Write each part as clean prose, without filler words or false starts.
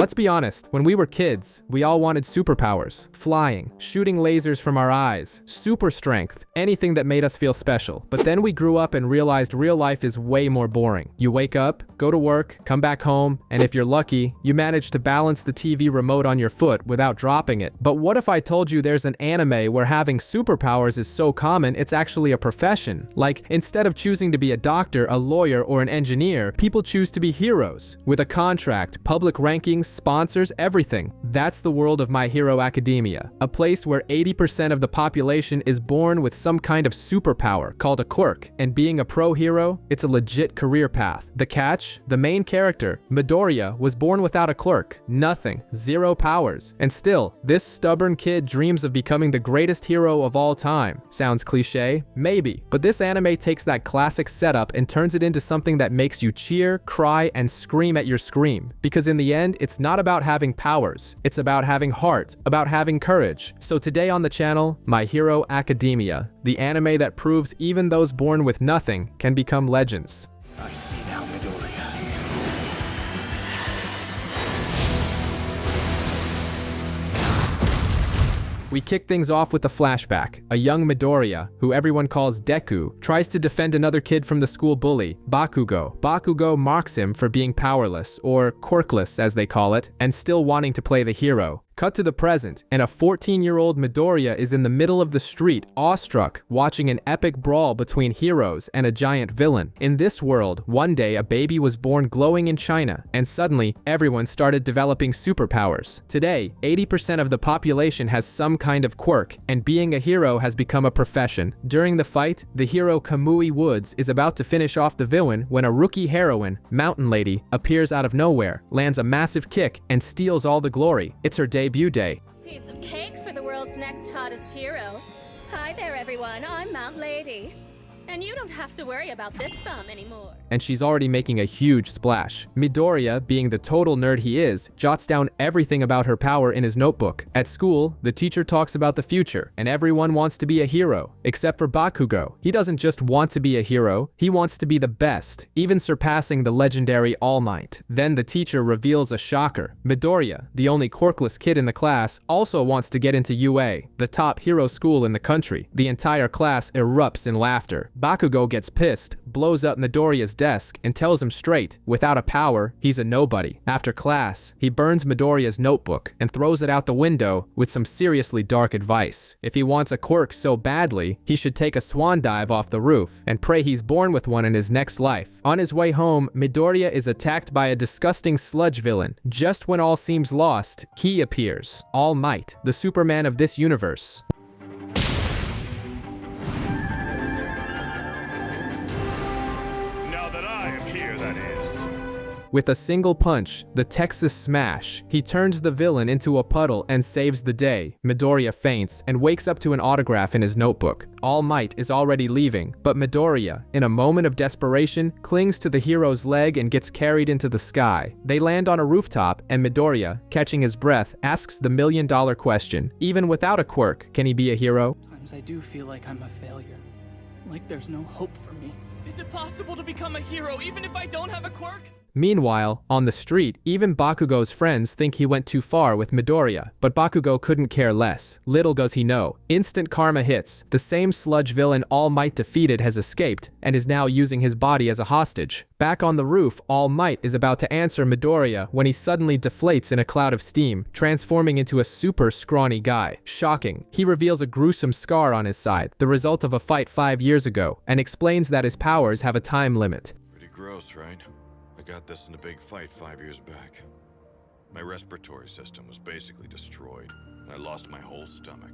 Let's be honest, when we were kids, we all wanted superpowers. Flying, shooting lasers from our eyes, super strength, anything that made us feel special. But then we grew up and realized real life is way more boring. You wake up, go to work, come back home, and if you're lucky, you manage to balance the TV remote on your foot without dropping it. But what if I told you there's an anime where having superpowers is so common it's actually a profession? Like, instead of choosing to be a doctor, a lawyer, or an engineer, people choose to be heroes. With a contract, public rankings, sponsors, everything. That's the world of My Hero Academia. A place where 80% of the population is born with some kind of superpower called a quirk. And being a pro hero, it's a legit career path. The catch? The main character, Midoriya, was born without a quirk. Nothing. Zero powers. And still, this stubborn kid dreams of becoming the greatest hero of all time. Sounds cliche? Maybe. But this anime takes that classic setup and turns it into something that makes you cheer, cry, and scream at your scream. Because in the end, it's not about having powers. It's about having heart, about having courage. So today on the channel, My Hero Academia, the anime that proves even those born with nothing can become legends. I see now, Midoriya. We kick things off with a flashback. A young Midoriya, who everyone calls Deku, tries to defend another kid from the school bully, Bakugo. Bakugo mocks him for being powerless, or quirkless as they call it, and still wanting to play the hero. Cut to the present, and a 14-year-old Midoriya is in the middle of the street, awestruck, watching an epic brawl between heroes and a giant villain. In this world, one day a baby was born glowing in China, and suddenly, everyone started developing superpowers. Today, 80% of the population has some kind of quirk, and being a hero has become a profession. During the fight, the hero Kamui Woods is about to finish off the villain when a rookie heroine, Mountain Lady, appears out of nowhere, lands a massive kick, and steals all the glory. It's her debut day. Piece of cake for the world's next hottest hero. Hi there, everyone. I'm Mount Lady. And you don't have to worry about this bum anymore. And she's already making a huge splash. Midoriya, being the total nerd he is, jots down everything about her power in his notebook. At school, the teacher talks about the future, and everyone wants to be a hero, except for Bakugo. He doesn't just want to be a hero, he wants to be the best, even surpassing the legendary All Might. Then the teacher reveals a shocker. Midoriya, the only quirkless kid in the class, also wants to get into UA, the top hero school in the country. The entire class erupts in laughter. Bakugo gets pissed, blows up Midoriya's desk, and tells him straight, without a power, he's a nobody. After class, he burns Midoriya's notebook and throws it out the window with some seriously dark advice. If he wants a quirk so badly, he should take a swan dive off the roof and pray he's born with one in his next life. On his way home, Midoriya is attacked by a disgusting sludge villain. Just when all seems lost, he appears. All Might, the Superman of this universe. With a single punch, the Texas Smash, he turns the villain into a puddle and saves the day. Midoriya faints and wakes up to an autograph in his notebook. All Might is already leaving, but Midoriya, in a moment of desperation, clings to the hero's leg and gets carried into the sky. They land on a rooftop, and Midoriya, catching his breath, asks the million-dollar question. Even without a quirk, can he be a hero? Sometimes I do feel like I'm a failure. Like there's no hope for me. Is it possible to become a hero even if I don't have a quirk? Meanwhile, on the street, even Bakugo's friends think he went too far with Midoriya, but Bakugo couldn't care less. Little does he know. Instant karma hits. The same sludge villain All Might defeated has escaped, and is now using his body as a hostage. Back on the roof, All Might is about to answer Midoriya when he suddenly deflates in a cloud of steam, transforming into a super scrawny guy. Shocking. He reveals a gruesome scar on his side, the result of a fight 5 years ago, and explains that his powers have a time limit. Pretty gross, right? I got this in a big fight 5 years back. My respiratory system was basically destroyed, and I lost my whole stomach.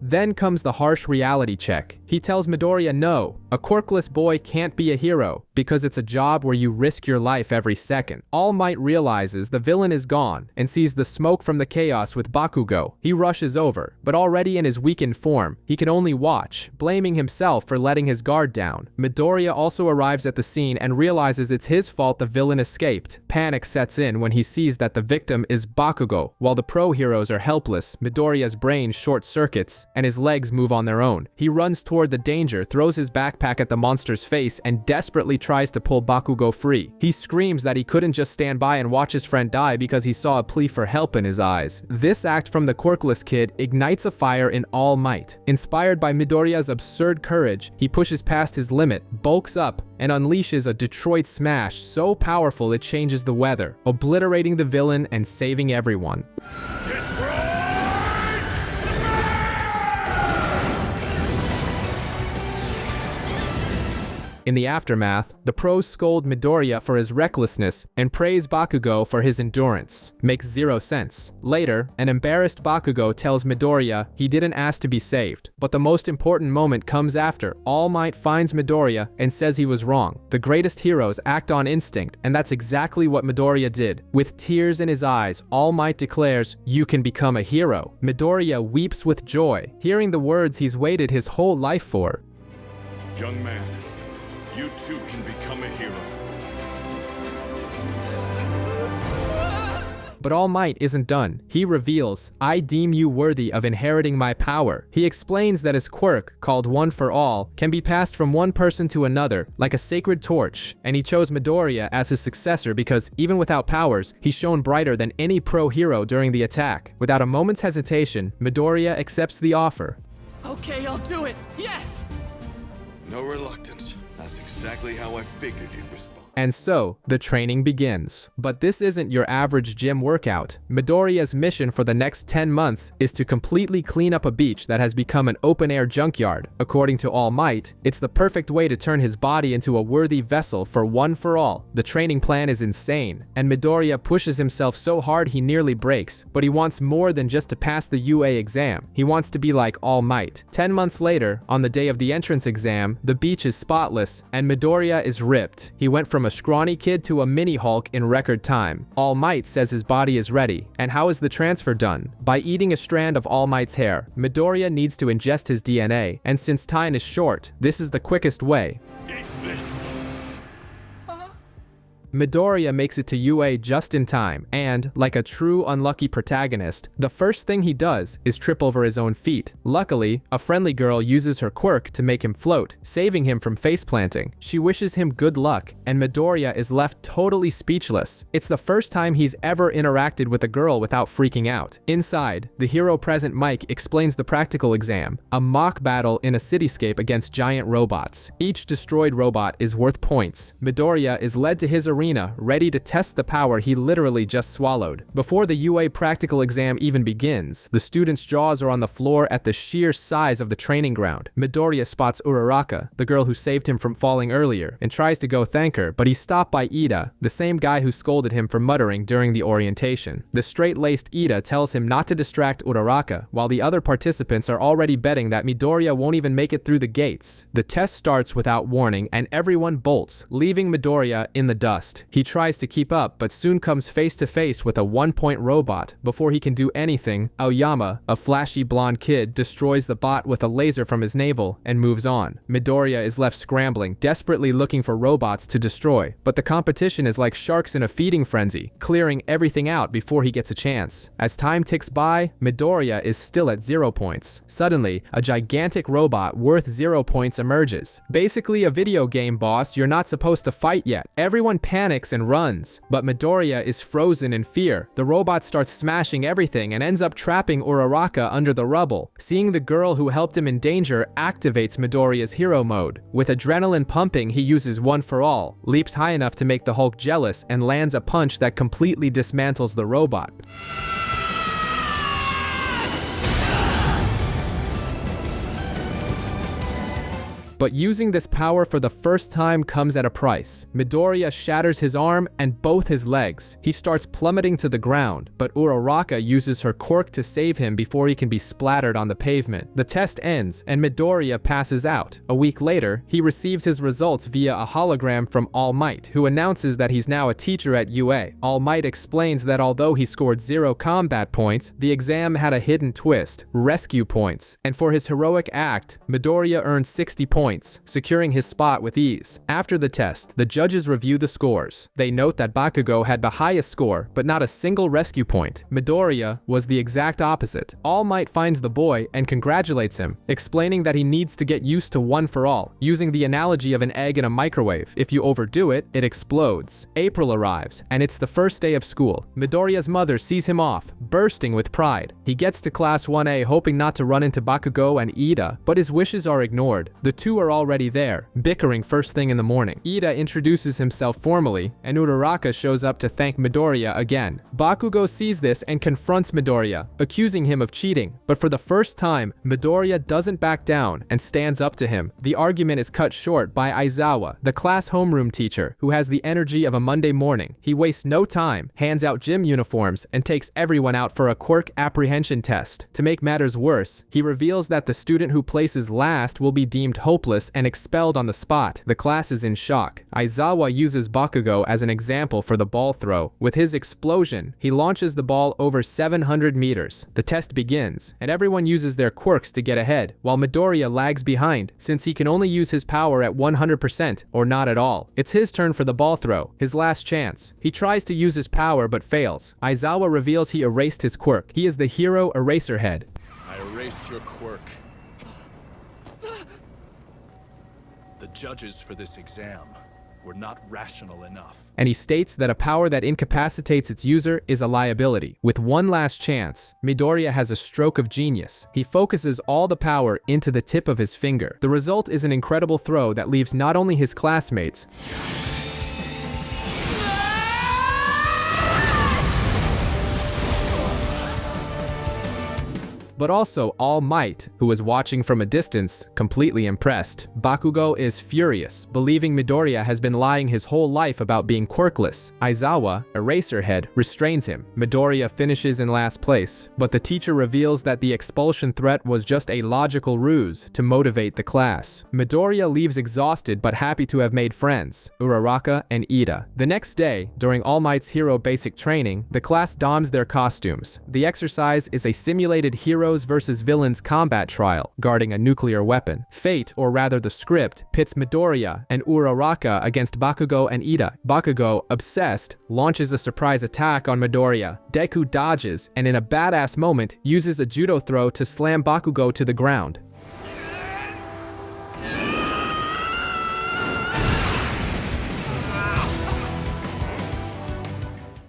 Then comes the harsh reality check. He tells Midoriya no, a quirkless boy can't be a hero, because it's a job where you risk your life every second. All Might realizes the villain is gone, and sees the smoke from the chaos with Bakugo. He rushes over, but already in his weakened form, he can only watch, blaming himself for letting his guard down. Midoriya also arrives at the scene and realizes it's his fault the villain escaped. Panic sets in when he sees that the victim is Bakugo. While the pro heroes are helpless, Midoriya's brain short-circuits, and his legs move on their own. He runs toward the danger, throws his backpack at the monster's face, and desperately tries to pull Bakugo free. He screams that he couldn't just stand by and watch his friend die because he saw a plea for help in his eyes. This act from the quirkless kid ignites a fire in All Might. Inspired by Midoriya's absurd courage, he pushes past his limit, bulks up, and unleashes a Detroit smash so powerful it changes the weather, obliterating the villain and saving everyone. In the aftermath, the pros scold Midoriya for his recklessness and praise Bakugo for his endurance. Makes zero sense. Later, an embarrassed Bakugo tells Midoriya he didn't ask to be saved, but the most important moment comes after All Might finds Midoriya and says he was wrong. The greatest heroes act on instinct, and that's exactly what Midoriya did. With tears in his eyes, All Might declares, "You can become a hero." Midoriya weeps with joy, hearing the words he's waited his whole life for. Young man, you too can become a hero. But All Might isn't done. He reveals, "I deem you worthy of inheriting my power." He explains that his quirk, called One for All, can be passed from one person to another, like a sacred torch, and he chose Midoriya as his successor because, even without powers, he shone brighter than any pro hero during the attack. Without a moment's hesitation, Midoriya accepts the offer. Okay, I'll do it. Yes! No reluctance. That's exactly how I figured you'd respond. And so, the training begins. But this isn't your average gym workout. Midoriya's mission for the next 10 months is to completely clean up a beach that has become an open-air junkyard. According to All Might, it's the perfect way to turn his body into a worthy vessel for One for All. The training plan is insane, and Midoriya pushes himself so hard he nearly breaks, but he wants more than just to pass the UA exam. He wants to be like All Might. 10 months later, on the day of the entrance exam, the beach is spotless, and Midoriya is ripped. He went from a scrawny kid to a mini Hulk in record time. All Might says his body is ready. And how is the transfer done? By eating a strand of All Might's hair. Midoriya needs to ingest his DNA, and since time is short, this is the quickest way. Eat this. Midoriya makes it to UA just in time, and, like a true unlucky protagonist, the first thing he does is trip over his own feet. Luckily, a friendly girl uses her quirk to make him float, saving him from face-planting. She wishes him good luck, and Midoriya is left totally speechless. It's the first time he's ever interacted with a girl without freaking out. Inside, the hero present Mike explains the practical exam, a mock battle in a cityscape against giant robots. Each destroyed robot is worth points. Midoriya is led to his arena, ready to test the power he literally just swallowed. Before the UA practical exam even begins, the students' jaws are on the floor at the sheer size of the training ground. Midoriya spots Uraraka, the girl who saved him from falling earlier, and tries to go thank her, but he's stopped by Ida, the same guy who scolded him for muttering during the orientation. The straight-laced Ida tells him not to distract Uraraka, while the other participants are already betting that Midoriya won't even make it through the gates. The test starts without warning, and everyone bolts, leaving Midoriya in the dust. He tries to keep up, but soon comes face to face with a one-point robot. Before he can do anything, Aoyama, a flashy blonde kid, destroys the bot with a laser from his navel and moves on. Midoriya is left scrambling, desperately looking for robots to destroy, but the competition is like sharks in a feeding frenzy, clearing everything out before he gets a chance. As time ticks by, Midoriya is still at 0 points. Suddenly, a gigantic robot worth 0 points emerges. Basically a video game boss you're not supposed to fight yet. Everyone panics and runs, but Midoriya is frozen in fear. The robot starts smashing everything and ends up trapping Uraraka under the rubble. Seeing the girl who helped him in danger activates Midoriya's hero mode. With adrenaline pumping, he uses One for All, leaps high enough to make the Hulk jealous, and lands a punch that completely dismantles the robot. But using this power for the first time comes at a price. Midoriya shatters his arm and both his legs. He starts plummeting to the ground, but Uraraka uses her quirk to save him before he can be splattered on the pavement. The test ends, and Midoriya passes out. A week later, he receives his results via a hologram from All Might, who announces that he's now a teacher at UA. All Might explains that although he scored 0 combat points, the exam had a hidden twist, rescue points, and for his heroic act, Midoriya earned 60 points. points, securing his spot with ease. After the test, the judges review the scores. They note that Bakugo had the highest score, but not a single rescue point. Midoriya was the exact opposite. All Might finds the boy and congratulates him, explaining that he needs to get used to one for all, using the analogy of an egg in a microwave. If you overdo it, it explodes. April arrives, and it's the first day of school. Midoriya's mother sees him off, bursting with pride. He gets to class 1A hoping not to run into Bakugo and Ida, but his wishes are ignored. The two are already there, bickering first thing in the morning. Ida introduces himself formally, and Uraraka shows up to thank Midoriya again. Bakugo sees this and confronts Midoriya, accusing him of cheating, but for the first time, Midoriya doesn't back down and stands up to him. The argument is cut short by Aizawa, the class homeroom teacher, who has the energy of a Monday morning. He wastes no time, hands out gym uniforms, and takes everyone out for a Quirk apprehension test. To make matters worse, he reveals that the student who places last will be deemed hopeless and expelled on the spot. The class is in shock. Aizawa uses Bakugo as an example for the ball throw. With his explosion, he launches the ball over 700 meters. The test begins, and everyone uses their quirks to get ahead, while Midoriya lags behind, since he can only use his power at 100% or not at all. It's his turn for the ball throw, his last chance. He tries to use his power but fails. Aizawa reveals he erased his quirk. He is the hero Eraserhead. I erased your quirk. The judges for this exam were not rational enough. And he states that a power that incapacitates its user is a liability. With one last chance, Midoriya has a stroke of genius. He focuses all the power into the tip of his finger. The result is an incredible throw that leaves not only his classmates, but also All Might, who is watching from a distance, completely impressed. Bakugo is furious, believing Midoriya has been lying his whole life about being quirkless. Aizawa, Eraserhead, restrains him. Midoriya finishes in last place, but the teacher reveals that the expulsion threat was just a logical ruse to motivate the class. Midoriya leaves exhausted but happy to have made friends, Uraraka and Ida. The next day, during All Might's hero basic training, the class dons their costumes. The exercise is a simulated hero versus villains combat trial, guarding a nuclear weapon. Fate, or rather the script, pits Midoriya and Uraraka against Bakugo and Ida. Bakugo, obsessed, launches a surprise attack on Midoriya. Deku dodges, and in a badass moment, uses a judo throw to slam Bakugo to the ground.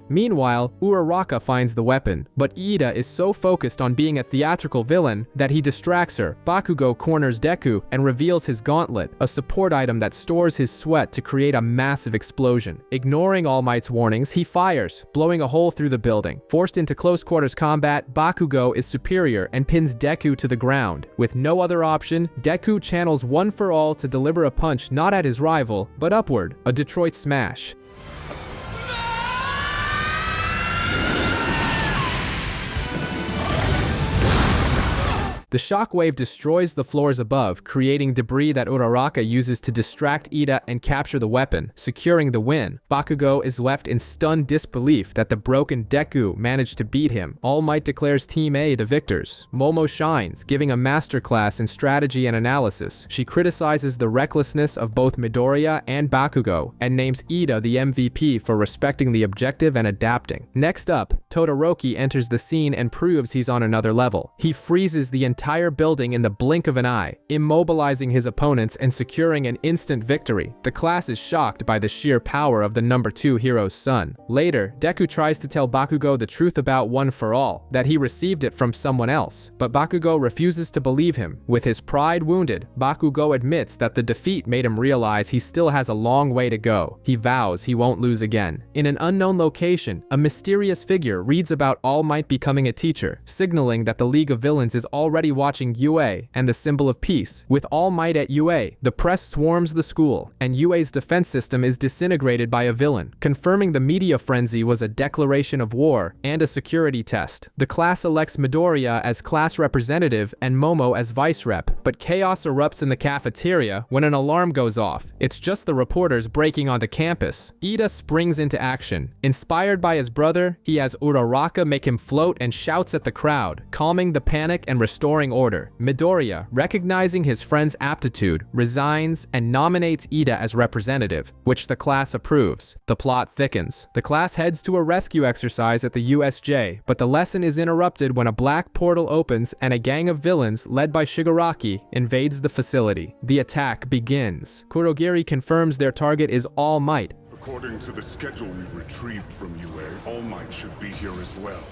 Meanwhile, Uraraka finds the weapon, but Ida is so focused on being a theatrical villain that he distracts her. Bakugo corners Deku and reveals his gauntlet, a support item that stores his sweat to create a massive explosion. Ignoring All Might's warnings, he fires, blowing a hole through the building. Forced into close quarters combat, Bakugo is superior and pins Deku to the ground. With no other option, Deku channels One for All to deliver a punch not at his rival, but upward, a Detroit smash. The shockwave destroys the floors above, creating debris that Uraraka uses to distract Ida and capture the weapon, securing the win. Bakugo is left in stunned disbelief that the broken Deku managed to beat him. All Might declares Team A the victors. Momo shines, giving a masterclass in strategy and analysis. She criticizes the recklessness of both Midoriya and Bakugo, and names Ida the MVP for respecting the objective and adapting. Next up, Todoroki enters the scene and proves he's on another level. He freezes the entire building in the blink of an eye, immobilizing his opponents and securing an instant victory. The class is shocked by the sheer power of the number 2 hero's son. Later, Deku tries to tell Bakugo the truth about One for All, that he received it from someone else, but Bakugo refuses to believe him. With his pride wounded, Bakugo admits that the defeat made him realize he still has a long way to go. He vows he won't lose again. In an unknown location, a mysterious figure reads about All Might becoming a teacher, signaling that the League of Villains is already watching UA and the symbol of peace. With All Might at UA, the press swarms the school, and UA's defense system is disintegrated by a villain, confirming the media frenzy was a declaration of war and a security test. The class elects Midoriya as class representative and Momo as vice rep, but chaos erupts in the cafeteria when an alarm goes off. It's just the reporters breaking onto campus. Ida springs into action. Inspired by his brother, he has Uraraka make him float and shouts at the crowd, calming the panic and restoring restoring order. Midoriya, recognizing his friend's aptitude, resigns and nominates Ida as representative, which the class approves. The plot thickens. The class heads to a rescue exercise at the USJ, but the lesson is interrupted when a black portal opens and a gang of villains, led by Shigaraki, invades the facility. The attack begins. Kurogiri confirms their target is All Might. According to the schedule we retrieved from UA, All Might should be here as well.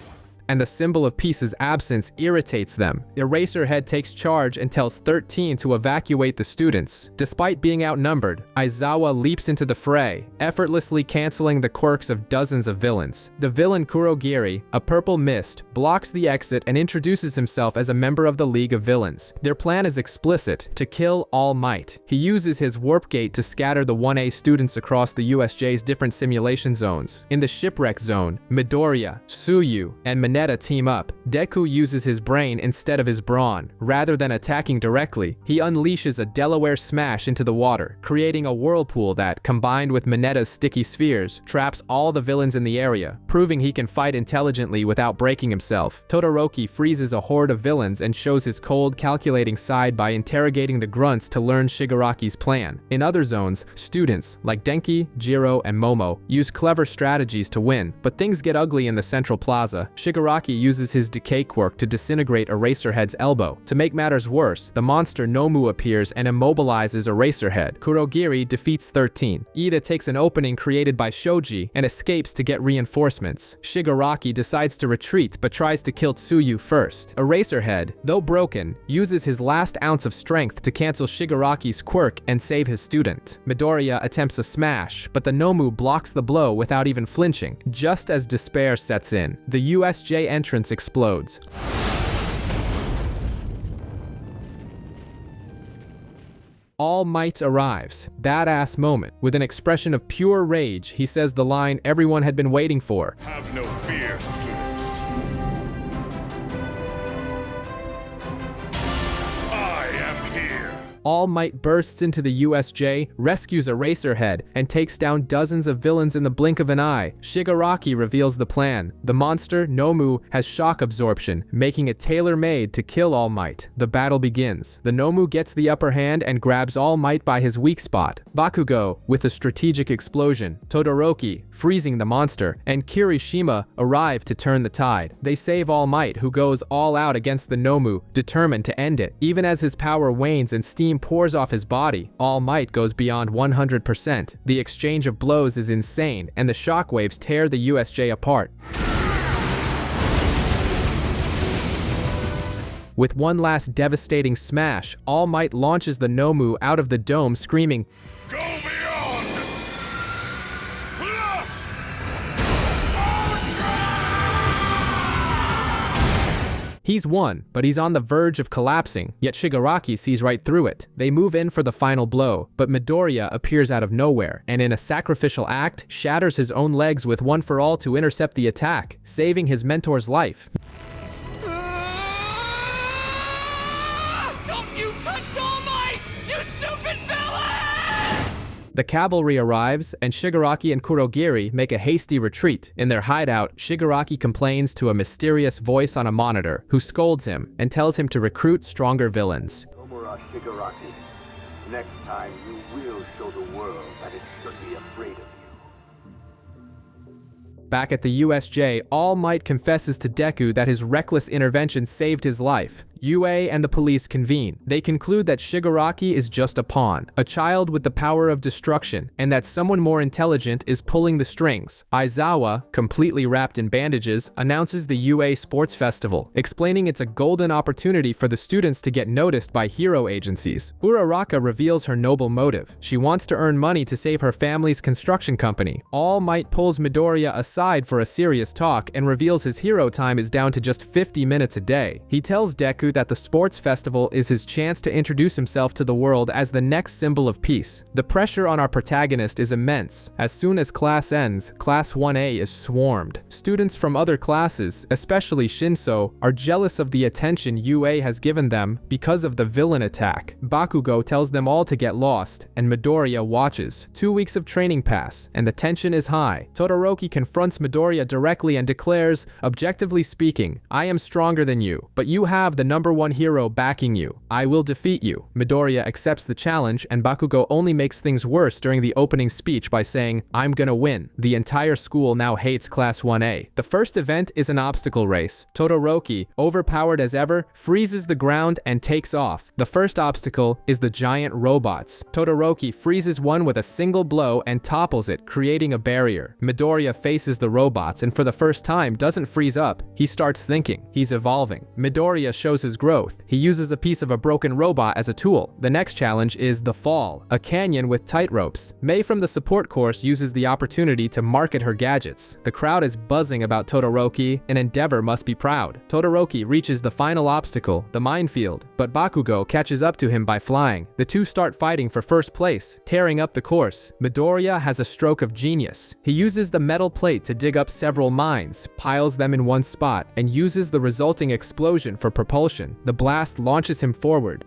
And the symbol of peace's absence irritates them. Eraserhead takes charge and tells 13 to evacuate the students. Despite being outnumbered, Aizawa leaps into the fray, effortlessly canceling the quirks of dozens of villains. The villain Kurogiri, a purple mist, blocks the exit and introduces himself as a member of the League of Villains. Their plan is explicit: to kill All Might. He uses his warp gate to scatter the 1A students across the USJ's different simulation zones. In the shipwreck zone, Midoriya, Tsuyu, and Mineta team up. Deku uses his brain instead of his brawn. Rather than attacking directly, he unleashes a Delaware smash into the water, creating a whirlpool that, combined with Mineta's sticky spheres, traps all the villains in the area, proving he can fight intelligently without breaking himself. Todoroki freezes a horde of villains and shows his cold, calculating side by interrogating the grunts to learn Shigaraki's plan. In other zones, students, like Denki, Jiro, and Momo, use clever strategies to win, but things get ugly in the central plaza. Shigaraki uses his decay quirk to disintegrate Eraserhead's elbow. To make matters worse, the monster Nomu appears and immobilizes Eraserhead. Kurogiri defeats 13. Ida takes an opening created by Shoji and escapes to get reinforcements. Shigaraki decides to retreat but tries to kill Tsuyu first. Eraserhead, though broken, uses his last ounce of strength to cancel Shigaraki's quirk and save his student. Midoriya attempts a smash, but the Nomu blocks the blow without even flinching. Just as despair sets in, the USJ entrance explodes. All Might arrives. Badass moment. With an expression of pure rage, he says the line everyone had been waiting for. Have no fear, students. I am here. All Might bursts into the USJ, rescues Eraserhead, and takes down dozens of villains in the blink of an eye. Shigaraki reveals the plan. The monster, Nomu, has shock absorption, making it tailor-made to kill All Might. The battle begins. The Nomu gets the upper hand and grabs All Might by his weak spot. Bakugo, with a strategic explosion, Todoroki, freezing the monster, and Kirishima arrive to turn the tide. They save All Might, who goes all out against the Nomu, determined to end it. Even as his power wanes and steam pours off his body, All Might goes beyond 100%. The exchange of blows is insane, and the shockwaves tear the USJ apart. With one last devastating smash, All Might launches the Nomu out of the dome, screaming, Go beyond! Plus! He's won, but he's on the verge of collapsing, yet Shigaraki sees right through it. They move in for the final blow, but Midoriya appears out of nowhere, and in a sacrificial act, shatters his own legs with One for All to intercept the attack, saving his mentor's life. Don't you touch All Might, you stupid villain! The cavalry arrives, and Shigaraki and Kurogiri make a hasty retreat. In their hideout, Shigaraki complains to a mysterious voice on a monitor, who scolds him and tells him to recruit stronger villains. Nomura Shigaraki, next time you will show the world that it should be afraid of you. Back at the USJ, All Might confesses to Deku that his reckless intervention saved his life. UA and the police convene. They conclude that Shigaraki is just a pawn, a child with the power of destruction, and that someone more intelligent is pulling the strings. Aizawa, completely wrapped in bandages, announces the UA Sports Festival, explaining it's a golden opportunity for the students to get noticed by hero agencies. Uraraka reveals her noble motive. She wants to earn money to save her family's construction company. All Might pulls Midoriya aside for a serious talk and reveals his hero time is down to just 50 minutes a day. He tells Deku that the sports festival is his chance to introduce himself to the world as the next symbol of peace. The pressure on our protagonist is immense. As soon as class ends, Class 1A is swarmed. Students from other classes, especially Shinso, are jealous of the attention UA has given them because of the villain attack. Bakugo tells them all to get lost, and Midoriya watches. 2 weeks of training pass, and the tension is high. Todoroki confronts Midoriya directly and declares, objectively speaking, I am stronger than you, but you have the #1 hero backing you. I will defeat you. Midoriya accepts the challenge, and Bakugo only makes things worse during the opening speech by saying, "I'm gonna win." The entire school now hates Class 1A. The first event is an obstacle race. Todoroki, overpowered as ever, freezes the ground and takes off. The first obstacle is the giant robots. Todoroki freezes one with a single blow and topples it, creating a barrier. Midoriya faces the robots and for the first time doesn't freeze up. He starts thinking. He's evolving. Midoriya shows his growth. He uses a piece of a broken robot as a tool. The next challenge is the Fall, a canyon with tight ropes. Mei from the support course uses the opportunity to market her gadgets. The crowd is buzzing about Todoroki, and Endeavor must be proud. Todoroki reaches the final obstacle, the minefield, but Bakugo catches up to him by flying. The two start fighting for first place, tearing up the course. Midoriya has a stroke of genius. He uses the metal plate to dig up several mines, piles them in one spot, and uses the resulting explosion for propulsion. The blast launches him forward.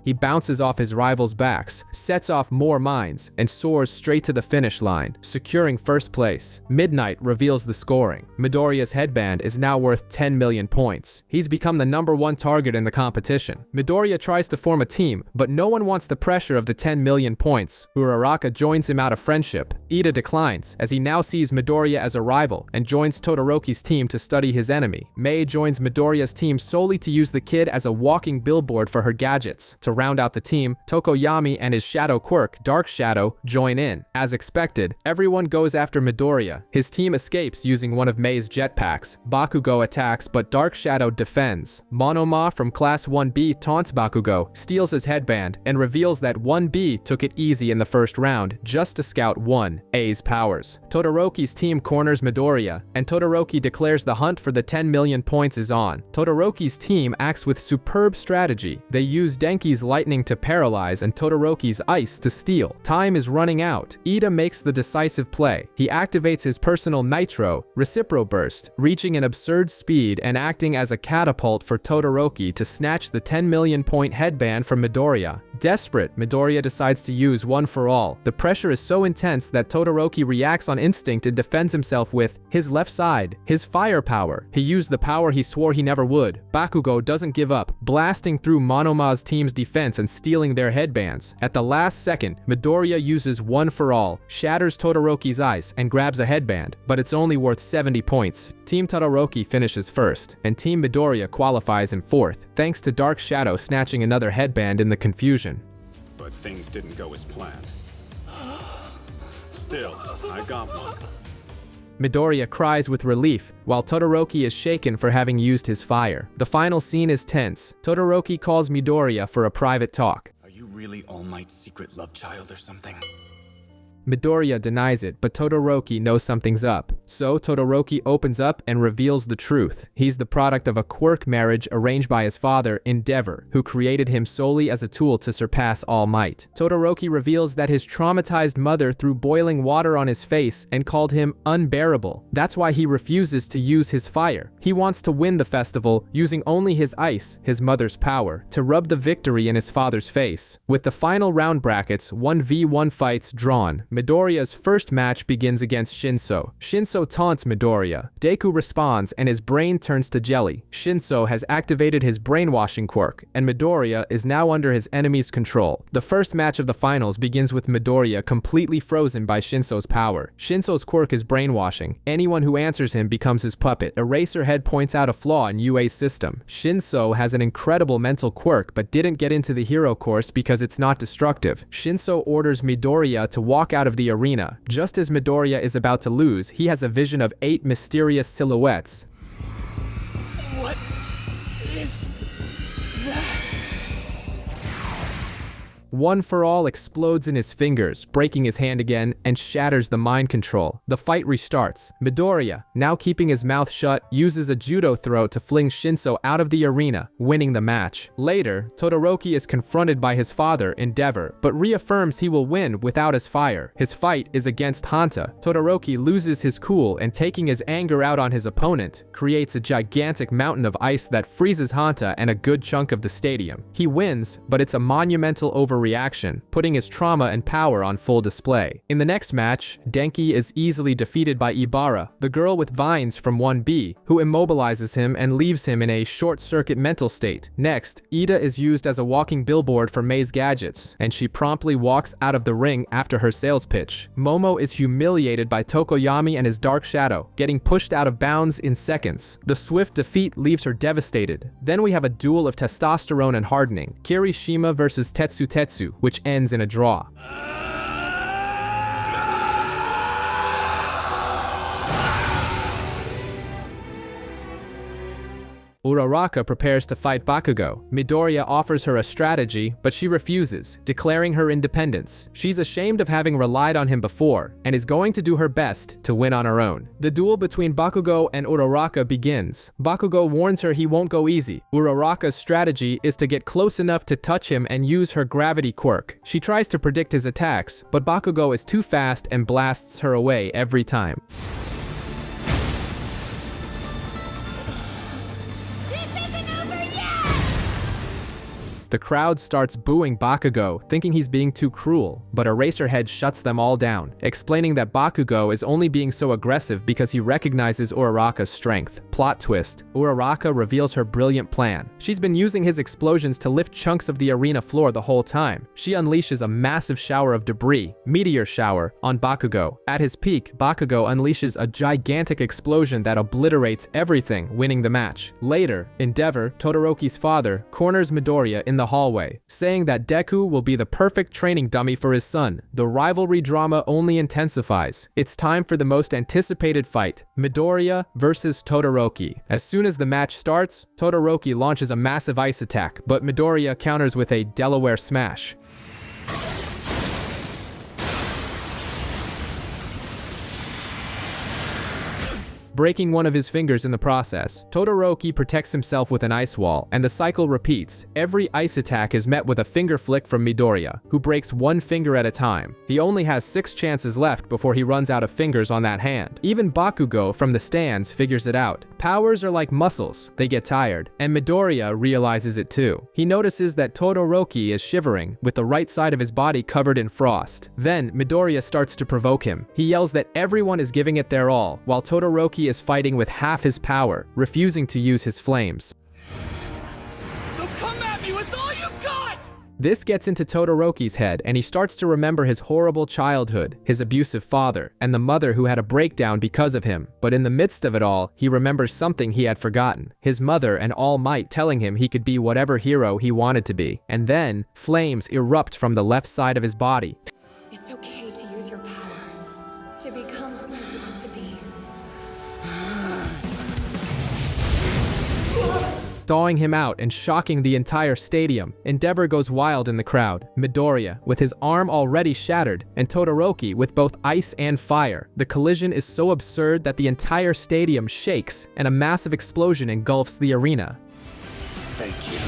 He bounces off his rivals' backs, sets off more mines, and soars straight to the finish line, securing first place. Midnight reveals the scoring. Midoriya's headband is now worth 10 million points. He's become the #1 target in the competition. Midoriya tries to form a team, but no one wants the pressure of the 10 million points. Uraraka joins him out of friendship. Ida declines, as he now sees Midoriya as a rival, and joins Todoroki's team to study his enemy. Mei joins Midoriya's team solely to use the kid as a walking billboard for her gadgets. To round out the team, Tokoyami and his shadow Quirk, Dark Shadow, join in. As expected, everyone goes after Midoriya. His team escapes using one of Mei's jetpacks. Bakugo attacks, but Dark Shadow defends. Monoma from Class 1B taunts Bakugo, steals his headband, and reveals that 1B took it easy in the first round just to scout 1A's powers. Todoroki's team corners Midoriya, and Todoroki declares the hunt for the 10 million points is on. Todoroki's team acts with superb strategy. They use Denki's lightning to paralyze and Todoroki's ice to steal. Time is running out. Ida makes the decisive play. He activates his personal Nitro, Recipro Burst, reaching an absurd speed and acting as a catapult for Todoroki to snatch the 10 million point headband from Midoriya. Desperate, Midoriya decides to use One for All. The pressure is so intense that Todoroki reacts on instinct and defends himself with his left side, his firepower. He used the power he swore he never would. Bakugo doesn't give up, blasting through Monoma's team's defense and stealing their headbands. At the last second, Midoriya uses One for All, shatters Todoroki's ice, and grabs a headband, but it's only worth 70 points. Team Todoroki finishes first, and Team Midoriya qualifies in fourth, thanks to Dark Shadow snatching another headband in the confusion. But things didn't go as planned. Still, I got one. Midoriya cries with relief, while Todoroki is shaken for having used his fire. The final scene is tense. Todoroki calls Midoriya for a private talk. Are you really All Might's secret love child or something? Midoriya denies it, but Todoroki knows something's up. So Todoroki opens up and reveals the truth. He's the product of a Quirk marriage arranged by his father, Endeavor, who created him solely as a tool to surpass All Might. Todoroki reveals that his traumatized mother threw boiling water on his face and called him unbearable. That's why he refuses to use his fire. He wants to win the festival using only his ice, his mother's power, to rub the victory in his father's face. With the final round brackets, 1v1 fights drawn, Midoriya's first match begins against Shinso. Shinso taunts Midoriya. Deku responds and his brain turns to jelly. Shinso has activated his brainwashing quirk, and Midoriya is now under his enemy's control. The first match of the finals begins with Midoriya completely frozen by Shinso's power. Shinso's quirk is brainwashing. Anyone who answers him becomes his puppet. Eraserhead points out a flaw in UA's system. Shinso has an incredible mental quirk but didn't get into the hero course because it's not destructive. Shinso orders Midoriya to walk out of the arena. Just as Midoriya is about to lose, he has a vision of 8 mysterious silhouettes. What is that? One for All explodes in his fingers, breaking his hand again, and shatters the mind control. The fight restarts. Midoriya, now keeping his mouth shut, uses a judo throw to fling Shinso out of the arena, winning the match. Later, Todoroki is confronted by his father, Endeavor, but reaffirms he will win without his fire. His fight is against Hanta. Todoroki loses his cool and, taking his anger out on his opponent, creates a gigantic mountain of ice that freezes Hanta and a good chunk of the stadium. He wins, but it's a monumental overreaction. overreaction, putting his trauma and power on full display. In the next match, Denki is easily defeated by Ibara, the girl with vines from 1B, who immobilizes him and leaves him in a short-circuit mental state. Next, Ida is used as a walking billboard for Mei's gadgets, and she promptly walks out of the ring after her sales pitch. Momo is humiliated by Tokoyami and his Dark Shadow, getting pushed out of bounds in seconds. The swift defeat leaves her devastated. Then we have a duel of testosterone and hardening, Kirishima versus Tetsu, which ends in a draw. Uraraka prepares to fight Bakugo. Midoriya offers her a strategy, but she refuses, declaring her independence. She's ashamed of having relied on him before, and is going to do her best to win on her own. The duel between Bakugo and Uraraka begins. Bakugo warns her he won't go easy. Uraraka's strategy is to get close enough to touch him and use her gravity quirk. She tries to predict his attacks, but Bakugo is too fast and blasts her away every time. The crowd starts booing Bakugo, thinking he's being too cruel, but Eraserhead shuts them all down, explaining that Bakugo is only being so aggressive because he recognizes Uraraka's strength. Plot twist: Uraraka reveals her brilliant plan. She's been using his explosions to lift chunks of the arena floor the whole time. She unleashes a massive shower of debris, meteor shower, on Bakugo. At his peak, Bakugo unleashes a gigantic explosion that obliterates everything, winning the match. Later, Endeavor, Todoroki's father, corners Midoriya in the hallway, saying that Deku will be the perfect training dummy for his son. The rivalry drama only intensifies. It's time for the most anticipated fight, Midoriya versus Todoroki. As soon as the match starts, Todoroki launches a massive ice attack, but Midoriya counters with a Delaware smash. Breaking one of his fingers in the process. Todoroki protects himself with an ice wall, and the cycle repeats. Every ice attack is met with a finger flick from Midoriya, who breaks one finger at a time. He only has 6 chances left before he runs out of fingers on that hand. Even Bakugo from the stands figures it out. Powers are like muscles, they get tired, and Midoriya realizes it too. He notices that Todoroki is shivering, with the right side of his body covered in frost. Then Midoriya starts to provoke him. He yells that everyone is giving it their all, while Todoroki is fighting with half his power, refusing to use his flames. So come at me with all you've got! This gets into Todoroki's head, and he starts to remember his horrible childhood, his abusive father, and the mother who had a breakdown because of him. But in the midst of it all, he remembers something he had forgotten, his mother and All Might telling him he could be whatever hero he wanted to be. And then, flames erupt from the left side of his body. It's okay to use your power, to become who you want to be. Thawing him out and shocking the entire stadium. Endeavor goes wild in the crowd. Midoriya, with his arm already shattered, and Todoroki with both ice and fire. The collision is so absurd that the entire stadium shakes, and a massive explosion engulfs the arena. Thank you.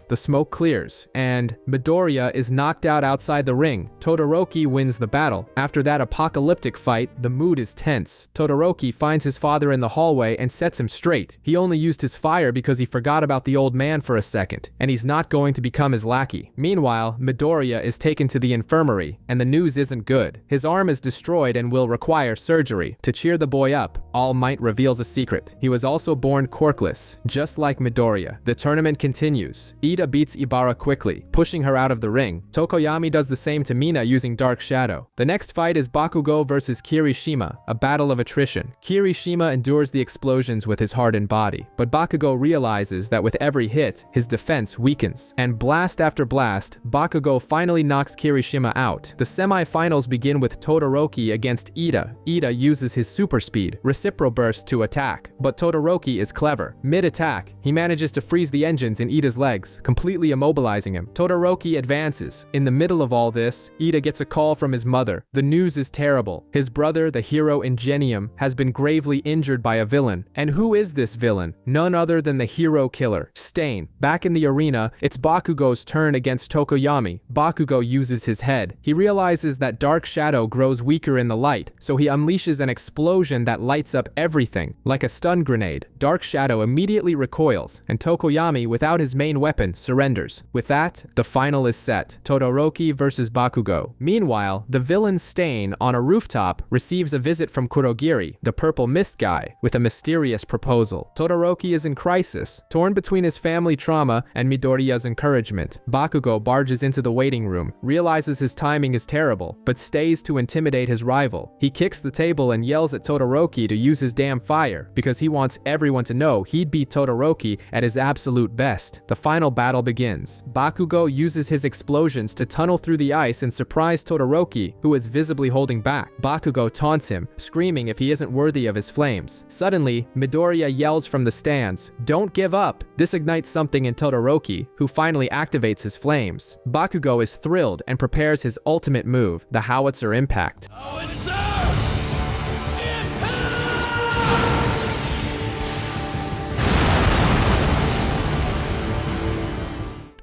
The smoke clears, and Midoriya is knocked out outside the ring. Todoroki wins the battle. After that apocalyptic fight, the mood is tense. Todoroki finds his father in the hallway and sets him straight. He only used his fire because he forgot about the old man for a second, and he's not going to become his lackey. Meanwhile, Midoriya is taken to the infirmary, and the news isn't good. His arm is destroyed and will require surgery. To cheer the boy up, All Might reveals a secret. He was also born quirkless, just like Midoriya. The tournament continues. Ida beats Ibara quickly, pushing her out of the ring. Tokoyami does the same to Mina using Dark Shadow. The next fight is Bakugo versus Kirishima, a battle of attrition. Kirishima endures the explosions with his hardened body, but Bakugo realizes that with every hit, his defense weakens. And blast after blast, Bakugo finally knocks Kirishima out. The semi-finals begin with Todoroki against Ida. Ida uses his super speed, Recipro Burst, to attack, but Todoroki is clever. Mid-attack, he manages to freeze the engines in Ida's legs, completely immobilizing him. Todoroki advances. In the middle of all this, Ida gets a call from his mother. The news is terrible. His brother, the hero Ingenium, has been gravely injured by a villain. And who is this villain? None other than the hero killer, Stain. Back in the arena, it's Bakugo's turn against Tokoyami. Bakugo uses his head. He realizes that dark shadow grows weaker in the light, so he unleashes an explosion that lights up everything. Like a stun grenade, dark shadow immediately recoils, and Tokoyami, without his main weapon, surrenders. With that, the final is set. Todoroki versus Bakugo. Meanwhile, the villain Stain, on a rooftop, receives a visit from Kurogiri, the purple mist guy, with a mysterious proposal. Todoroki is in crisis, torn between his family trauma and Midoriya's encouragement. Bakugo barges into the waiting room, realizes his timing is terrible, but stays to intimidate his rival. He kicks the table and yells at Todoroki to use his damn fire, because he wants everyone to know he'd beat Todoroki at his absolute best. The final battle begins. Bakugo uses his explosions to tunnel through the ice and surprise Todoroki, who is visibly holding back. Bakugo taunts him, screaming if he isn't worthy of his flames. Suddenly, Midoriya yells from the stands, "Don't give up!" This ignites something in Todoroki, who finally activates his flames. Bakugo is thrilled and prepares his ultimate move, the Howitzer Impact.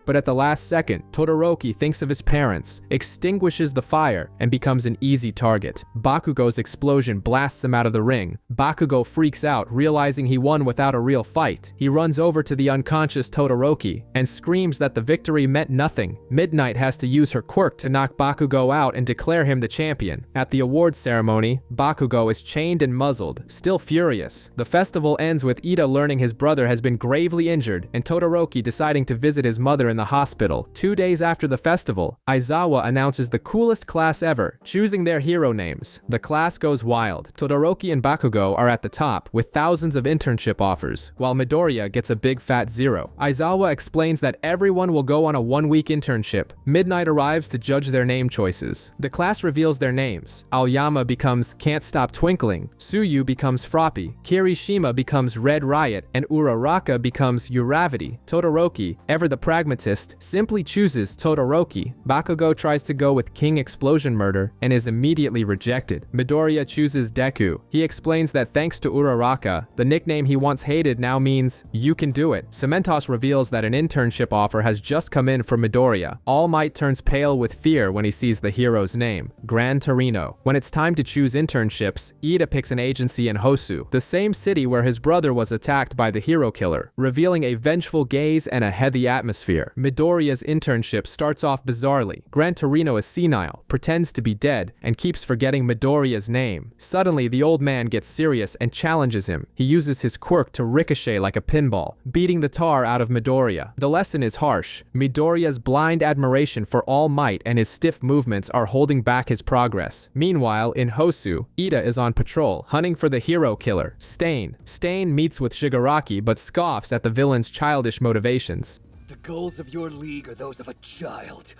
But at the last second, Todoroki thinks of his parents, extinguishes the fire, and becomes an easy target. Bakugo's explosion blasts him out of the ring. Bakugo freaks out, realizing he won without a real fight. He runs over to the unconscious Todoroki and screams that the victory meant nothing. Midnight has to use her quirk to knock Bakugo out and declare him the champion. At the awards ceremony, Bakugo is chained and muzzled, still furious. The festival ends with Ida learning his brother has been gravely injured and Todoroki deciding to visit his mother in the hospital. 2 days after the festival, Aizawa announces the coolest class ever, choosing their hero names. The class goes wild. Todoroki and Bakugo are at the top, with thousands of internship offers, while Midoriya gets a big fat 0. Aizawa explains that everyone will go on a 1-week internship. Midnight arrives to judge their name choices. The class reveals their names. Aoyama becomes Can't Stop Twinkling, Tsuyu becomes Froppy, Kirishima becomes Red Riot, and Uraraka becomes Uravity. Todoroki, ever the pragmatist, simply chooses Todoroki. Bakugo tries to go with King Explosion Murder and is immediately rejected. Midoriya chooses Deku. He explains that thanks to Uraraka, the nickname he once hated now means "you can do it." Cementos reveals that an internship offer has just come in for Midoriya. All Might turns pale with fear when he sees the hero's name, Gran Torino. When it's time to choose internships, Ida picks an agency in Hosu, the same city where his brother was attacked by the hero killer, revealing a vengeful gaze and a heavy atmosphere. Midoriya's internship starts off bizarrely. Gran Torino is senile, pretends to be dead, and keeps forgetting Midoriya's name. Suddenly, the old man gets serious and challenges him. He uses his quirk to ricochet like a pinball, beating the tar out of Midoriya. The lesson is harsh. Midoriya's blind admiration for All Might and his stiff movements are holding back his progress. Meanwhile, in Hosu, Ida is on patrol, hunting for the hero killer, Stain. Stain meets with Shigaraki but scoffs at the villain's childish motivations. The goals of your league are those of a child.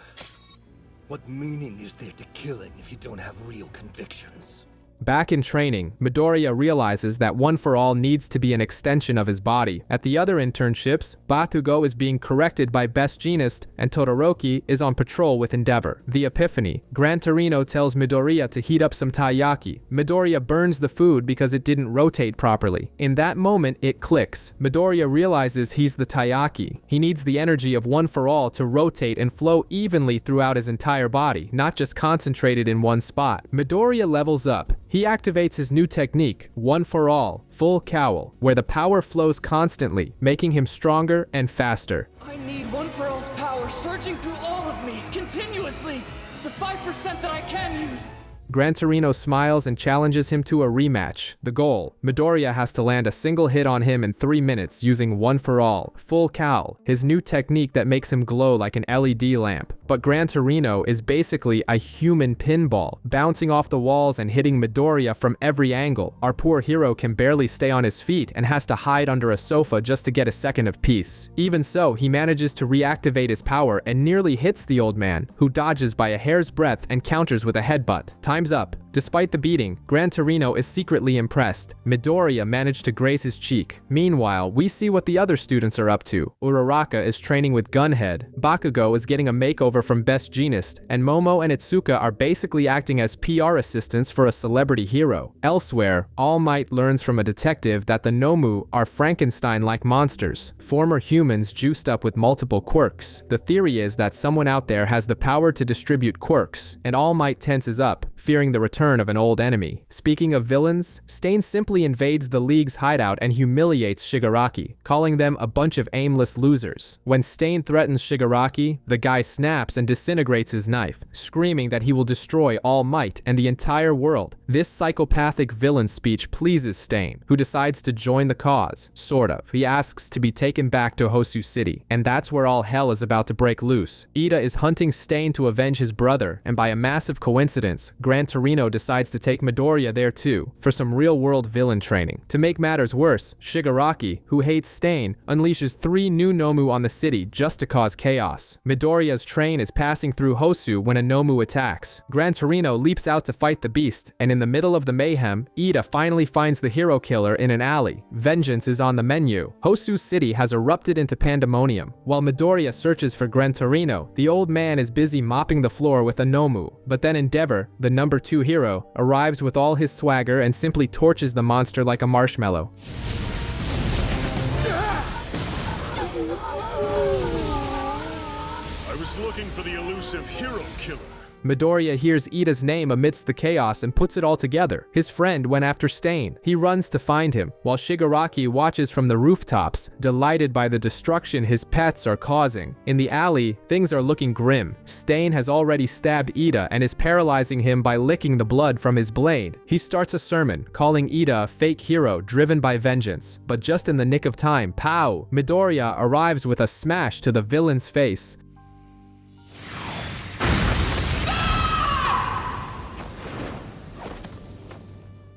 What meaning is there to killing if you don't have real convictions? Back in training, Midoriya realizes that One for All needs to be an extension of his body. At the other internships, Bakugo is being corrected by Best Jeanist, and Todoroki is on patrol with Endeavor. The Epiphany. Gran Torino tells Midoriya to heat up some taiyaki. Midoriya burns the food because it didn't rotate properly. In that moment, it clicks. Midoriya realizes he's the taiyaki. He needs the energy of One for All to rotate and flow evenly throughout his entire body, not just concentrated in one spot. Midoriya levels up. He activates his new technique, One for All, Full Cowl, where the power flows constantly, making him stronger and faster. I need One for All's power surging through all of me, continuously! The 5% that I can use! Gran Torino smiles and challenges him to a rematch. The goal: Midoriya has to land a single hit on him in 3 minutes using One for All, Full Cowl, his new technique that makes him glow like an LED lamp. But Gran Torino is basically a human pinball, bouncing off the walls and hitting Midoriya from every angle. Our poor hero can barely stay on his feet and has to hide under a sofa just to get a second of peace. Even so, he manages to reactivate his power and nearly hits the old man, who dodges by a hair's breadth and counters with a headbutt. Time's up. Despite the beating, Gran Torino is secretly impressed. Midoriya managed to graze his cheek. Meanwhile, we see what the other students are up to. Uraraka is training with Gunhead, Bakugo is getting a makeover from Best Jeanist, and Momo and Itsuka are basically acting as PR assistants for a celebrity hero. Elsewhere, All Might learns from a detective that the Nomu are Frankenstein-like monsters, former humans juiced up with multiple quirks. The theory is that someone out there has the power to distribute quirks, and All Might tenses up, fearing the return of an old enemy. Speaking of villains, Stain simply invades the League's hideout and humiliates Shigaraki, calling them a bunch of aimless losers. When Stain threatens Shigaraki, the guy snaps and disintegrates his knife, screaming that he will destroy All Might and the entire world. This psychopathic villain speech pleases Stain, who decides to join the cause, sort of. He asks to be taken back to Hosu City, and that's where all hell is about to break loose. Ida is hunting Stain to avenge his brother, and by a massive coincidence, Gran Torino decides to take Midoriya there too, for some real-world villain training. To make matters worse, Shigaraki, who hates Stain, unleashes 3 new Nomu on the city just to cause chaos. Midoriya's train is passing through Hosu when a Nomu attacks. Gran Torino leaps out to fight the beast, and in the middle of the mayhem, Ida finally finds the hero killer in an alley. Vengeance is on the menu. Hosu City has erupted into pandemonium. While Midoriya searches for Gran Torino, the old man is busy mopping the floor with a Nomu. But then Endeavor, the number 2 hero, arrives with all his swagger and simply torches the monster like a marshmallow. I was looking for the elusive hero killer. Midoriya hears Ida's name amidst the chaos and puts it all together. His friend went after Stain. He runs to find him, while Shigaraki watches from the rooftops, delighted by the destruction his pets are causing. In the alley, things are looking grim. Stain has already stabbed Ida and is paralyzing him by licking the blood from his blade. He starts a sermon, calling Ida a fake hero driven by vengeance. But just in the nick of time, pow! Midoriya arrives with a smash to the villain's face.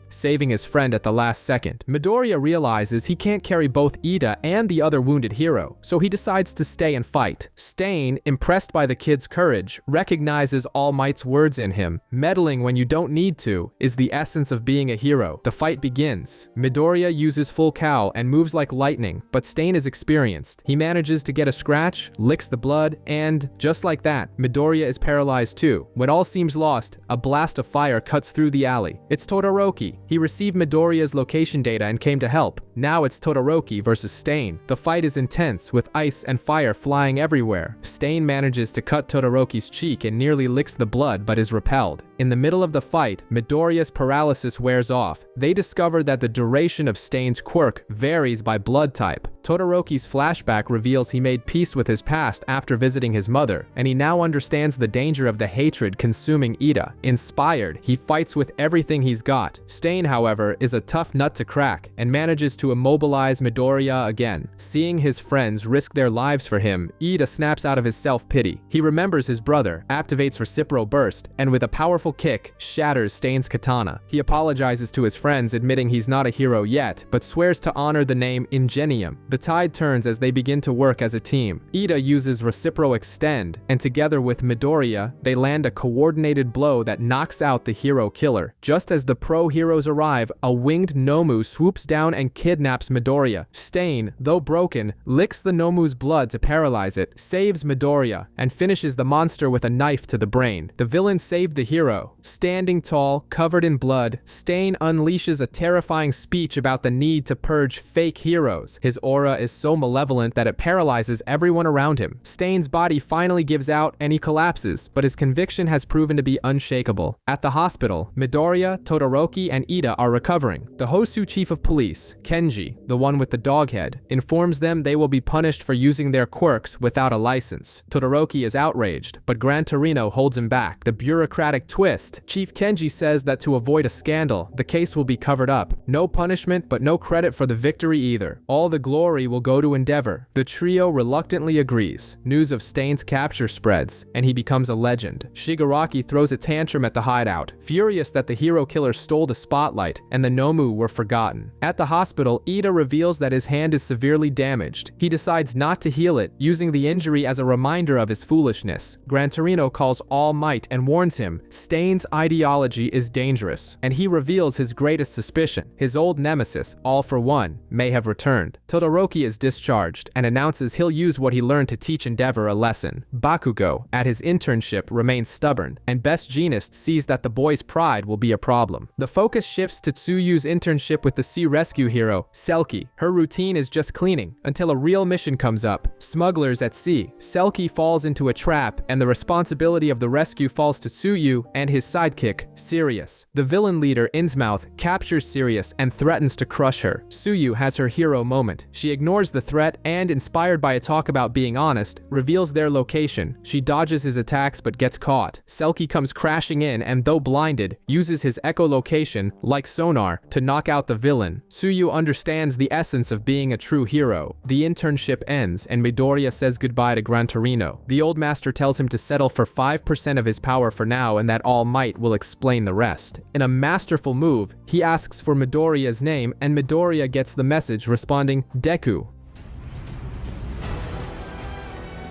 Saving his friend at the last second. Midoriya realizes he can't carry both Ida and the other wounded hero, so he decides to stay and fight. Stain, impressed by the kid's courage, recognizes All Might's words in him. Meddling when you don't need to is the essence of being a hero. The fight begins. Midoriya uses full cowl and moves like lightning, but Stain is experienced. He manages to get a scratch, licks the blood, and just like that, Midoriya is paralyzed too. When all seems lost, a blast of fire cuts through the alley. It's Todoroki. He received Midoriya's location data and came to help. Now it's Todoroki versus Stain. The fight is intense, with ice and fire flying everywhere. Stain manages to cut Todoroki's cheek and nearly licks the blood, but is repelled. In the middle of the fight, Midoriya's paralysis wears off. They discover that the duration of Stain's quirk varies by blood type. Todoroki's flashback reveals he made peace with his past after visiting his mother, and he now understands the danger of the hatred consuming Ida. Inspired, he fights with everything he's got. Stain, however, is a tough nut to crack and manages to immobilize Midoriya again. Seeing his friends risk their lives for him, Ida snaps out of his self-pity. He remembers his brother, activates Reciprocal Burst, and with a powerful kick, shatters Stain's katana. He apologizes to his friends, admitting he's not a hero yet, but swears to honor the name Ingenium. The tide turns as they begin to work as a team. Ida uses Reciprocal Extend, and together with Midoriya, they land a coordinated blow that knocks out the hero killer. Just as the pro heroes arrive, a winged Nomu swoops down and kidnaps Midoriya. Stain, though broken, licks the Nomu's blood to paralyze it, saves Midoriya, and finishes the monster with a knife to the brain. The villain saved the hero. Standing tall, covered in blood, Stain unleashes a terrifying speech about the need to purge fake heroes. His aura is so malevolent that it paralyzes everyone around him. Stain's body finally gives out and he collapses, but his conviction has proven to be unshakable. At the hospital, Midoriya, Todoroki, and Ida are recovering. The Hosu chief of police, Kenji, the one with the dog head, informs them they will be punished for using their quirks without a license. Todoroki is outraged, but Gran Torino holds him back. The bureaucratic twist, Chief Kenji says that to avoid a scandal, the case will be covered up. No punishment, but no credit for the victory either. All the glory Midori will go to Endeavor. The trio reluctantly agrees. News of Stain's capture spreads, and he becomes a legend. Shigaraki throws a tantrum at the hideout, furious that the hero killer stole the spotlight and the Nomu were forgotten. At the hospital, Ida reveals that his hand is severely damaged. He decides not to heal it, using the injury as a reminder of his foolishness. Gran Torino calls All Might and warns him Stain's ideology is dangerous, and he reveals his greatest suspicion. His old nemesis, All for One, may have returned. Todoroki is discharged and announces he'll use what he learned to teach Endeavor a lesson. Bakugo, at his internship, remains stubborn, and Best Jeanist sees that the boy's pride will be a problem. The focus shifts to Tsuyu's internship with the sea rescue hero, Selkie. Her routine is just cleaning, until a real mission comes up. Smugglers at sea. Selkie falls into a trap, and the responsibility of the rescue falls to Tsuyu and his sidekick, Sirius. The villain leader, Innsmouth, captures Sirius and threatens to crush her. Tsuyu has her hero moment. She ignores the threat and, inspired by a talk about being honest, reveals their location. She dodges his attacks but gets caught. Selkie comes crashing in and, though blinded, uses his echolocation, like sonar, to knock out the villain. Tsuyu understands the essence of being a true hero. The internship ends and Midoriya says goodbye to Gran Torino. The old master tells him to settle for 5% of his power for now and that All Might will explain the rest. In a masterful move, he asks for Midoriya's name and Midoriya gets the message responding, Deku.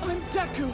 I'm Deku!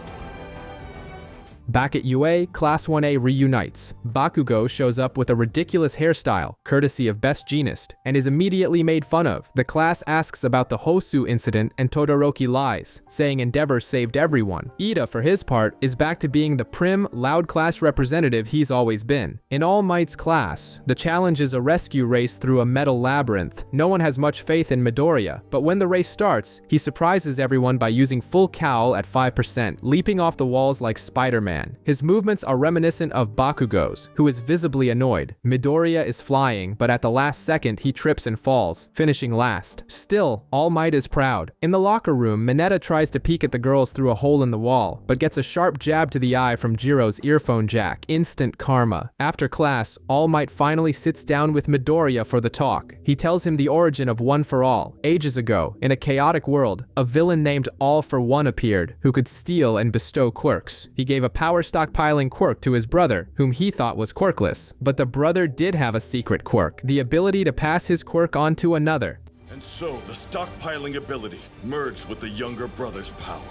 Back at UA, Class 1A reunites. Bakugo shows up with a ridiculous hairstyle, courtesy of Best Jeanist, and is immediately made fun of. The class asks about the Hosu incident and Todoroki lies, saying Endeavor saved everyone. Ida, for his part, is back to being the prim, loud class representative he's always been. In All Might's class, the challenge is a rescue race through a metal labyrinth. No one has much faith in Midoriya, but when the race starts, he surprises everyone by using full cowl at 5%, leaping off the walls like Spider-Man. His movements are reminiscent of Bakugo's, who is visibly annoyed. Midoriya is flying, but at the last second he trips and falls, finishing last. Still, All Might is proud. In the locker room, Mineta tries to peek at the girls through a hole in the wall, but gets a sharp jab to the eye from Jiro's earphone jack. Instant karma. After class, All Might finally sits down with Midoriya for the talk. He tells him the origin of One for All. Ages ago, in a chaotic world, a villain named All for One appeared, who could steal and bestow quirks. He gave a power stockpiling quirk to his brother, whom he thought was quirkless. But the brother did have a secret quirk, the ability to pass his quirk on to another. And so the stockpiling ability merged with the younger brother's power.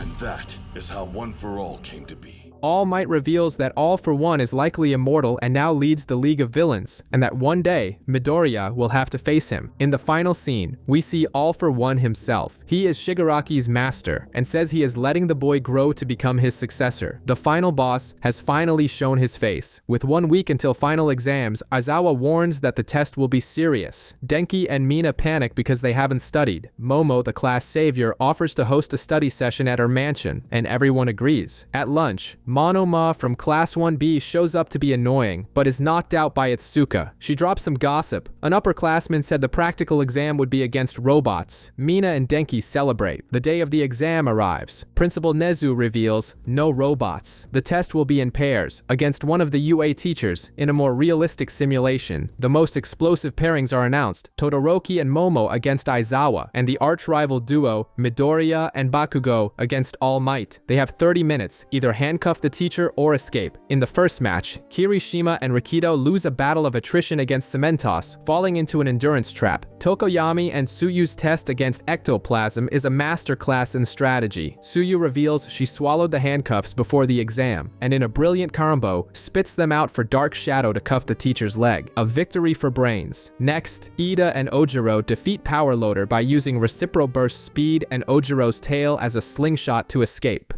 And that is how One for All came to be. All Might reveals that All for One is likely immortal and now leads the League of Villains, and that one day, Midoriya will have to face him. In the final scene, we see All for One himself. He is Shigaraki's master, and says he is letting the boy grow to become his successor. The final boss has finally shown his face. With 1 week until final exams, Aizawa warns that the test will be serious. Denki and Mina panic because they haven't studied. Momo, the class savior, offers to host a study session at her mansion, and everyone agrees. At lunch, Monoma from Class 1B shows up to be annoying, but is knocked out by Itsuka. She drops some gossip. An upperclassman said the practical exam would be against robots. Mina and Denki celebrate. The day of the exam arrives. Principal Nezu reveals, no robots. The test will be in pairs, against one of the UA teachers, in a more realistic simulation. The most explosive pairings are announced, Todoroki and Momo against Aizawa, and the arch-rival duo, Midoriya and Bakugo, against All Might. They have 30 minutes, either handcuff the teacher or escape. In the first match, Kirishima and Rikido lose a battle of attrition against Cementos, falling into an endurance trap. Tokoyami and Tsuyu's test against ectoplasm is a masterclass in strategy. Tsuyu reveals she swallowed the handcuffs before the exam, and in a brilliant combo, spits them out for Dark Shadow to cuff the teacher's leg. A victory for brains. Next, Ida and Ojiro defeat Power Loader by using Recipro Burst speed and Ojiro's tail as a slingshot to escape.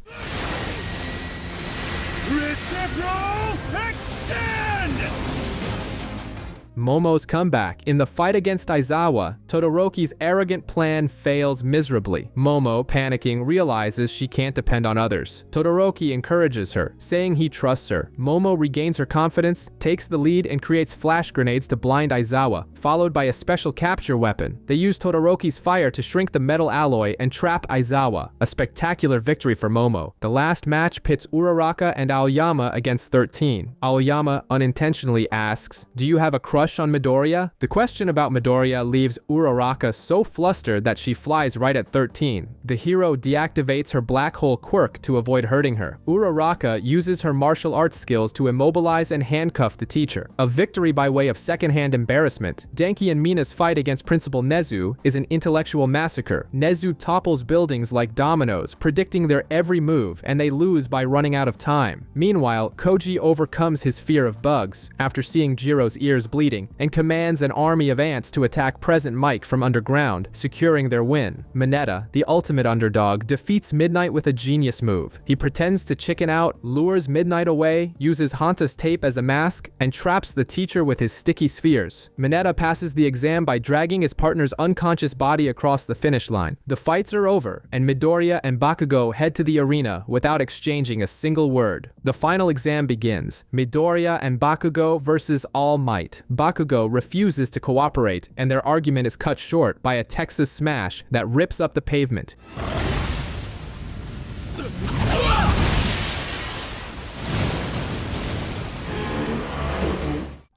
Momo's comeback. In the fight against Aizawa, Todoroki's arrogant plan fails miserably. Momo, panicking, realizes she can't depend on others. Todoroki encourages her, saying he trusts her. Momo regains her confidence, takes the lead, and creates flash grenades to blind Aizawa, followed by a special capture weapon. They use Todoroki's fire to shrink the metal alloy and trap Aizawa. A spectacular victory for Momo. The last match pits Uraraka and Aoyama against 13. Aoyama unintentionally asks, "Do you have a crush crush on Midoriya? The question about Midoriya leaves Uraraka so flustered that she flies right at 13. The hero deactivates her black hole quirk to avoid hurting her. Uraraka uses her martial arts skills to immobilize and handcuff the teacher. A victory by way of secondhand embarrassment. Denki and Mina's fight against Principal Nezu is an intellectual massacre. Nezu topples buildings like dominoes, predicting their every move, and they lose by running out of time. Meanwhile, Koji overcomes his fear of bugs after seeing Jiro's ears bleeding, and commands an army of ants to attack Present Mike from underground, securing their win. Mineta, the ultimate underdog, defeats Midnight with a genius move. He pretends to chicken out, lures Midnight away, uses Hanta's tape as a mask, and traps the teacher with his sticky spheres. Mineta passes the exam by dragging his partner's unconscious body across the finish line. The fights are over, and Midoriya and Bakugo head to the arena without exchanging a single word. The final exam begins. Midoriya and Bakugo versus All Might. Bakugo refuses to cooperate, and their argument is cut short by a Texas smash that rips up the pavement.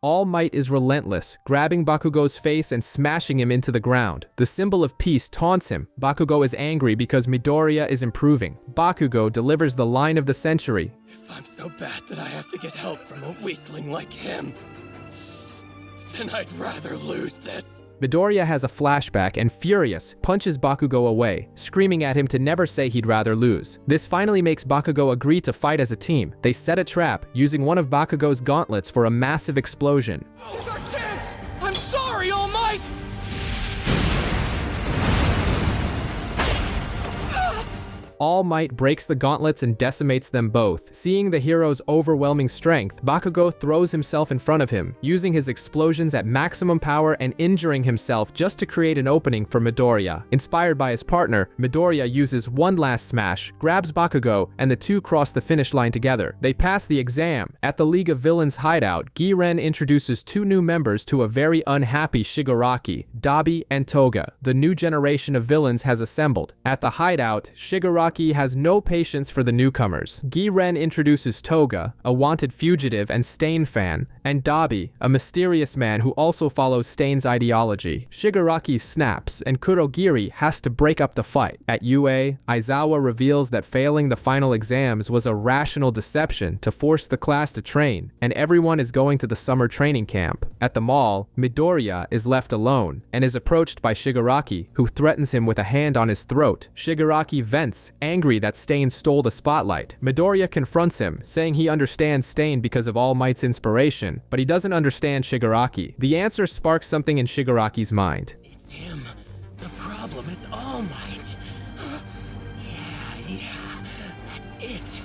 All Might is relentless, grabbing Bakugo's face and smashing him into the ground. The symbol of peace taunts him. Bakugo is angry because Midoriya is improving. Bakugo delivers the line of the century. If I'm so bad that I have to get help from a weakling like him, then I'd rather lose this. Midoriya has a flashback and, furious, punches Bakugo away, screaming at him to never say he'd rather lose. This finally makes Bakugo agree to fight as a team. They set a trap, using one of Bakugo's gauntlets for a massive explosion. Here's our chance! I'm sorry, All Might! All Might breaks the gauntlets and decimates them both. Seeing the hero's overwhelming strength, Bakugo throws himself in front of him, using his explosions at maximum power and injuring himself just to create an opening for Midoriya. Inspired by his partner, Midoriya uses one last smash, grabs Bakugo, and the two cross the finish line together. They pass the exam. At the League of Villains hideout, Giren introduces two new members to a very unhappy Shigaraki, Dabi and Toga. The new generation of villains has assembled. At the hideout, Shigaraki has no patience for the newcomers. Giren introduces Toga, a wanted fugitive and Stain fan, and Dabi, a mysterious man who also follows Stain's ideology. Shigaraki snaps, and Kurogiri has to break up the fight. At UA, Aizawa reveals that failing the final exams was a rational deception to force the class to train, and everyone is going to the summer training camp. At the mall, Midoriya is left alone, and is approached by Shigaraki, who threatens him with a hand on his throat. Shigaraki vents, angry that Stain stole the spotlight. Midoriya confronts him, saying he understands Stain because of All Might's inspiration, but he doesn't understand Shigaraki. The answer sparks something in Shigaraki's mind. It's him. The problem is All Might. Yeah, that's it.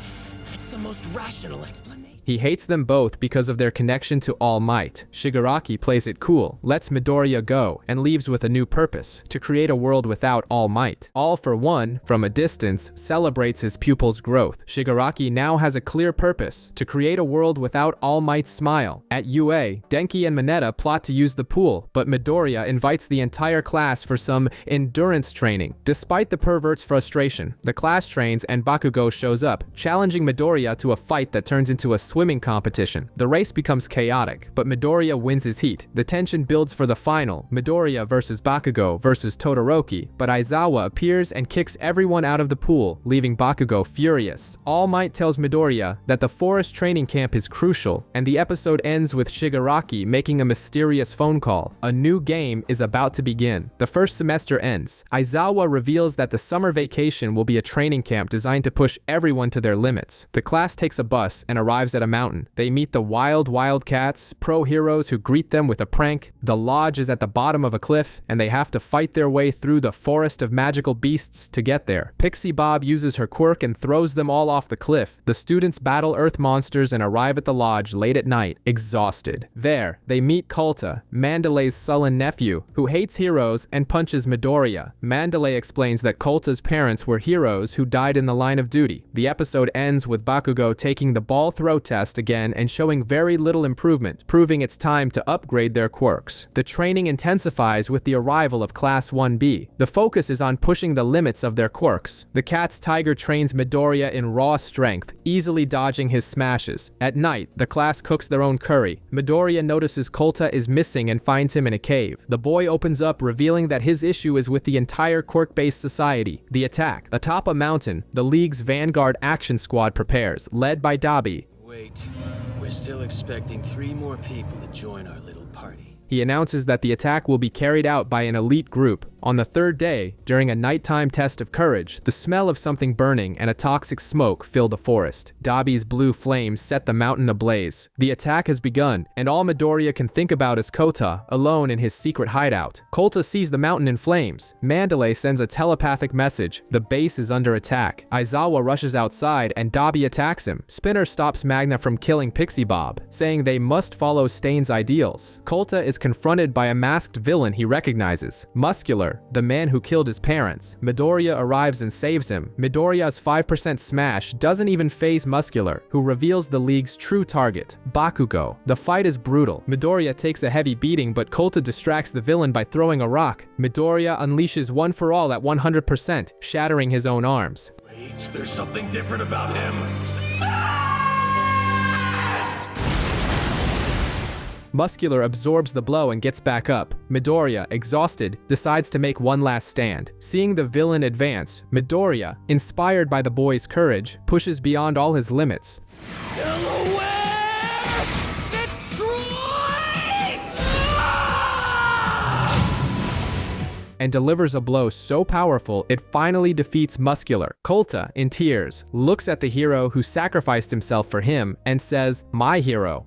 That's the most rational explanation. He hates them both because of their connection to All Might. Shigaraki plays it cool, lets Midoriya go, and leaves with a new purpose, to create a world without All Might. All for One, from a distance, celebrates his pupil's growth. Shigaraki now has a clear purpose, to create a world without All Might's smile. At UA, Denki and Mineta plot to use the pool, but Midoriya invites the entire class for some endurance training. Despite the pervert's frustration, the class trains and Bakugo shows up, challenging Midoriya to a fight that turns into a swimming competition. The race becomes chaotic, but Midoriya wins his heat. The tension builds for the final, Midoriya versus Bakugo versus Todoroki, but Aizawa appears and kicks everyone out of the pool, leaving Bakugo furious. All Might tells Midoriya that the forest training camp is crucial, and the episode ends with Shigaraki making a mysterious phone call. A new game is about to begin. The first semester ends. Aizawa reveals that the summer vacation will be a training camp designed to push everyone to their limits. The class takes a bus and arrives at a mountain. They meet the wildcats, pro-heroes who greet them with a prank. The lodge is at the bottom of a cliff, and they have to fight their way through the forest of magical beasts to get there. Pixie Bob uses her quirk and throws them all off the cliff. The students battle earth monsters and arrive at the lodge late at night, exhausted. There, they meet Kulta, Mandalay's sullen nephew, who hates heroes and punches Midoriya. Mandalay explains that Kulta's parents were heroes who died in the line of duty. The episode ends with Bakugo taking the ball throw test again and showing very little improvement, proving it's time to upgrade their quirks. The training intensifies with the arrival of Class 1B. The focus is on pushing the limits of their quirks. The cat's tiger trains Midoriya in raw strength, easily dodging his smashes. At night, the class cooks their own curry. Midoriya notices Colta is missing and finds him in a cave. The boy opens up, revealing that his issue is with the entire quirk-based society. The attack. Atop a mountain, the League's Vanguard Action Squad prepares, led by Dabi. Wait, we're still expecting 3 more people to join our little party. He announces that the attack will be carried out by an elite group. On the 3rd day, during a nighttime test of courage, the smell of something burning and a toxic smoke fill the forest. Dabi's blue flames set the mountain ablaze. The attack has begun, and all Midoriya can think about is Kota, alone in his secret hideout. Colta sees the mountain in flames. Mandalay sends a telepathic message. The base is under attack. Aizawa rushes outside, and Dabi attacks him. Spinner stops Magna from killing Pixie Bob, saying they must follow Stain's ideals. Colta is confronted by a masked villain he recognizes, Muscular, the man who killed his parents. Midoriya arrives and saves him. Midoriya's 5% smash doesn't even faze Muscular, who reveals the League's true target, Bakugo. The fight is brutal. Midoriya takes a heavy beating, but Colta distracts the villain by throwing a rock. Midoriya unleashes One for All at 100%, shattering his own arms. Wait, there's something different about him. Muscular absorbs the blow and gets back up. Midoriya, exhausted, decides to make one last stand. Seeing the villain advance, Midoriya, inspired by the boy's courage, pushes beyond all his limits. And delivers a blow so powerful it finally defeats Muscular. Colta, in tears, looks at the hero who sacrificed himself for him and says, "My hero."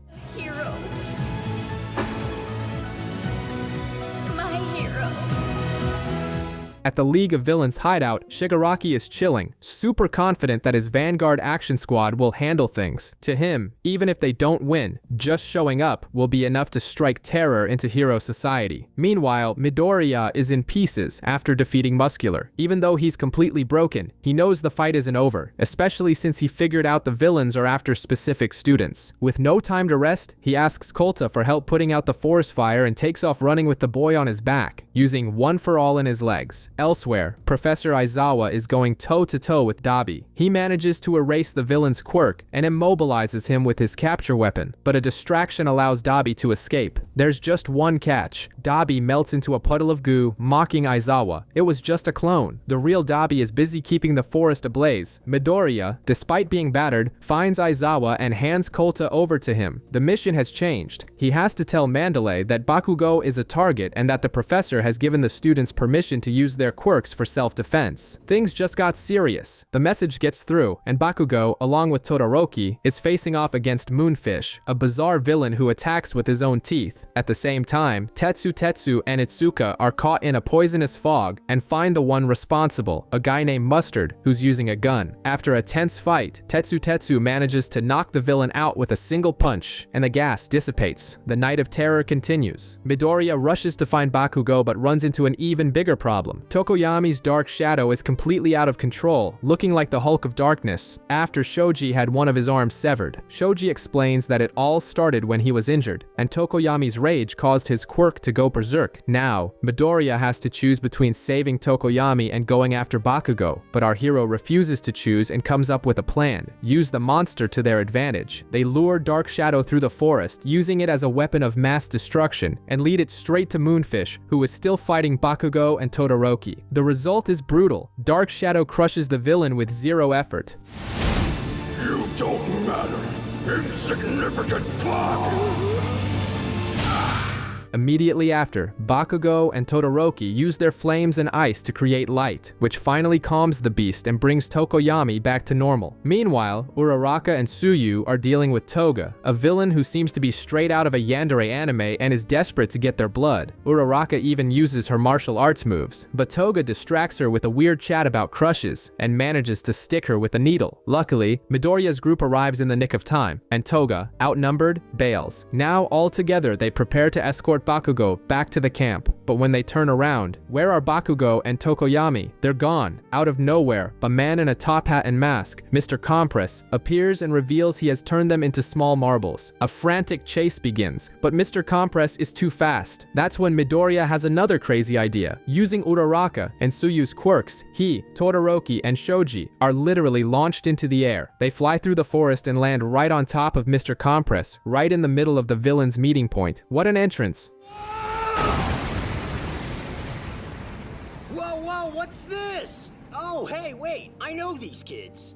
At the League of Villains hideout, Shigaraki is chilling, super confident that his Vanguard Action Squad will handle things. To him, even if they don't win, just showing up will be enough to strike terror into hero society. Meanwhile, Midoriya is in pieces after defeating Muscular. Even though he's completely broken, he knows the fight isn't over, especially since he figured out the villains are after specific students. With no time to rest, he asks Colta for help putting out the forest fire and takes off running with the boy on his back, using One for All in his legs. Elsewhere, Professor Aizawa is going toe-to-toe with Dabi. He manages to erase the villain's quirk and immobilizes him with his capture weapon, but a distraction allows Dabi to escape. There's just one catch. Dabi melts into a puddle of goo, mocking Aizawa. It was just a clone. The real Dabi is busy keeping the forest ablaze. Midoriya, despite being battered, finds Aizawa and hands Colta over to him. The mission has changed. He has to tell Mandalay that Bakugo is a target and that the professor has given the students permission to use their quirks for self-defense. Things just got serious. The message gets through, and Bakugo, along with Todoroki, is facing off against Moonfish, a bizarre villain who attacks with his own teeth. At the same time, Tetsu and Itsuka are caught in a poisonous fog and find the one responsible, a guy named Mustard, who's using a gun. After a tense fight, Tetsu manages to knock the villain out with a single punch, and the gas dissipates. The night of terror continues. Midoriya rushes to find Bakugo but runs into an even bigger problem. Tokoyami's dark shadow is completely out of control, looking like the Hulk of Darkness, after Shoji had one of his arms severed. Shoji explains that it all started when he was injured, and Tokoyami's rage caused his quirk to go berserk. Now, Midoriya has to choose between saving Tokoyami and going after Bakugo, but our hero refuses to choose and comes up with a plan. Use the monster to their advantage. They lure Dark Shadow through the forest, using it as a weapon of mass destruction, and lead it straight to Moonfish, who is still fighting Bakugo and Todoroki. The result is brutal. Dark Shadow crushes the villain with zero effort. You don't matter, insignificant bug! Immediately after, Bakugo and Todoroki use their flames and ice to create light, which finally calms the beast and brings Tokoyami back to normal. Meanwhile, Uraraka and Tsuyu are dealing with Toga, a villain who seems to be straight out of a yandere anime and is desperate to get their blood. Uraraka even uses her martial arts moves, but Toga distracts her with a weird chat about crushes and manages to stick her with a needle. Luckily, Midoriya's group arrives in the nick of time, and Toga, outnumbered, bails. Now all together they prepare to escort escort Bakugo back to the camp, but when they turn around, where are Bakugo and Tokoyami? They're gone. Out of nowhere, a man in a top hat and mask, Mr. Compress, appears and reveals he has turned them into small marbles. A frantic chase begins, but Mr. Compress is too fast. That's when Midoriya has another crazy idea. Using Uraraka and Tsuyu's quirks, he, Todoroki, and Shoji are literally launched into the air. They fly through the forest and land right on top of Mr. Compress, right in the middle of the villain's meeting point. What an entrance! Whoa, what's this? Oh, hey, wait, I know these kids.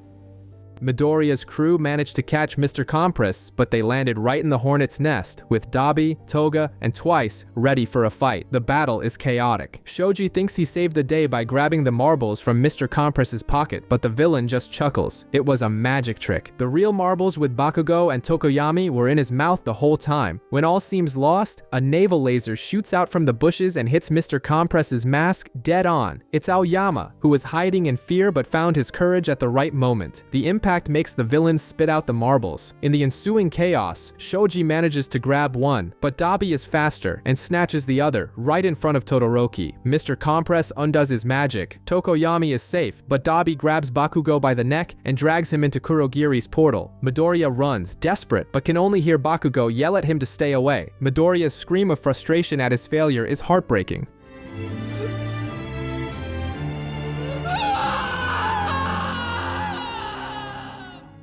Midoriya's crew managed to catch Mr. Compress, but they landed right in the hornet's nest, with Dabi, Toga, and Twice ready for a fight. The battle is chaotic. Shoji thinks he saved the day by grabbing the marbles from Mr. Compress's pocket, but the villain just chuckles. It was a magic trick. The real marbles with Bakugo and Tokoyami were in his mouth the whole time. When all seems lost, a naval laser shoots out from the bushes and hits Mr. Compress's mask dead on. It's Aoyama, who was hiding in fear but found his courage at the right moment. The impact makes the villains spit out the marbles. In the ensuing chaos, Shoji manages to grab one, but Dabi is faster and snatches the other right in front of Todoroki. Mr. Compress undoes his magic. Tokoyami is safe, but Dabi grabs Bakugo by the neck and drags him into Kurogiri's portal. Midoriya runs, desperate, but can only hear Bakugo yell at him to stay away. Midoriya's scream of frustration at his failure is heartbreaking.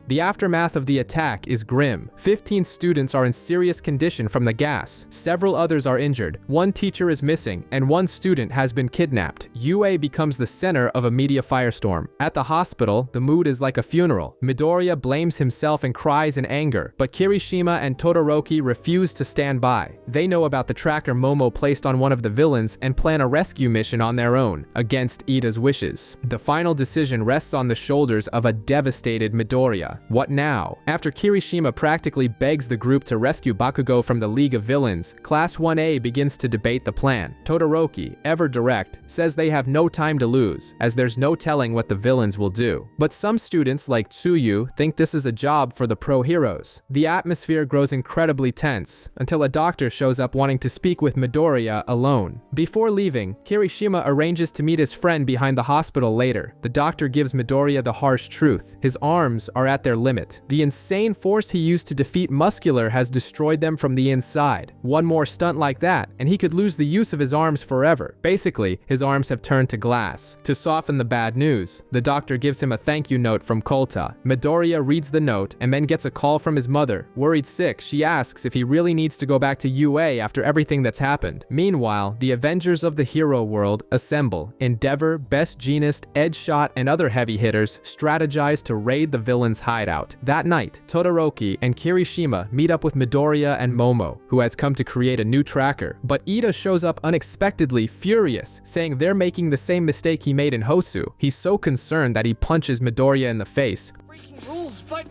The aftermath of the attack is grim. 15 students are in serious condition from the gas. Several others are injured. One teacher is missing, and one student has been kidnapped. UA becomes the center of a media firestorm. At the hospital, the mood is like a funeral. Midoriya blames himself and cries in anger, but Kirishima and Todoroki refuse to stand by. They know about the tracker Momo placed on one of the villains and plan a rescue mission on their own, against Ida's wishes. The final decision rests on the shoulders of a devastated Midoriya. What now? After Kirishima practically begs the group to rescue Bakugo from the League of Villains, Class 1A begins to debate the plan. Todoroki, ever direct, says they have no time to lose, as there's no telling what the villains will do. But some students, like Tsuyu, think this is a job for the pro-heroes. The atmosphere grows incredibly tense, until a doctor shows up wanting to speak with Midoriya alone. Before leaving, Kirishima arranges to meet his friend behind the hospital later. The doctor gives Midoriya the harsh truth. His arms are at their limit. The insane force he used to defeat Muscular has destroyed them from the inside. One more stunt like that, and he could lose the use of his arms forever. Basically, his arms have turned to glass. To soften the bad news, the doctor gives him a thank you note from Kolta. Midoriya reads the note and then gets a call from his mother. Worried sick, she asks if he really needs to go back to UA after everything that's happened. Meanwhile, the Avengers of the hero world assemble. Endeavor, Best Jeanist, Edgeshot, and other heavy hitters strategize to raid the villain's hideout. That night, Todoroki and Kirishima meet up with Midoriya and Momo, who has come to create a new tracker. But Ida shows up unexpectedly, furious, saying they're making the same mistake he made in Hosu. He's so concerned that he punches Midoriya in the face. Breaking rules, but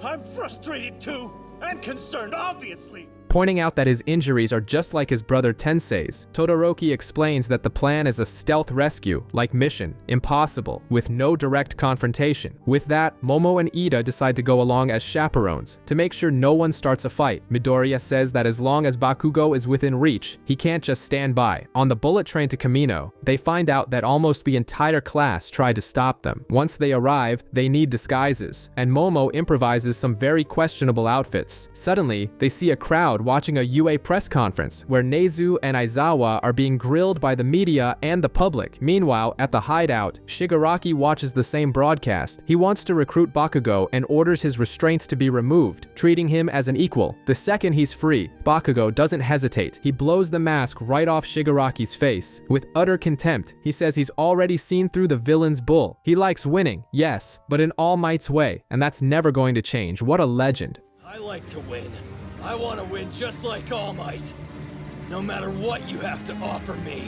I'm frustrated too, and concerned, obviously. Pointing out that his injuries are just like his brother Tensei's, Todoroki explains that the plan is a stealth rescue, like Mission Impossible, with no direct confrontation. With that, Momo and Ida decide to go along as chaperones, to make sure no one starts a fight. Midoriya says that as long as Bakugo is within reach, he can't just stand by. On the bullet train to Kamino, they find out that almost the entire class tried to stop them. Once they arrive, they need disguises, and Momo improvises some very questionable outfits. Suddenly, they see a crowd watching a UA press conference where Nezu and Aizawa are being grilled by the media and the public. Meanwhile, at the hideout, Shigaraki watches the same broadcast. He wants to recruit Bakugo and orders his restraints to be removed, treating him as an equal. The second he's free, Bakugo doesn't hesitate. He blows the mask right off Shigaraki's face. With utter contempt, he says he's already seen through the villain's bull. He likes winning, yes, but in All Might's way, and that's never going to change. What a legend. I like to win. I want to win just like All Might. No matter what you have to offer me.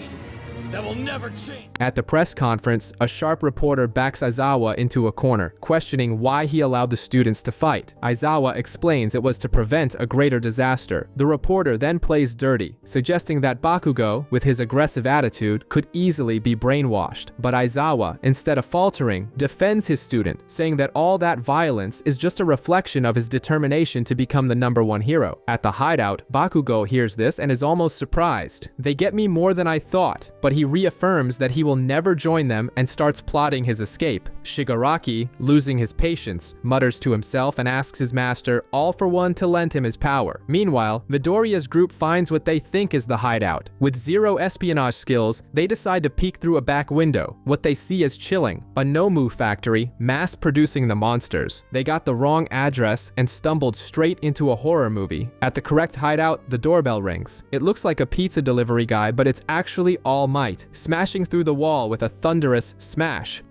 that will never change. At the press conference, a sharp reporter backs Aizawa into a corner, questioning why he allowed the students to fight. Aizawa explains it was to prevent a greater disaster. The reporter then plays dirty, suggesting that Bakugo, with his aggressive attitude, could easily be brainwashed. But Aizawa, instead of faltering, defends his student, saying that all that violence is just a reflection of his determination to become the #1 hero. At the hideout, Bakugo hears this and is almost surprised. They get me more than I thought, but he reaffirms that he will never join them and starts plotting his escape. Shigaraki, losing his patience, mutters to himself and asks his master, All for One, to lend him his power. Meanwhile, Midoriya's group finds what they think is the hideout. With zero espionage skills, they decide to peek through a back window. What they see is chilling: a Nomu factory, mass-producing the monsters. They got the wrong address and stumbled straight into a horror movie. At the correct hideout, the doorbell rings. It looks like a pizza delivery guy, but it's actually All Might, smashing through the wall with a thunderous smash.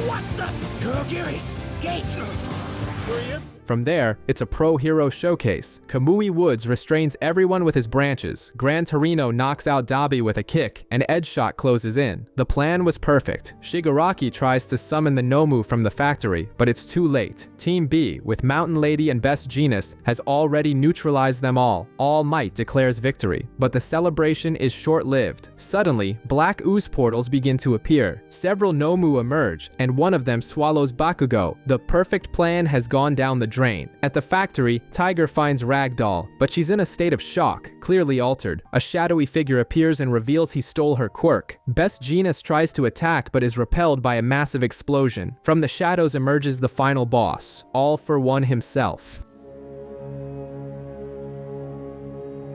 What the? Kurogiri! Gate! From there, it's a pro-hero showcase. Kamui Woods restrains everyone with his branches, Gran Torino knocks out Dabi with a kick, and Edgeshot closes in. The plan was perfect. Shigaraki tries to summon the Nomu from the factory, but it's too late. Team B, with Mountain Lady and Best Jeanist, has already neutralized them all. All Might declares victory, but the celebration is short-lived. Suddenly, black ooze portals begin to appear. Several Nomu emerge, and one of them swallows Bakugo. The perfect plan has gone down the drain. At the factory, Tiger finds Ragdoll, but she's in a state of shock, clearly altered. A shadowy figure appears and reveals he stole her quirk. Best Jeanist tries to attack but is repelled by a massive explosion. From the shadows emerges the final boss, All for One himself.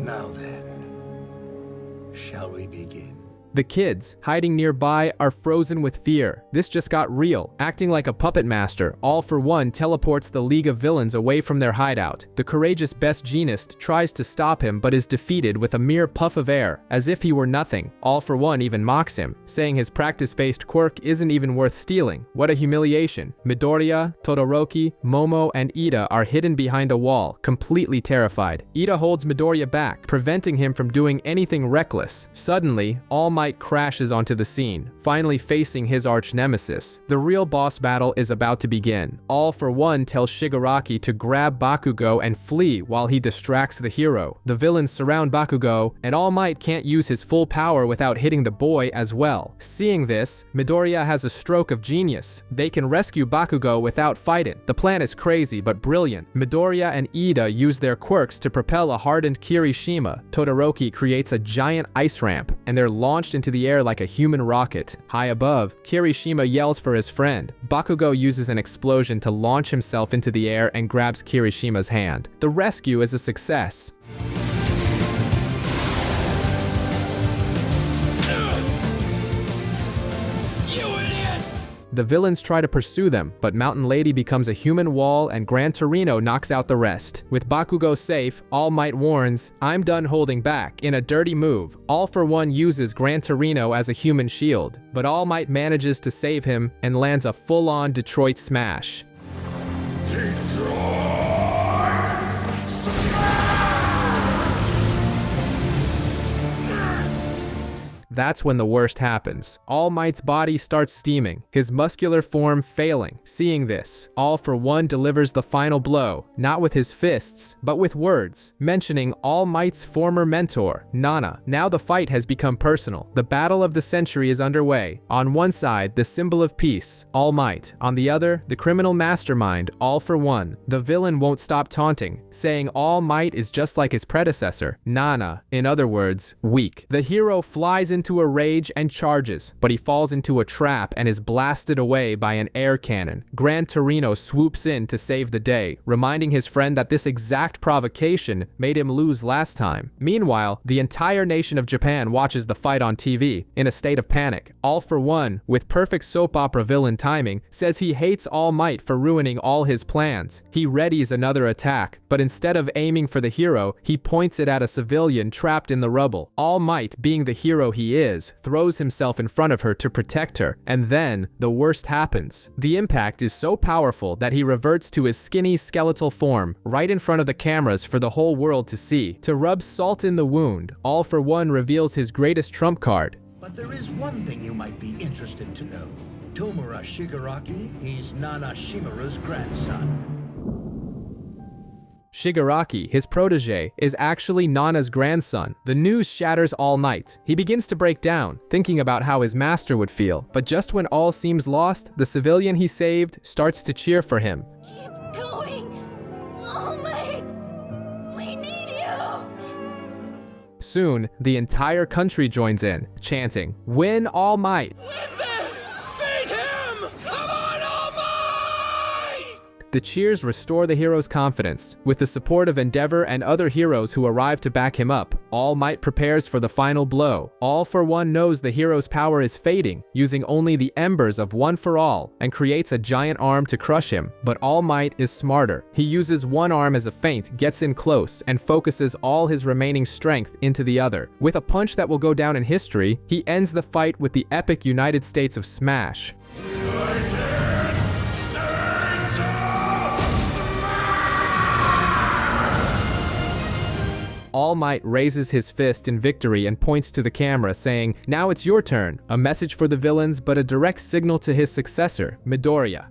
Now then, shall we begin? The kids, hiding nearby, are frozen with fear. This just got real. Acting like a puppet master, All for One teleports the League of Villains away from their hideout. The courageous Best Jeanist tries to stop him but is defeated with a mere puff of air, as if he were nothing. All for One even mocks him, saying his practice-based quirk isn't even worth stealing. What a humiliation. Midoriya, Todoroki, Momo, and Ida are hidden behind a wall, completely terrified. Ida holds Midoriya back, preventing him from doing anything reckless. Suddenly, All Might crashes onto the scene, finally facing his arch-nemesis. The real boss battle is about to begin. All for One tells Shigaraki to grab Bakugo and flee while he distracts the hero. The villains surround Bakugo, and All Might can't use his full power without hitting the boy as well. Seeing this, Midoriya has a stroke of genius. They can rescue Bakugo without fighting. The plan is crazy but brilliant. Midoriya and Ida use their quirks to propel a hardened Kirishima. Todoroki creates a giant ice ramp, and they're launched into the air like a human rocket. High above, Kirishima yells for his friend. Bakugo uses an explosion to launch himself into the air and grabs Kirishima's hand. The rescue is a success. The villains try to pursue them, but Mountain Lady becomes a human wall and Gran Torino knocks out the rest. With Bakugo safe, All Might warns, I'm done holding back. In a dirty move, All for One uses Gran Torino as a human shield, but All Might manages to save him and lands a full-on Detroit smash. That's when the worst happens. All Might's body starts steaming, his muscular form failing. Seeing this, All for One delivers the final blow, not with his fists, but with words, mentioning All Might's former mentor, Nana. Now the fight has become personal. The battle of the century is underway. On one side, the symbol of peace, All Might. On the other, the criminal mastermind, All for One. The villain won't stop taunting, saying All Might is just like his predecessor, Nana. In other words, weak. The hero flies into a rage and charges, but he falls into a trap and is blasted away by an air cannon. Gran Torino swoops in to save the day, reminding his friend that this exact provocation made him lose last time. Meanwhile, the entire nation of Japan watches the fight on TV, in a state of panic. All for One, with perfect soap opera villain timing, says he hates All Might for ruining all his plans. He readies another attack, but instead of aiming for the hero, he points it at a civilian trapped in the rubble. All Might, being the hero he he is, throws himself in front of her to protect her, and then the worst happens. The impact is so powerful that he reverts to his skinny skeletal form right in front of the cameras for the whole world to see. To rub salt in the wound, All for One reveals his greatest trump card. But there is one thing you might be interested to know. Tomura Shigaraki, he's Nana Shimura's grandson. Shigaraki, his protege, is actually Nana's grandson. The news shatters All Might. He begins to break down, thinking about how his master would feel. But just when all seems lost, the civilian he saved starts to cheer for him. Keep going! All Might! We need you! Soon, the entire country joins in, chanting, "Win All Might!" Win this! Beat him! Come on, All Might! The cheers restore the hero's confidence. With the support of Endeavor and other heroes who arrive to back him up, All Might prepares for the final blow. All for One knows the hero's power is fading, using only the embers of One for All, and creates a giant arm to crush him. But All Might is smarter. He uses one arm as a feint, gets in close, and focuses all his remaining strength into the other. With a punch that will go down in history, he ends the fight with the epic United States of Smash. All Might raises his fist in victory and points to the camera, saying, "Now it's your turn." A message for the villains, but a direct signal to his successor, Midoriya.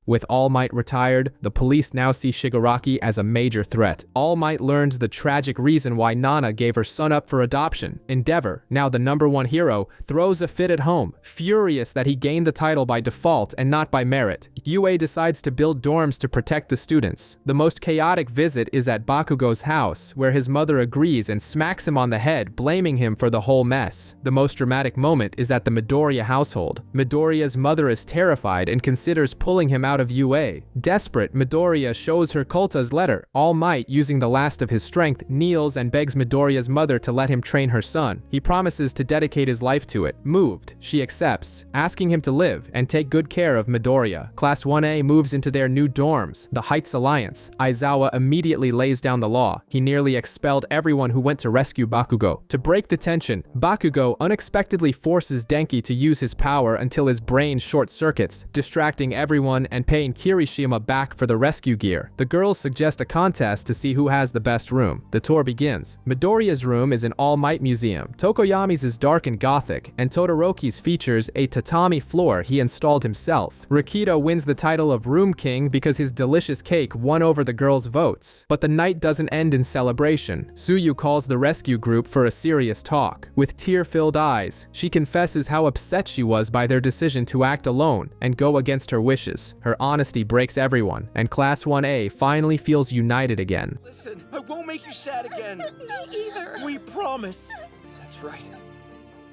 With All Might retired, the police now see Shigaraki as a major threat. All Might learns the tragic reason why Nana gave her son up for adoption. Endeavor, now the #1 hero, throws a fit at home, furious that he gained the title by default and not by merit. UA decides to build dorms to protect the students. The most chaotic visit is at Bakugo's house, where his mother agrees and smacks him on the head, blaming him for the whole mess. The most dramatic moment is at the Midoriya household. Midoriya's mother is terrified and considers pulling him out of UA. Desperate, Midoriya shows her Kolta's letter. All Might, using the last of his strength, kneels and begs Midoriya's mother to let him train her son. He promises to dedicate his life to it. Moved, she accepts, asking him to live and take good care of Midoriya. Class 1A moves into their new dorms, the Heights Alliance. Aizawa immediately lays down the law. He nearly expelled everyone who went to rescue Bakugo. To break the tension, Bakugo unexpectedly forces Denki to use his power until his brain short-circuits, distracting everyone and paying Kirishima back for the rescue gear. The girls suggest a contest to see who has the best room. The tour begins. Midoriya's room is an All Might museum. Tokoyami's is dark and gothic, and Todoroki's features a tatami floor he installed himself. Rikito wins the title of Room King because his delicious cake won over the girls' votes. But the night doesn't end in celebration. Tsuyu calls the rescue group for a serious talk. With tear-filled eyes, she confesses how upset she was by their decision to act alone and go against her wishes. Her honesty breaks everyone, and Class 1A finally feels united again. Listen, I won't make you sad again. Me either. We promise. That's right.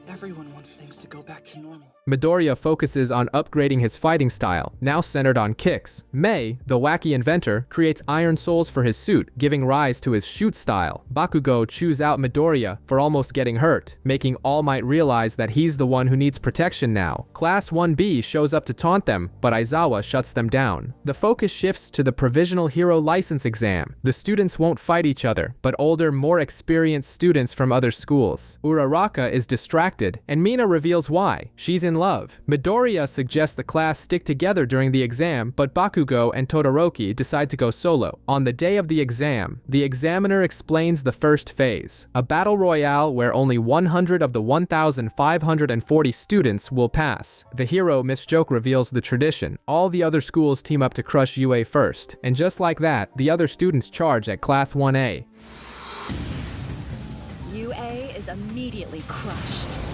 Everyone wants things to go back to normal. Midoriya focuses on upgrading his fighting style, now centered on kicks. Mei, the wacky inventor, creates iron soles for his suit, giving rise to his shoot style. Bakugo chews out Midoriya for almost getting hurt, making All Might realize that he's the one who needs protection now. Class 1B shows up to taunt them, but Aizawa shuts them down. The focus shifts to the Provisional Hero License exam. The students won't fight each other, but older, more experienced students from other schools. Uraraka is distracted, and Mina reveals why. She's in love. Midoriya suggests the class stick together during the exam, but Bakugo and Todoroki decide to go solo. On the day of the exam, the examiner explains the first phase, a battle royale where only 100 of the 1,540 students will pass. The hero Miss Joke reveals the tradition. All the other schools team up to crush UA first, and just like that, the other students charge at Class 1A. UA is immediately crushed.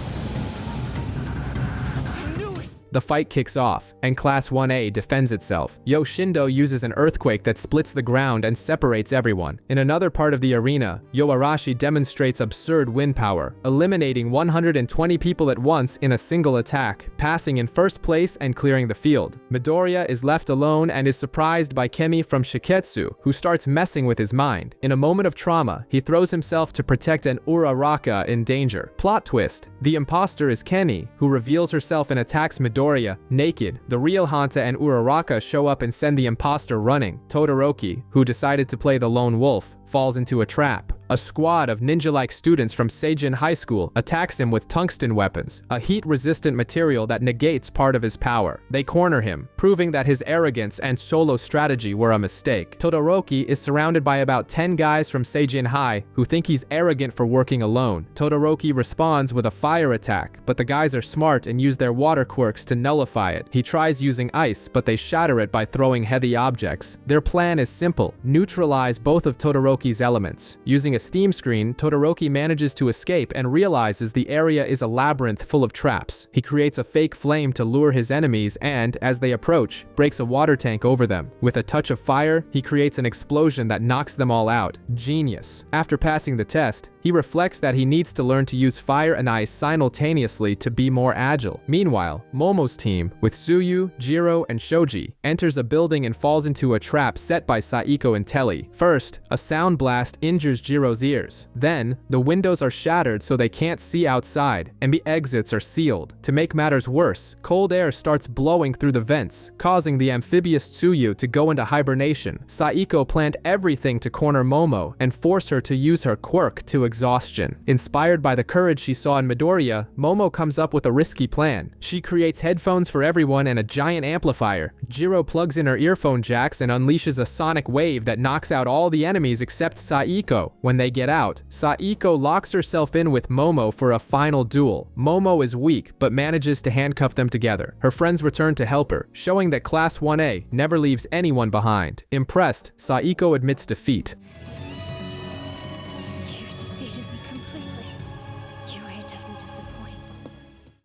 The fight kicks off, and Class 1A defends itself. Yoshindo uses an earthquake that splits the ground and separates everyone. In another part of the arena, Yoarashi demonstrates absurd wind power, eliminating 120 people at once in a single attack, passing in first place and clearing the field. Midoriya is left alone and is surprised by Kemi from Shiketsu, who starts messing with his mind. In a moment of trauma, he throws himself to protect an Uraraka in danger. Plot twist: the imposter is Kenny, who reveals herself and attacks Midoriya Midoriya, naked. The real Hanta and Uraraka show up and send the imposter running. Todoroki, who decided to play the lone wolf, falls into a trap. A squad of ninja-like students from Seijin High School attacks him with tungsten weapons, a heat-resistant material that negates part of his power. They corner him, proving that his arrogance and solo strategy were a mistake. Todoroki is surrounded by about 10 guys from Seijin High who think he's arrogant for working alone. Todoroki responds with a fire attack, but the guys are smart and use their water quirks to nullify it. He tries using ice, but they shatter it by throwing heavy objects. Their plan is simple: neutralize both of Todoroki's elements. Using a steam screen, Todoroki manages to escape and realizes the area is a labyrinth full of traps. He creates a fake flame to lure his enemies and, as they approach, breaks a water tank over them. With a touch of fire, he creates an explosion that knocks them all out. Genius. After passing the test, he reflects that he needs to learn to use fire and ice simultaneously to be more agile. Meanwhile, Momo's team, with Tsuyu, Jiro, and Shoji, enters a building and falls into a trap set by Saiko and Telly. First, a sound blast injures Jiro's ears. Then, the windows are shattered so they can't see outside, and the exits are sealed. To make matters worse, cold air starts blowing through the vents, causing the amphibious Tsuyu to go into hibernation. Saiko planned everything to corner Momo and force her to use her quirk to exhaustion. Inspired by the courage she saw in Midoriya, Momo comes up with a risky plan. She creates headphones for everyone and a giant amplifier. Jiro plugs in her earphone jacks and unleashes a sonic wave that knocks out all the enemies except Saiko. When they get out, Saiko locks herself in with Momo for a final duel. Momo is weak, but manages to handcuff them together. Her friends return to help her, showing that Class 1A never leaves anyone behind. Impressed, Saiko admits defeat.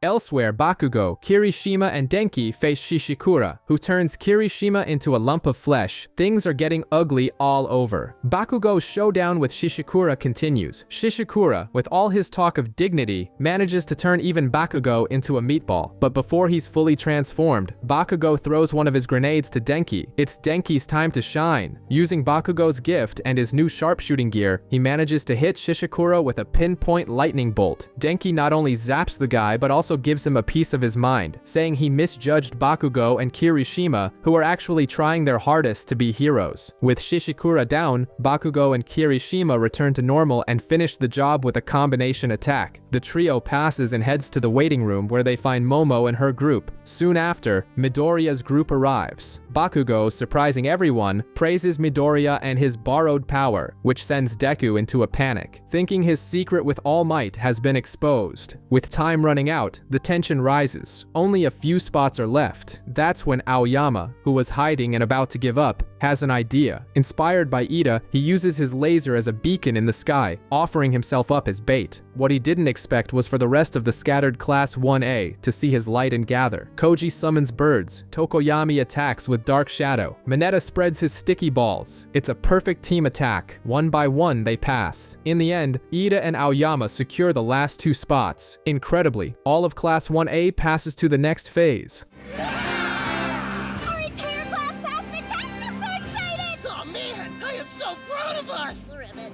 Elsewhere, Bakugo, Kirishima, and Denki face Shishikura, who turns Kirishima into a lump of flesh. Things are getting ugly all over. Bakugo's showdown with Shishikura continues. Shishikura, with all his talk of dignity, manages to turn even Bakugo into a meatball. But before he's fully transformed, Bakugo throws one of his grenades to Denki. It's Denki's time to shine. Using Bakugo's gift and his new sharpshooting gear, he manages to hit Shishikura with a pinpoint lightning bolt. Denki not only zaps the guy, but also gives him a piece of his mind, saying he misjudged Bakugo and Kirishima, who are actually trying their hardest to be heroes. With Shishikura down, Bakugo and Kirishima return to normal and finish the job with a combination attack. The trio passes and heads to the waiting room where they find Momo and her group. Soon after, Midoriya's group arrives. Bakugo, surprising everyone, praises Midoriya and his borrowed power, which sends Deku into a panic, thinking his secret with All Might has been exposed. With time running out, the tension rises. Only a few spots are left. That's when Aoyama, who was hiding and about to give up, has an idea. Inspired by Ida, he uses his laser as a beacon in the sky, offering himself up as bait. What he didn't expect was for the rest of the scattered Class 1A to see his light and gather. Koji summons birds. Tokoyami attacks with Dark Shadow. Mineta spreads his sticky balls. It's a perfect team attack. One by one, they pass. In the end, Ida and Aoyama secure the last two spots. Incredibly, all of Class 1A passes to the next phase. Our entire class passed the test! I'm so excited! Oh man, I am so proud of us! Ribbit.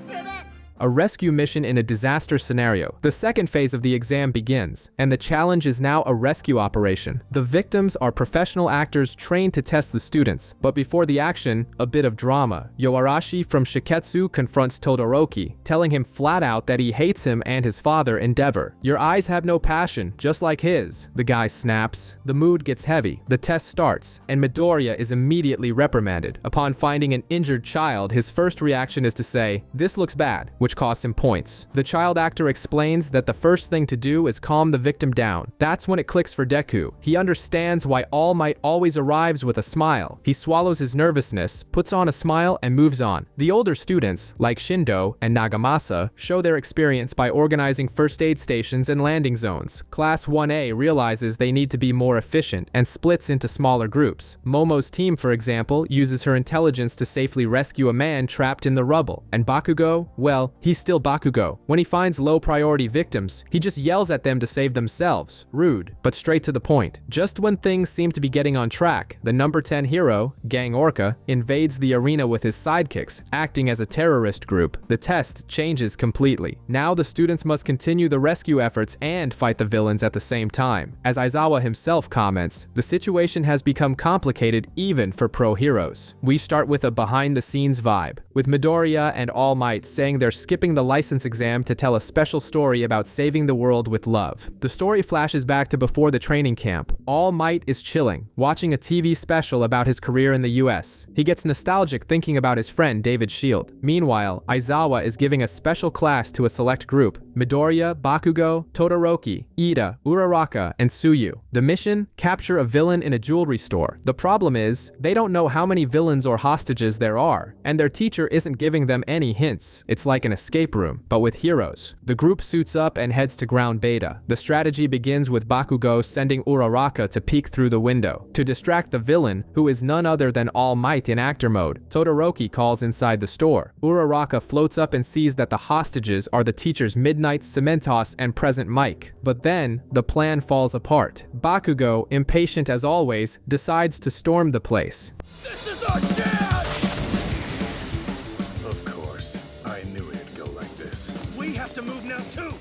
A rescue mission in a disaster scenario. The second phase of the exam begins, and the challenge is now a rescue operation. The victims are professional actors trained to test the students, but before the action, a bit of drama. Yoarashi from Shiketsu confronts Todoroki, telling him flat out that he hates him and his father, Endeavor. Your eyes have no passion, just like his. The guy snaps. The mood gets heavy. The test starts, and Midoriya is immediately reprimanded. Upon finding an injured child, his first reaction is to say, "This looks bad," which costs him points. The child actor explains that the first thing to do is calm the victim down. That's when it clicks for Deku. He understands why All Might always arrives with a smile. He swallows his nervousness, puts on a smile, and moves on. The older students, like Shindo and Nagamasa, show their experience by organizing first aid stations and landing zones. Class 1A realizes they need to be more efficient and splits into smaller groups. Momo's team, for example, uses her intelligence to safely rescue a man trapped in the rubble. And Bakugo, well, He's still Bakugo. When he finds low-priority victims, he just yells at them to save themselves. Rude, but straight to the point. Just when things seem to be getting on track, the number 10 hero, Gang Orca, invades the arena with his sidekicks, acting as a terrorist group. The test changes completely. Now the students must continue the rescue efforts and fight the villains at the same time. As Aizawa himself comments, the situation has become complicated even for pro heroes. We start with a behind-the-scenes vibe, with Midoriya and All Might saying they're skipping the license exam to tell a special story about saving the world with love. The story flashes back to before the training camp. All Might is chilling, watching a TV special about his career in the US. He gets nostalgic thinking about his friend David Shield. Meanwhile, Aizawa is giving a special class to a select group: Midoriya, Bakugo, Todoroki, Ida, Uraraka, and Tsuyu. The mission? Capture a villain in a jewelry store. The problem is, they don't know how many villains or hostages there are, and their teacher isn't giving them any hints. It's like an escape room, but with heroes. The group suits up and heads to ground beta. The strategy begins with Bakugo sending Uraraka to peek through the window. To distract the villain, who is none other than All Might in actor mode, Todoroki calls inside the store. Uraraka floats up and sees that the hostages are the teacher's Midnight, Cementos, and present Mike. But then, the plan falls apart. Bakugo, impatient as always, decides to storm the place. This is our chance! Of course. I knew it'd go like this. We have to move now too!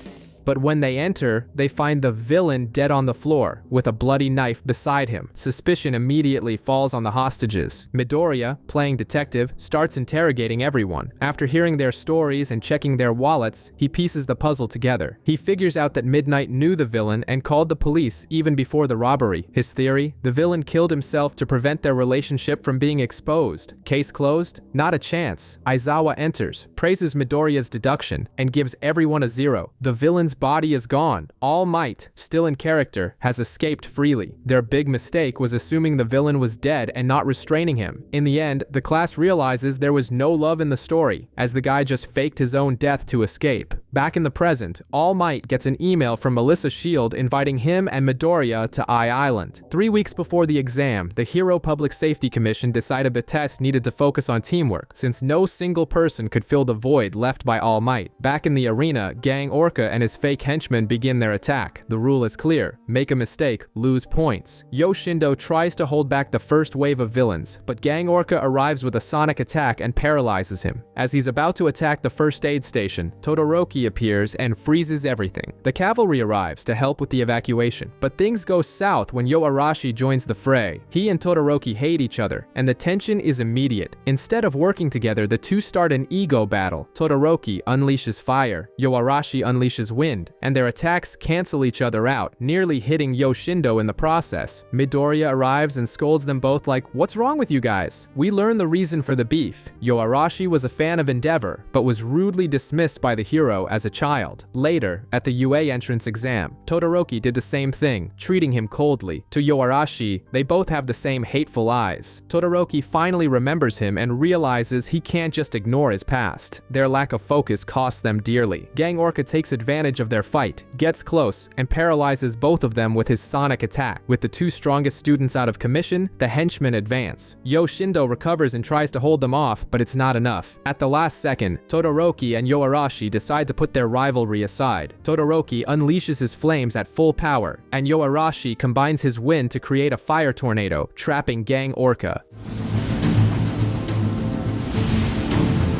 But when they enter, they find the villain dead on the floor, with a bloody knife beside him. Suspicion immediately falls on the hostages. Midoriya, playing detective, starts interrogating everyone. After hearing their stories and checking their wallets, he pieces the puzzle together. He figures out that Midnight knew the villain and called the police even before the robbery. His theory? The villain killed himself to prevent their relationship from being exposed. Case closed? Not a chance. Aizawa enters, praises Midoriya's deduction, and gives everyone a 0. The villain's body is gone. All Might, still in character, has escaped freely. Their big mistake was assuming the villain was dead and not restraining him. In the end, the class realizes there was no love in the story, as the guy just faked his own death to escape. Back in the present, All Might gets an email from Melissa Shield inviting him and Midoriya to Eye Island. 3 weeks before the exam, the Hero Public Safety Commission decided the test needed to focus on teamwork, since no single person could fill the void left by All Might. Back in the arena, Gang Orca and his fake henchmen begin their attack. The rule is clear: make a mistake, lose points. Yoshindo tries to hold back the first wave of villains, but Gang Orca arrives with a sonic attack and paralyzes him. As he's about to attack the first aid station, Todoroki appears and freezes everything. The cavalry arrives to help with the evacuation, but things go south when Yoarashi joins the fray. He and Todoroki hate each other, and the tension is immediate. Instead of working together, the two start an ego battle. Todoroki unleashes fire, Yoarashi unleashes wind, and their attacks cancel each other out, nearly hitting Yoshindo in the process. Midoriya arrives and scolds them both like, "What's wrong with you guys?" We learn the reason for the beef. Yoarashi was a fan of Endeavor, but was rudely dismissed by the hero as a child. Later, at the UA entrance exam, Todoroki did the same thing, treating him coldly. To Yoarashi, they both have the same hateful eyes. Todoroki finally remembers him and realizes he can't just ignore his past. Their lack of focus costs them dearly. Gang Orca takes advantage of their fight, gets close, and paralyzes both of them with his sonic attack. With the two strongest students out of commission, the henchmen advance. Yoshindo recovers and tries to hold them off, but it's not enough. At the last second, Todoroki and Yoarashi decide to put their rivalry aside. Todoroki unleashes his flames at full power, and Yoarashi combines his wind to create a fire tornado, trapping Gang Orca.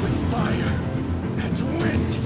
With fire and wind,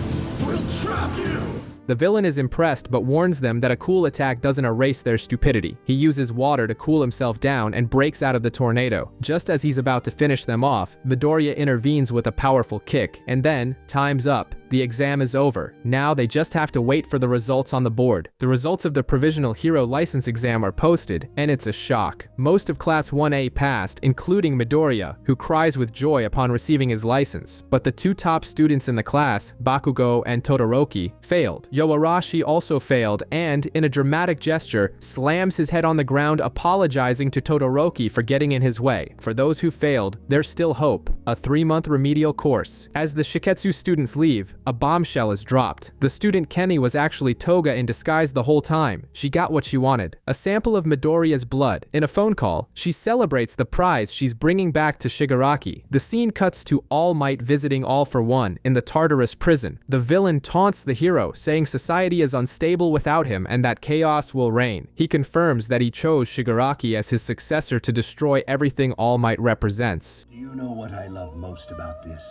we'll trap you! The villain is impressed but warns them that a cool attack doesn't erase their stupidity. He uses water to cool himself down and breaks out of the tornado. Just as he's about to finish them off, Midoriya intervenes with a powerful kick, and then, time's up. The exam is over. Now they just have to wait for the results on the board. The results of the Provisional Hero License exam are posted, and it's a shock. Most of Class 1A passed, including Midoriya, who cries with joy upon receiving his license. But the two top students in the class, Bakugo and Todoroki, failed. Yoarashi also failed and, in a dramatic gesture, slams his head on the ground, apologizing to Todoroki for getting in his way. For those who failed, there's still hope. A 3-month remedial course. As the Shiketsu students leave, a bombshell is dropped. The student Kenny was actually Toga in disguise the whole time. She got what she wanted, a sample of Midoriya's blood. In a phone call, she celebrates the prize she's bringing back to Shigaraki. The scene cuts to All Might visiting All for One in the Tartarus prison. The villain taunts the hero, saying society is unstable without him and that chaos will reign. He confirms that he chose Shigaraki as his successor to destroy everything All Might represents. Do you know what I love most about this?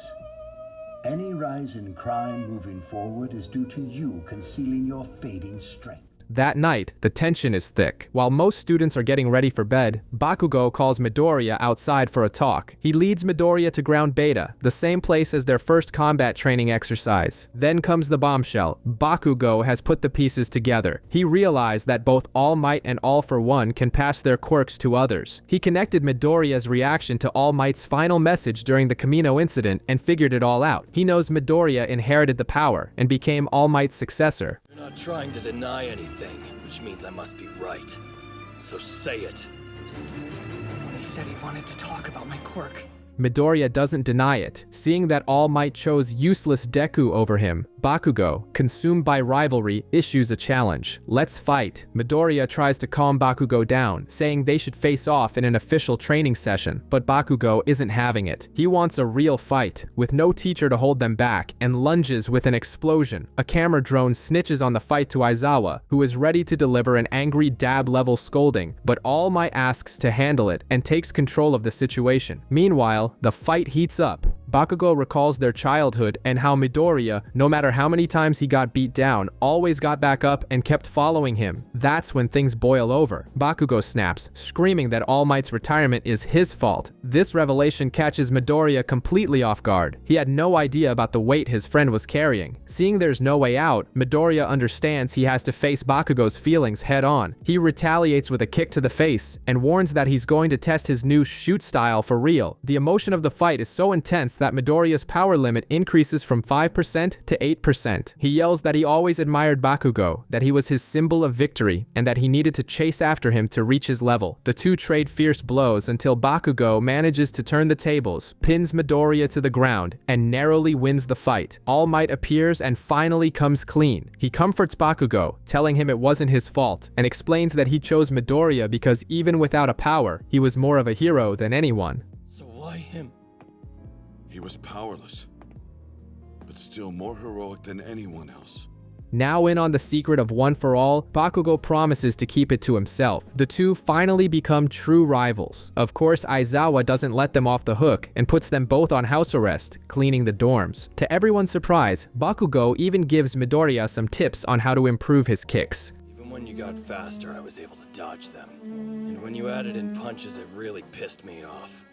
Any rise in crime moving forward is due to you concealing your fading strength. That night, the tension is thick. While most students are getting ready for bed, Bakugo calls Midoriya outside for a talk. He leads Midoriya to Ground Beta, the same place as their first combat training exercise. Then comes the bombshell. Bakugo has put the pieces together. He realized that both All Might and All for One can pass their quirks to others. He connected Midoriya's reaction to All Might's final message during the Kamino incident and figured it all out. He knows Midoriya inherited the power and became All Might's successor. You're not trying to deny anything, which means I must be right. So say it. He said he wanted to talk about my quirk. Midoriya doesn't deny it. Seeing that All Might chose useless Deku over him, Bakugo, consumed by rivalry, issues a challenge. Let's fight. Midoriya tries to calm Bakugo down, saying they should face off in an official training session, but Bakugo isn't having it. He wants a real fight, with no teacher to hold them back, and lunges with an explosion. A camera drone snitches on the fight to Aizawa, who is ready to deliver an angry dab-level scolding, but All Might asks to handle it and takes control of the situation. Meanwhile, the fight heats up. Bakugo recalls their childhood and how Midoriya, no matter how many times he got beat down, always got back up and kept following him. That's when things boil over. Bakugo snaps, screaming that All Might's retirement is his fault. This revelation catches Midoriya completely off guard. He had no idea about the weight his friend was carrying. Seeing there's no way out, Midoriya understands he has to face Bakugo's feelings head on. He retaliates with a kick to the face and warns that he's going to test his new shoot style for real. The emotion of the fight is so intense that Midoriya's power limit increases from 5% to 8%. He yells that he always admired Bakugo, that he was his symbol of victory, and that he needed to chase after him to reach his level. The two trade fierce blows until Bakugo manages to turn the tables, pins Midoriya to the ground, and narrowly wins the fight. All Might appears and finally comes clean. He comforts Bakugo, telling him it wasn't his fault, and explains that he chose Midoriya because even without a power, he was more of a hero than anyone. So why him? He was powerless, but still more heroic than anyone else. Now in on the secret of One for All, Bakugo promises to keep it to himself. The two finally become true rivals. Of course, Aizawa doesn't let them off the hook and puts them both on house arrest, cleaning the dorms. To everyone's surprise, Bakugo even gives Midoriya some tips on how to improve his kicks. Even when you got faster, I was able to dodge them. And when you added in punches, it really pissed me off.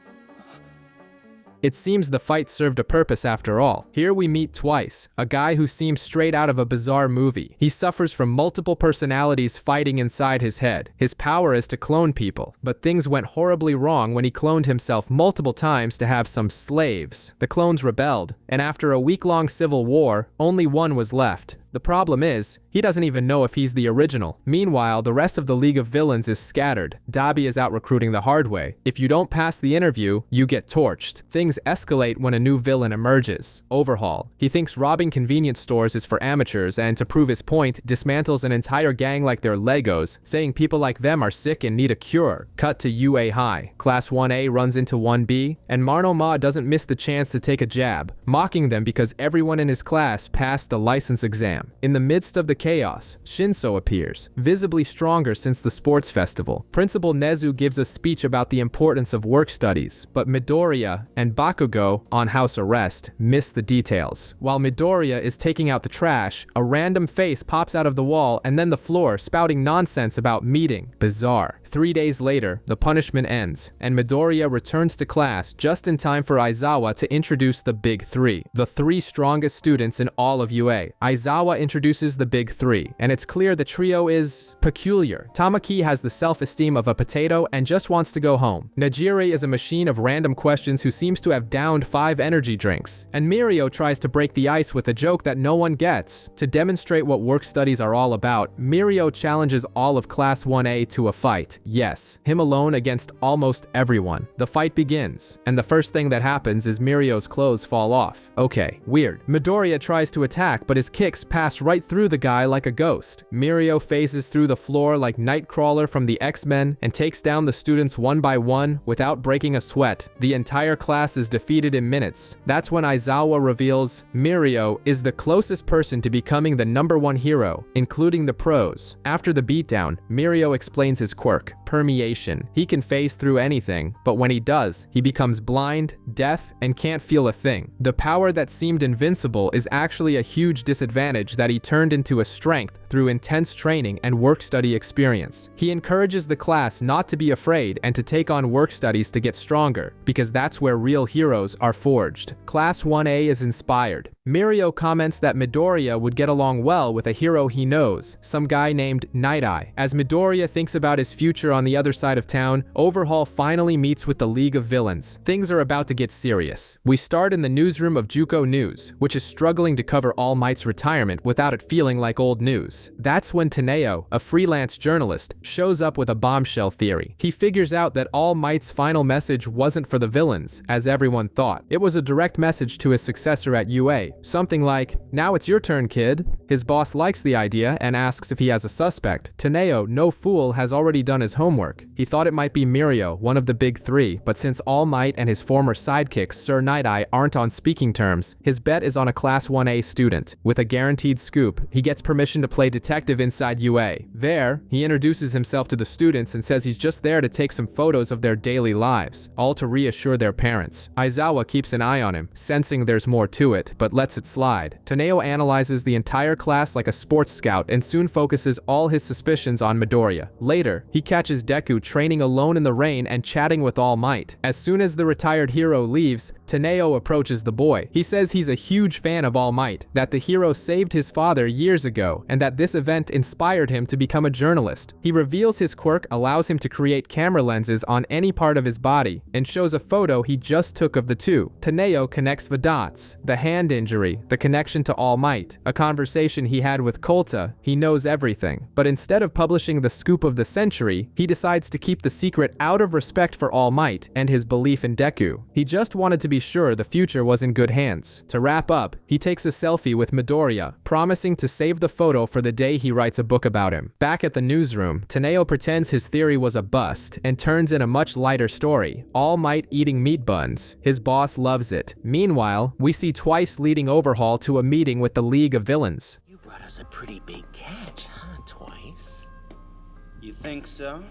It seems the fight served a purpose after all. Here we meet Twice, a guy who seems straight out of a bizarre movie. He suffers from multiple personalities fighting inside his head. His power is to clone people, but things went horribly wrong when he cloned himself multiple times to have some slaves. The clones rebelled, and after a week-long civil war, only one was left. The problem is, he doesn't even know if he's the original. Meanwhile, the rest of the League of Villains is scattered. Dabi is out recruiting the hard way. If you don't pass the interview, you get torched. Things escalate when a new villain emerges, Overhaul. He thinks robbing convenience stores is for amateurs and to prove his point, dismantles an entire gang like they're Legos, saying people like them are sick and need a cure. Cut to UA High. Class 1A runs into 1B, and Marno Ma doesn't miss the chance to take a jab, mocking them because everyone in his class passed the license exam. In the midst of the chaos, Shinso appears, visibly stronger since the sports festival. Principal Nezu gives a speech about the importance of work studies, but Midoriya and Bakugo, on house arrest, miss the details. While Midoriya is taking out the trash, a random face pops out of the wall and then the floor, spouting nonsense about meeting. Bizarre. 3 days later, the punishment ends, and Midoriya returns to class just in time for Aizawa to introduce the Big Three, the three strongest students in all of UA. Aizawa Aizawa introduces the big three, and it's clear the trio is peculiar. Tamaki has the self-esteem of a potato and just wants to go home. Najiri is a machine of random questions who seems to have downed 5 energy drinks. And Mirio tries to break the ice with a joke that no one gets. To demonstrate what work studies are all about, Mirio challenges all of Class 1A to a fight. Yes, him alone against almost everyone. The fight begins, and the first thing that happens is Mirio's clothes fall off. Okay, weird. Midoriya tries to attack, but his kicks pass right through the guy like a ghost. Mirio phases through the floor like Nightcrawler from the X-Men and takes down the students one by one without breaking a sweat. The entire class is defeated in minutes. That's when Aizawa reveals Mirio is the closest person to becoming the #1 hero, including the pros. After the beatdown, Mirio explains his quirk, permeation. He can phase through anything, but when he does, he becomes blind, deaf, and can't feel a thing. The power that seemed invincible is actually a huge disadvantage that he turned into a strength through intense training and work study experience. He encourages the class not to be afraid and to take on work studies to get stronger, because that's where real heroes are forged. Class 1A is inspired. Mirio comments that Midoriya would get along well with a hero he knows, some guy named Night Eye. As Midoriya thinks about his future on the other side of town, Overhaul finally meets with the League of Villains. Things are about to get serious. We start in the newsroom of Juko News, which is struggling to cover All Might's retirement without it feeling like old news. That's when Taneo, a freelance journalist, shows up with a bombshell theory. He figures out that All Might's final message wasn't for the villains, as everyone thought. It was a direct message to his successor at UA. Something like, "Now it's your turn, kid." His boss likes the idea and asks if he has a suspect. Taneo, no fool, has already done his homework. He thought it might be Mirio, one of the big three, but since All Might and his former sidekicks, Sir Night Eye, aren't on speaking terms, his bet is on a Class 1A student. With a guaranteed scoop, he gets permission to play detective inside UA. There, he introduces himself to the students and says he's just there to take some photos of their daily lives, all to reassure their parents. Aizawa keeps an eye on him, sensing there's more to it, but lets it slide. Taneo analyzes the entire class like a sports scout and soon focuses all his suspicions on Midoriya. Later, he catches Deku training alone in the rain and chatting with All Might. As soon as the retired hero leaves, Taneo approaches the boy. He says he's a huge fan of All Might, that the hero saved his father years ago, and that this event inspired him to become a journalist. He reveals his quirk allows him to create camera lenses on any part of his body, and shows a photo he just took of the two. Taneo connects the dots, the hand injury, the connection to All Might, a conversation he had with Colta. He knows everything. But instead of publishing the scoop of the century, he decides to keep the secret out of respect for All Might and his belief in Deku. He just wanted to be sure the future was in good hands. To wrap up, he takes a selfie with Midoriya, promising to save the photo for the day he writes a book about him. Back at the newsroom, Taneo pretends his theory was a bust and turns in a much lighter story, All Might eating meat buns. His boss loves it. Meanwhile, we see Twice leading Overhaul to a meeting with the League of Villains. You brought us a pretty big catch, huh, Twice? You think so?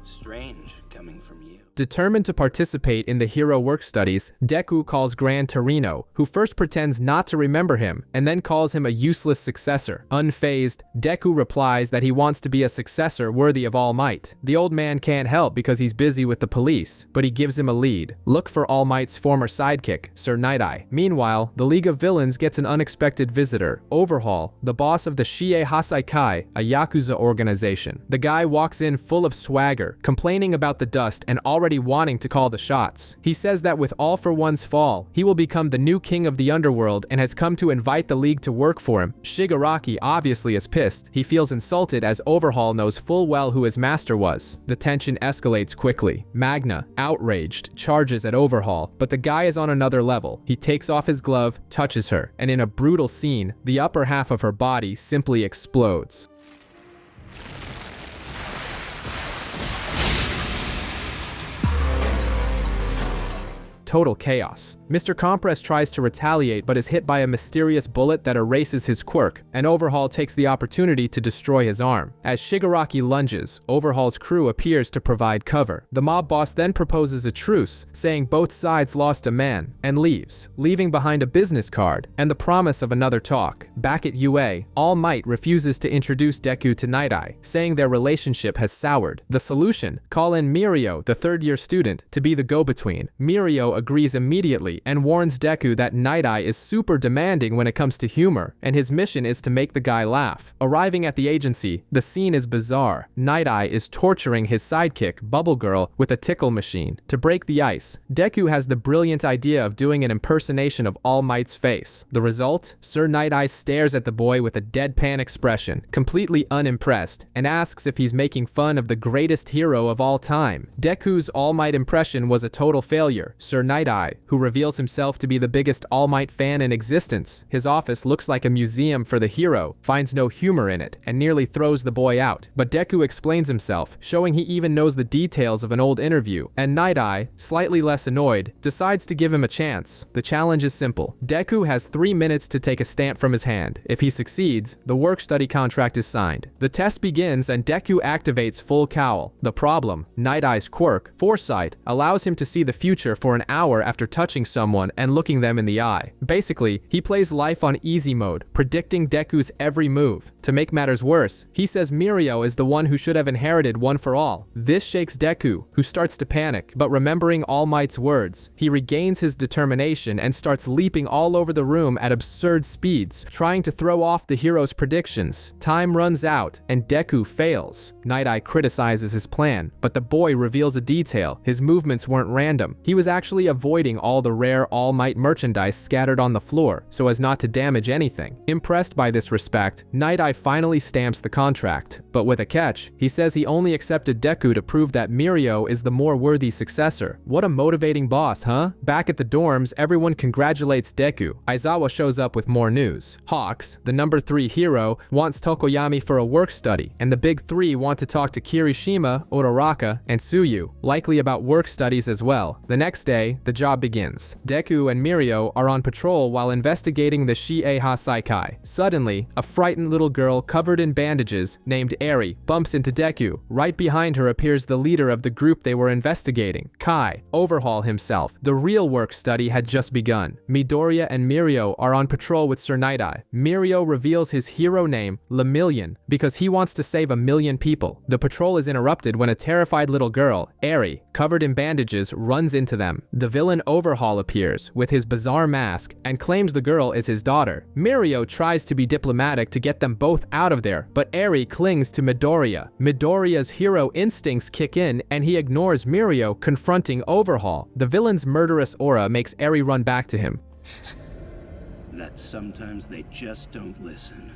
Strange, coming from you. Determined to participate in the hero work studies, Deku calls Gran Torino, who first pretends not to remember him, and then calls him a useless successor. Unfazed, Deku replies that he wants to be a successor worthy of All Might. The old man can't help because he's busy with the police, but he gives him a lead. Look for All Might's former sidekick, Sir Night Eye. Meanwhile, the League of Villains gets an unexpected visitor, Overhaul, the boss of the Shie Hassaikai, a Yakuza organization. The guy walks in full of swagger, complaining about the dust and already wanting to call the shots. He says that with All for One's fall, he will become the new king of the underworld and has come to invite the League to work for him. Shigaraki obviously is pissed. He feels insulted as Overhaul knows full well who his master was. The tension escalates quickly. Magna, outraged, charges at Overhaul, but the guy is on another level. He takes off his glove, touches her, and in a brutal scene, the upper half of her body simply explodes. Total chaos. Mr. Compress tries to retaliate but is hit by a mysterious bullet that erases his quirk, and Overhaul takes the opportunity to destroy his arm. As Shigaraki lunges, Overhaul's crew appears to provide cover. The mob boss then proposes a truce, saying both sides lost a man, and leaves, leaving behind a business card and the promise of another talk. Back at UA, All Might refuses to introduce Deku to Night Eye, saying their relationship has soured. The solution? Call in Mirio, the third-year student, to be the go-between. Mirio agrees immediately and warns Deku that Night Eye is super demanding when it comes to humor, and his mission is to make the guy laugh. Arriving at the agency, the scene is bizarre. Night Eye is torturing his sidekick, Bubble Girl, with a tickle machine. To break the ice, Deku has the brilliant idea of doing an impersonation of All Might's face. The result? Sir Night Eye stares at the boy with a deadpan expression, completely unimpressed, and asks if he's making fun of the greatest hero of all time. Deku's All Might impression was a total failure. Sir Night Eye, who reveals himself to be the biggest All Might fan in existence, his office looks like a museum for the hero, finds no humor in it, and nearly throws the boy out. But Deku explains himself, showing he even knows the details of an old interview, and Night Eye, slightly less annoyed, decides to give him a chance. The challenge is simple. Deku has 3 minutes to take a stamp from his hand. If he succeeds, the work-study contract is signed. The test begins and Deku activates full cowl. The problem, Night Eye's quirk, Foresight, allows him to see the future for an hour after touching someone and looking them in the eye. Basically, he plays life on easy mode, predicting Deku's every move. To make matters worse, he says Mirio is the one who should have inherited One for All. This shakes Deku, who starts to panic, but remembering All Might's words, he regains his determination and starts leaping all over the room at absurd speeds, trying to throw off the hero's predictions. Time runs out, and Deku fails. Night Eye criticizes his plan, but the boy reveals a detail. His movements weren't random. He was actually avoiding all the rare All Might merchandise scattered on the floor, so as not to damage anything. Impressed by this respect, Night Eye finally stamps the contract, but with a catch. He says he only accepted Deku to prove that Mirio is the more worthy successor. What a motivating boss, huh? Back at the dorms, everyone congratulates Deku. Aizawa shows up with more news. Hawks, the number 3 hero, wants Tokoyami for a work study, and the big 3 want to talk to Kirishima, Uraraka, and Tsuyu, likely about work studies as well. The next day, the job begins. Deku and Mirio are on patrol while investigating the Shie Hassaikai. Suddenly, a frightened little girl covered in bandages, named Eri, bumps into Deku. Right behind her appears the leader of the group they were investigating, Kai, Overhaul himself. The real work study had just begun. Midoriya and Mirio are on patrol with Sir Night Eye. Mirio reveals his hero name, Lemillion, because he wants to save 1,000,000 people. The patrol is interrupted when a terrified little girl, Eri, covered in bandages, runs into them. The villain Overhaul appears with his bizarre mask and claims the girl is his daughter. Mirio tries to be diplomatic to get them both out of there, but Eri clings to Midoriya. Midoriya's hero instincts kick in and he ignores Mirio, confronting Overhaul. The villain's murderous aura makes Eri run back to him. That sometimes they just don't listen.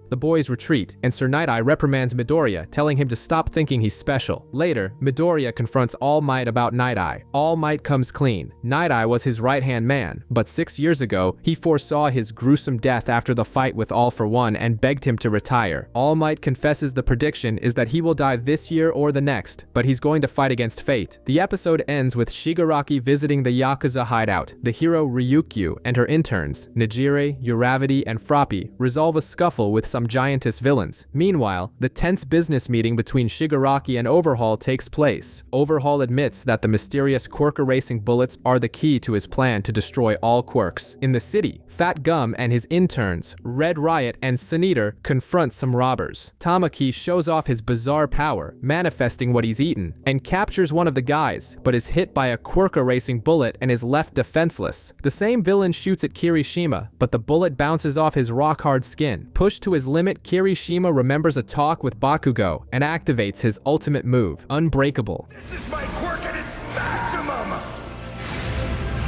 The boys retreat, and Sir Night Eye reprimands Midoriya, telling him to stop thinking he's special. Later, Midoriya confronts All Might about Night Eye. All Might comes clean. Night Eye was his right-hand man, but 6 years ago, he foresaw his gruesome death after the fight with All for One and begged him to retire. All Might confesses the prediction is that he will die this year or the next, but he's going to fight against fate. The episode ends with Shigaraki visiting the Yakuza hideout. The hero Ryukyu and her interns, Nijire, Uravity, and Froppy, resolve a scuffle with some giantess villains. Meanwhile, the tense business meeting between Shigaraki and Overhaul takes place. Overhaul admits that the mysterious quirk erasing bullets are the key to his plan to destroy all quirks. In the city, Fat Gum and his interns, Red Riot and Suneater, confront some robbers. Tamaki shows off his bizarre power, manifesting what he's eaten, and captures one of the guys, but is hit by a quirk erasing bullet and is left defenseless. The same villain shoots at Kirishima, but the bullet bounces off his rock-hard skin. Pushed to his limit, Kirishima remembers a talk with Bakugo and activates his ultimate move, Unbreakable. This is my quirk at its maximum!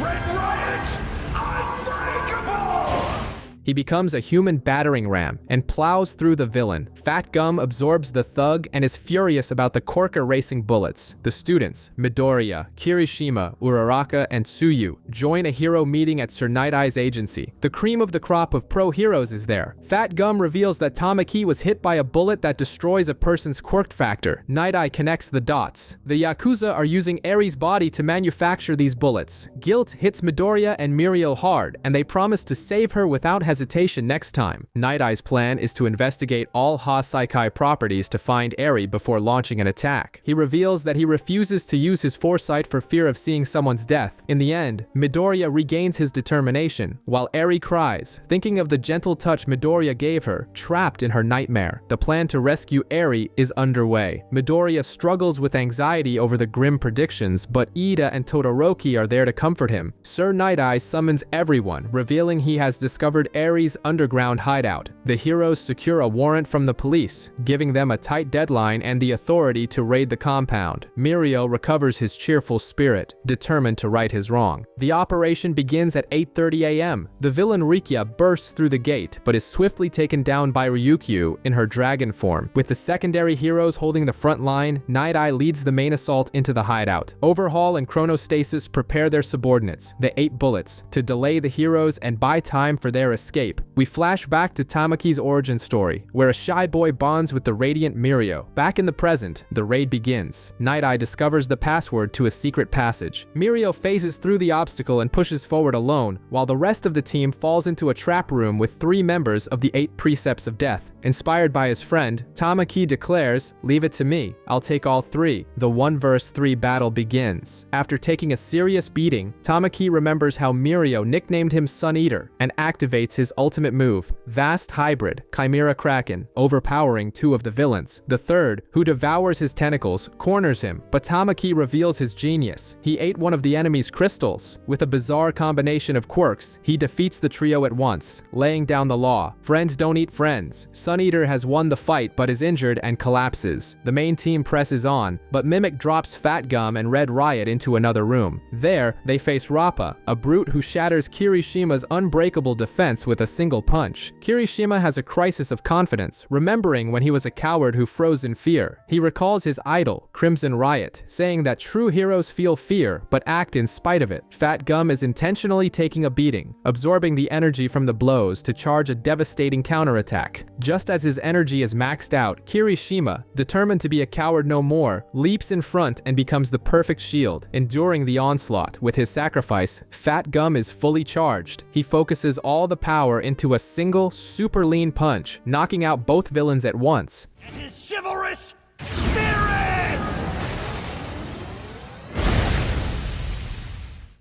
Red Riot! Unbreakable! He becomes a human battering ram and plows through the villain. Fat Gum absorbs the thug and is furious about the quirk erasing bullets. The students, Midoriya, Kirishima, Uraraka, and Tsuyu, join a hero meeting at Sir Night Eye's agency. The cream of the crop of pro heroes is there. Fat Gum reveals that Tamaki was hit by a bullet that destroys a person's quirk factor. Night Eye connects the dots. The Yakuza are using Eri's body to manufacture these bullets. Guilt hits Midoriya and Mirio hard, and they promise to save her without hesitation next time. Night Eye's plan is to investigate all Hassaikai properties to find Eri before launching an attack. He reveals that he refuses to use his foresight for fear of seeing someone's death. In the end, Midoriya regains his determination, while Eri cries, thinking of the gentle touch Midoriya gave her, trapped in her nightmare. The plan to rescue Eri is underway. Midoriya struggles with anxiety over the grim predictions, but Ida and Todoroki are there to comfort him. Sir Night Eye summons everyone, revealing he has discovered Eri's underground hideout. The heroes secure a warrant from the police, giving them a tight deadline and the authority to raid the compound. Mirio recovers his cheerful spirit, determined to right his wrong. The operation begins at 8:30 a.m. The villain Rikia bursts through the gate, but is swiftly taken down by Ryukyu in her dragon form. With the secondary heroes holding the front line, Night Eye leads the main assault into the hideout. Overhaul and Chronostasis prepare their subordinates, the 8 bullets, to delay the heroes and buy time for their escape. We flash back to Tamaki's origin story, where a shy boy bonds with the radiant Mirio. Back in the present, the raid begins. Night Eye discovers the password to a secret passage. Mirio phases through the obstacle and pushes forward alone, while the rest of the team falls into a trap room with 3 members of the 8 precepts of death. Inspired by his friend, Tamaki declares, "Leave it to me, I'll take all 3. The 1v3 battle begins. After taking a serious beating, Tamaki remembers how Mirio nicknamed him Sun Eater and activates his ultimate move, Vast Hybrid, Chimera Kraken, overpowering 2 of the villains. The third, who devours his tentacles, corners him, but Tamaki reveals his genius. He ate one of the enemy's crystals. With a bizarre combination of quirks, he defeats the trio at once, laying down the law. Friends don't eat friends. Sun Eater has won the fight but is injured and collapses. The main team presses on, but Mimic drops Fat Gum and Red Riot into another room. There, they face Rappa, a brute who shatters Kirishima's unbreakable defense with a single punch. Kirishima has a crisis of confidence, remembering when he was a coward who froze in fear. He recalls his idol, Crimson Riot, saying that true heroes feel fear but act in spite of it. Fat Gum is intentionally taking a beating, absorbing the energy from the blows to charge a devastating counterattack. Just as his energy is maxed out, Kirishima, determined to be a coward no more, leaps in front and becomes the perfect shield, enduring the onslaught. With his sacrifice, Fat Gum is fully charged. He focuses all the power into a single, super lean punch, knocking out both villains at once. And his chivalrous spirit!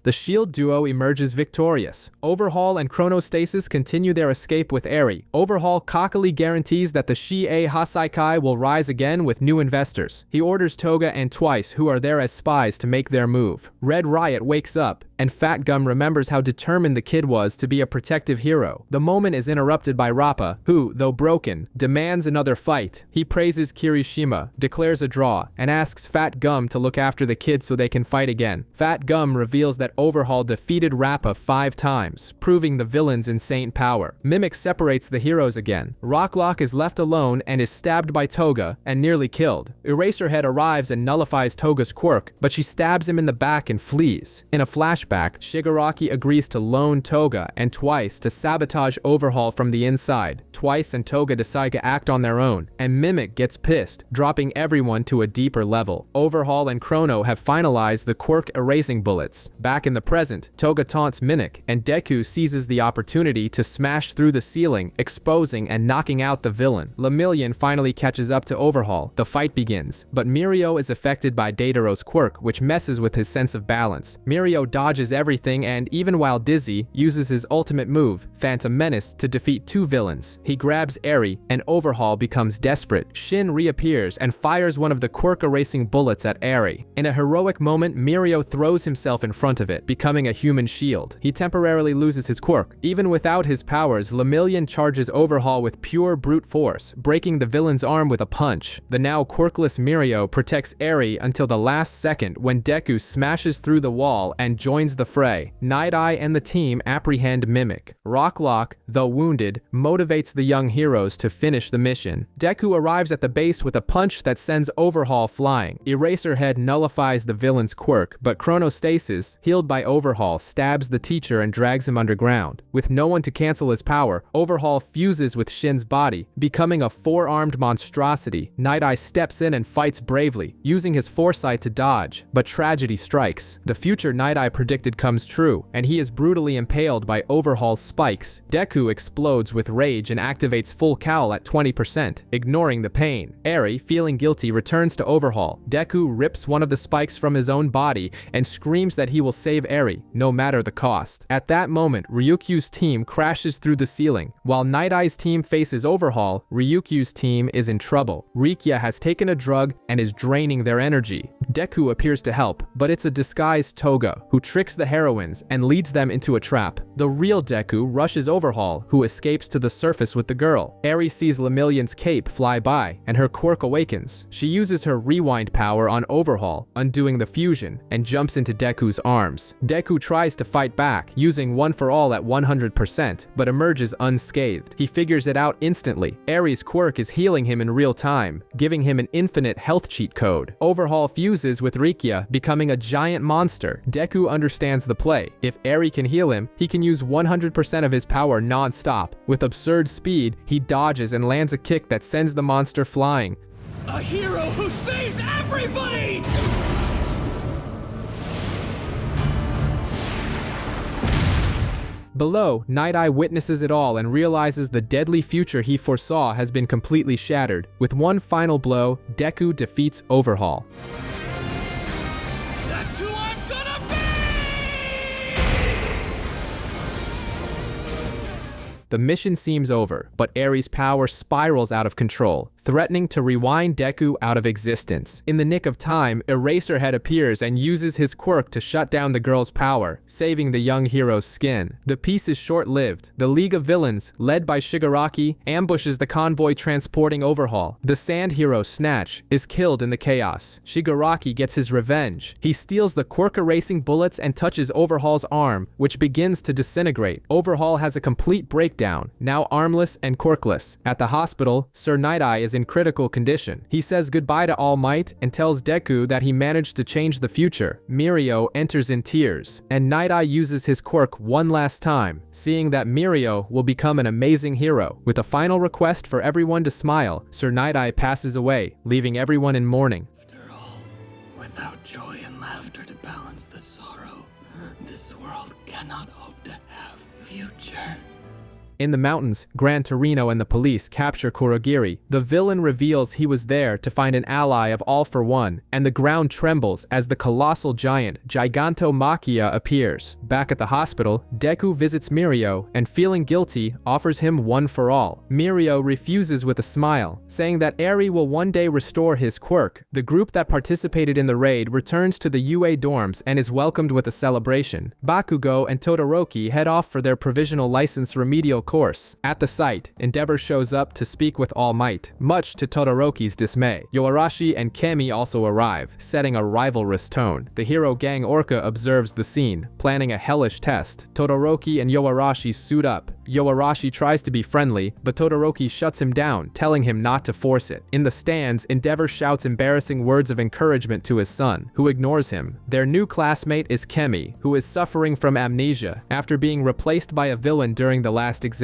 The Shield duo emerges victorious. Overhaul and Chronostasis continue their escape with Eri. Overhaul cockily guarantees that the Shie Hassaikai will rise again with new investors. He orders Toga and Twice, who are there as spies, to make their move. Red Riot wakes up, and Fat Gum remembers how determined the kid was to be a protective hero. The moment is interrupted by Rappa, who, though broken, demands another fight. He praises Kirishima, declares a draw, and asks Fat Gum to look after the kid so they can fight again. Fat Gum reveals that Overhaul defeated Rappa 5 times, proving the villain's insane power. Mimic separates the heroes again. Rocklock is left alone and is stabbed by Toga and nearly killed. Eraserhead arrives and nullifies Toga's quirk, but she stabs him in the back and flees. In a flashback, Shigaraki agrees to loan Toga and Twice to sabotage Overhaul from the inside. Twice and Toga decide to act on their own, and Mimic gets pissed, dropping everyone to a deeper level. Overhaul and Chrono have finalized the quirk erasing bullets. Back in the present, Toga taunts Mimic, and Deku seizes the opportunity to smash through the ceiling, exposing and knocking out the villain. Lemillion finally catches up to Overhaul. The fight begins, but Mirio is affected by Dataro's quirk, which messes with his sense of balance. Mirio dodges everything and, even while dizzy, uses his ultimate move, Phantom Menace, to defeat 2 villains. He grabs Eri, and Overhaul becomes desperate. Shin reappears and fires one of the quirk-erasing bullets at Eri. In a heroic moment, Mirio throws himself in front of it, becoming a human shield. He temporarily loses his quirk. Even without his powers, Lemillion charges Overhaul with pure brute force, breaking the villain's arm with a punch. The now quirkless Mirio protects Eri until the last second when Deku smashes through the wall and joins the fray. Night Eye and the team apprehend Mimic. Rocklock, though wounded, motivates the young heroes to finish the mission. Deku arrives at the base with a punch that sends Overhaul flying. Eraserhead nullifies the villain's quirk, but Chronostasis heals healed by Overhaul, stabs the teacher and drags him underground. With no one to cancel his power, Overhaul fuses with Shin's body, becoming a four-armed monstrosity. Night Eye steps in and fights bravely, using his foresight to dodge, but tragedy strikes. The future Night Eye predicted comes true, and he is brutally impaled by Overhaul's spikes. Deku explodes with rage and activates full cowl at 20%, ignoring the pain. Eri, feeling guilty, returns to Overhaul. Deku rips one of the spikes from his own body and screams that he will save Eri, no matter the cost. At that moment, Ryukyu's team crashes through the ceiling. While Night Eye's team faces Overhaul, Ryukyu's team is in trouble. Rikia has taken a drug and is draining their energy. Deku appears to help, but it's a disguised Toga, who tricks the heroines and leads them into a trap. The real Deku rushes Overhaul, who escapes to the surface with the girl. Eri sees Lemillion's cape fly by, and her quirk awakens. She uses her rewind power on Overhaul, undoing the fusion, and jumps into Deku's arms. Deku tries to fight back, using One for All at 100%, but emerges unscathed. He figures it out instantly. Eri's quirk is healing him in real time, giving him an infinite health cheat code. Overhaul fuses with Rikia, becoming a giant monster. Deku understands the play. If Eri can heal him, he can use 100% of his power non-stop. With absurd speed, he dodges and lands a kick that sends the monster flying. A hero who saves everybody! Below, Night Eye witnesses it all and realizes the deadly future he foresaw has been completely shattered. With one final blow, Deku defeats Overhaul. That's who I'm gonna be! The mission seems over, but Eri's power spirals out of control, threatening to rewind Deku out of existence. In the nick of time, Eraserhead appears and uses his quirk to shut down the girl's power, saving the young hero's skin. The peace is short-lived. The League of Villains, led by Shigaraki, ambushes the convoy transporting Overhaul. The sand hero, Snatch, is killed in the chaos. Shigaraki gets his revenge. He steals the quirk-erasing bullets and touches Overhaul's arm, which begins to disintegrate. Overhaul has a complete breakdown, now armless and quirkless. At the hospital, Sir Night Eye is in critical condition. He says goodbye to All Might and tells Deku that he managed to change the future. Mirio enters in tears, and Night Eye uses his quirk one last time, seeing that Mirio will become an amazing hero. With a final request for everyone to smile, Sir Night Eye passes away, leaving everyone in mourning. After all, without joy and laughter to balance the sorrow, this world cannot hope to have future. In the mountains, Gran Torino and the police capture Kurogiri. The villain reveals he was there to find an ally of All for One, and the ground trembles as the colossal giant Gigantomachia appears. Back at the hospital, Deku visits Mirio and, feeling guilty, offers him One for All. Mirio refuses with a smile, saying that Eri will one day restore his quirk. The group that participated in the raid returns to the UA dorms and is welcomed with a celebration. Bakugo and Todoroki head off for their provisional license remedial course. At the site, Endeavor shows up to speak with All Might, much to Todoroki's dismay. Yoarashi and Kemi also arrive, setting a rivalrous tone. The hero gang Orca observes the scene, planning a hellish test. Todoroki and Yoarashi suit up. Yoarashi tries to be friendly, but Todoroki shuts him down, telling him not to force it. In the stands, Endeavor shouts embarrassing words of encouragement to his son, who ignores him. Their new classmate is Kemi, who is suffering from amnesia after being replaced by a villain during the last exam.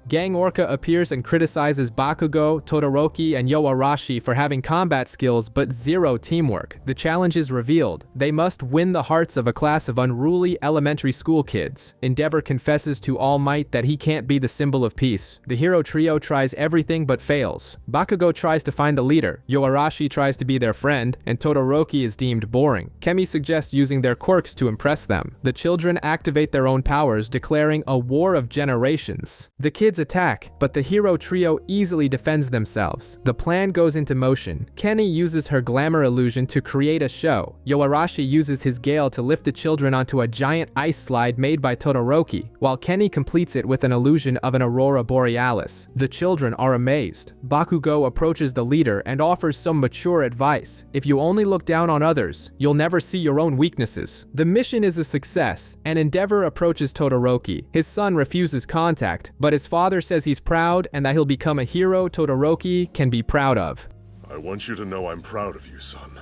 Gang Orca appears and criticizes Bakugo, Todoroki, and Yoarashi for having combat skills but zero teamwork. The challenge is revealed. They must win the hearts of a class of unruly elementary school kids. Endeavor confesses to All Might that he can't be the symbol of peace. The hero trio tries everything but fails. Bakugo tries to find the leader, Yoarashi tries to be their friend, and Todoroki is deemed boring. Kemi suggests using their quirks to impress them. The children activate their own powers, declaring a war of generations. The kids attack, but the hero trio easily defends themselves. The plan goes into motion. Kenny uses her glamour illusion to create a show. Yoarashi uses his gale to lift the children onto a giant ice slide made by Todoroki, while Kenny completes it with an illusion of an aurora borealis. The children are amazed. Bakugo approaches the leader and offers some mature advice. If you only look down on others, you'll never see your own weaknesses. The mission is a success, and Endeavor approaches Todoroki. His son refuses contact, but his father says he's proud and that he'll become a hero Todoroki can be proud of. I want you to know I'm proud of you, son.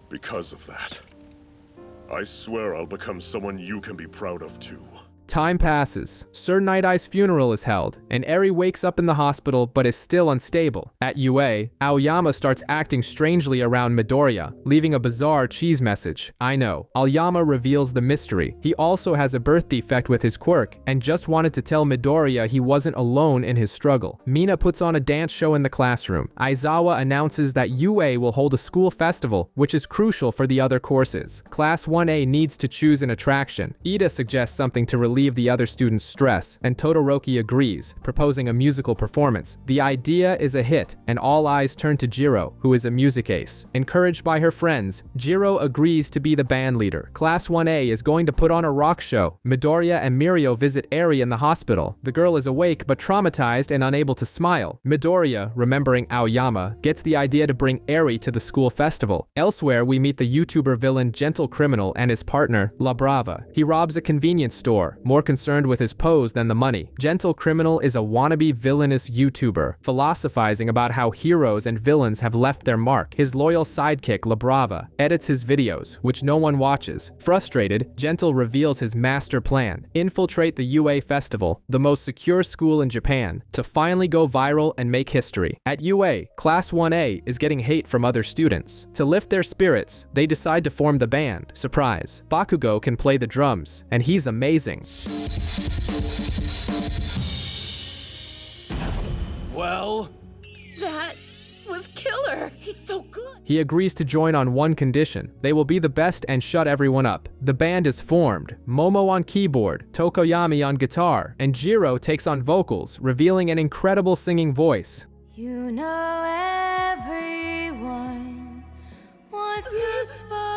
Because of that, I swear I'll become someone you can be proud of too. Time passes. Sir Night Eye's funeral is held, and Eri wakes up in the hospital but is still unstable. At UA, Aoyama starts acting strangely around Midoriya, leaving a bizarre cheese message. I know. Aoyama reveals the mystery. He also has a birth defect with his quirk, and just wanted to tell Midoriya he wasn't alone in his struggle. Mina puts on a dance show in the classroom. Aizawa announces that UA will hold a school festival, which is crucial for the other courses. Class 1A needs to choose an attraction. Ida suggests something to relieve the other students' stress, and Todoroki agrees, proposing a musical performance. The idea is a hit, and all eyes turn to Jiro, who is a music ace. Encouraged by her friends, Jiro agrees to be the band leader. Class 1A is going to put on a rock show. Midoriya and Mirio visit Eri in the hospital. The girl is awake but traumatized and unable to smile. Midoriya, remembering Aoyama, gets the idea to bring Eri to the school festival. Elsewhere, we meet the YouTuber villain Gentle Criminal and his partner, La Brava. He robs a convenience store, more concerned with his pose than the money. Gentle Criminal is a wannabe villainous YouTuber, philosophizing about how heroes and villains have left their mark. His loyal sidekick, La Brava, edits his videos, which no one watches. Frustrated, Gentle reveals his master plan: infiltrate the UA Festival, the most secure school in Japan, to finally go viral and make history. At UA, Class 1A is getting hate from other students. To lift their spirits, they decide to form the band. Surprise, Bakugo can play the drums, and he's amazing. Well, That was killer. He's so good. He agrees to join on one condition: they will be the best and shut everyone up. The band is formed. Momo on keyboard, Tokoyami on guitar, and Jiro takes on vocals, revealing an incredible singing voice. You know everyone wants to sparkle.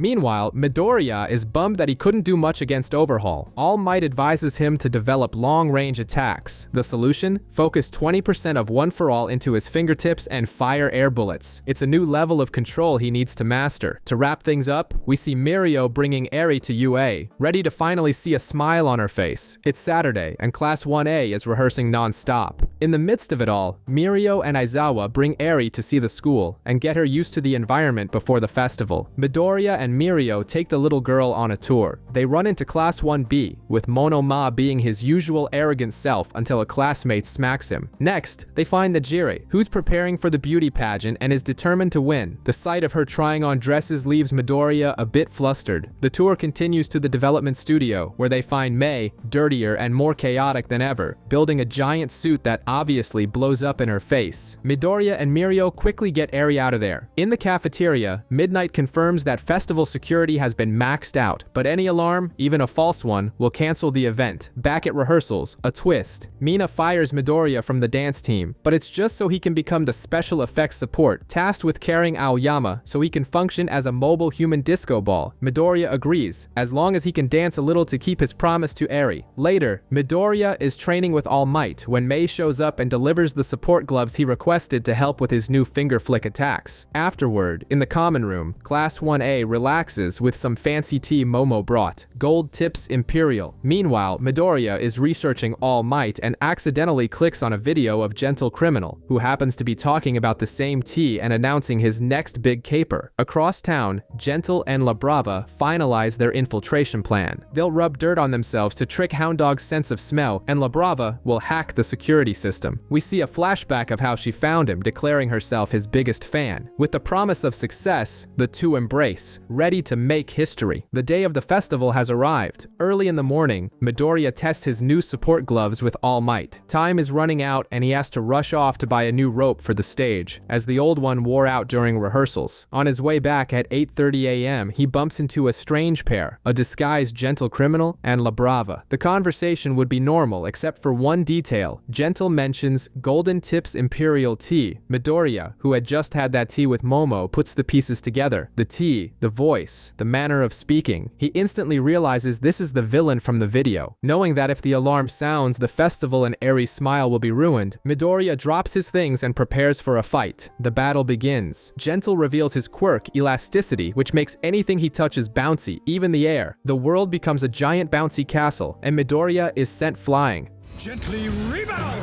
Meanwhile, Midoriya is bummed that he couldn't do much against Overhaul. All Might advises him to develop long-range attacks. The solution? Focus 20% of One For All into his fingertips and fire air bullets. It's a new level of control he needs to master. To wrap things up, we see Mirio bringing Eri to UA, ready to finally see a smile on her face. It's Saturday, and Class 1A is rehearsing non-stop. In the midst of it all, Mirio and Aizawa bring Eri to see the school and get her used to the environment before the festival. Midoriya and Mirio take the little girl on a tour. They run into Class 1B, with Monoma being his usual arrogant self until a classmate smacks him. Next, they find Najiri, who's preparing for the beauty pageant and is determined to win. The sight of her trying on dresses leaves Midoriya a bit flustered. The tour continues to the development studio, where they find Mei, dirtier and more chaotic than ever, building a giant suit that obviously blows up in her face. Midoriya and Mirio quickly get Eri out of there. In the cafeteria, Midnight confirms that festival security has been maxed out, but any alarm, even a false one, will cancel the event. Back at rehearsals, a twist. Mina fires Midoriya from the dance team, but it's just so he can become the special effects support, tasked with carrying Aoyama so he can function as a mobile human disco ball. Midoriya agrees, as long as he can dance a little to keep his promise to Eri. Later, Midoriya is training with All Might when Mei shows up and delivers the support gloves he requested to help with his new finger flick attacks. Afterward, in the common room, Class 1A relaxes with some fancy tea Momo brought. Gold Tips Imperial. Meanwhile, Midoriya is researching All Might and accidentally clicks on a video of Gentle Criminal, who happens to be talking about the same tea and announcing his next big caper. Across town, Gentle and La Brava finalize their infiltration plan. They'll rub dirt on themselves to trick Hound Dog's sense of smell, and La Brava will hack the security system. We see a flashback of how she found him, declaring herself his biggest fan. With the promise of success, the two embrace, ready to make history. The day of the festival has arrived. Early in the morning, Midoriya tests his new support gloves with All Might. Time is running out and he has to rush off to buy a new rope for the stage, as the old one wore out during rehearsals. On his way back at 8:30 a.m., he bumps into a strange pair, a disguised Gentle Criminal and La Brava. The conversation would be normal except for one detail. Gentle mentions Golden Tips Imperial tea. Midoriya, who had just had that tea with Momo, puts the pieces together. The tea, the voice, the manner of speaking. He instantly realizes this is the villain from the video. Knowing that if the alarm sounds, the festival and Eri's smile will be ruined, Midoriya drops his things and prepares for a fight. The battle begins. Gentle reveals his quirk, elasticity, which makes anything he touches bouncy, even the air. The world becomes a giant bouncy castle, and Midoriya is sent flying. Gently rebound!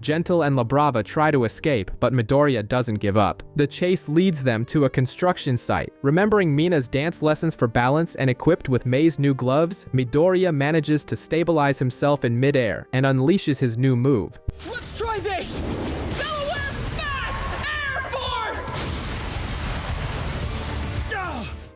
Gentle and La Brava try to escape, but Midoriya doesn't give up. The chase leads them to a construction site. Remembering Mina's dance lessons for balance and equipped with Mei's new gloves, Midoriya manages to stabilize himself in midair and unleashes his new move. Let's try this! Delaware Smash! Air Force!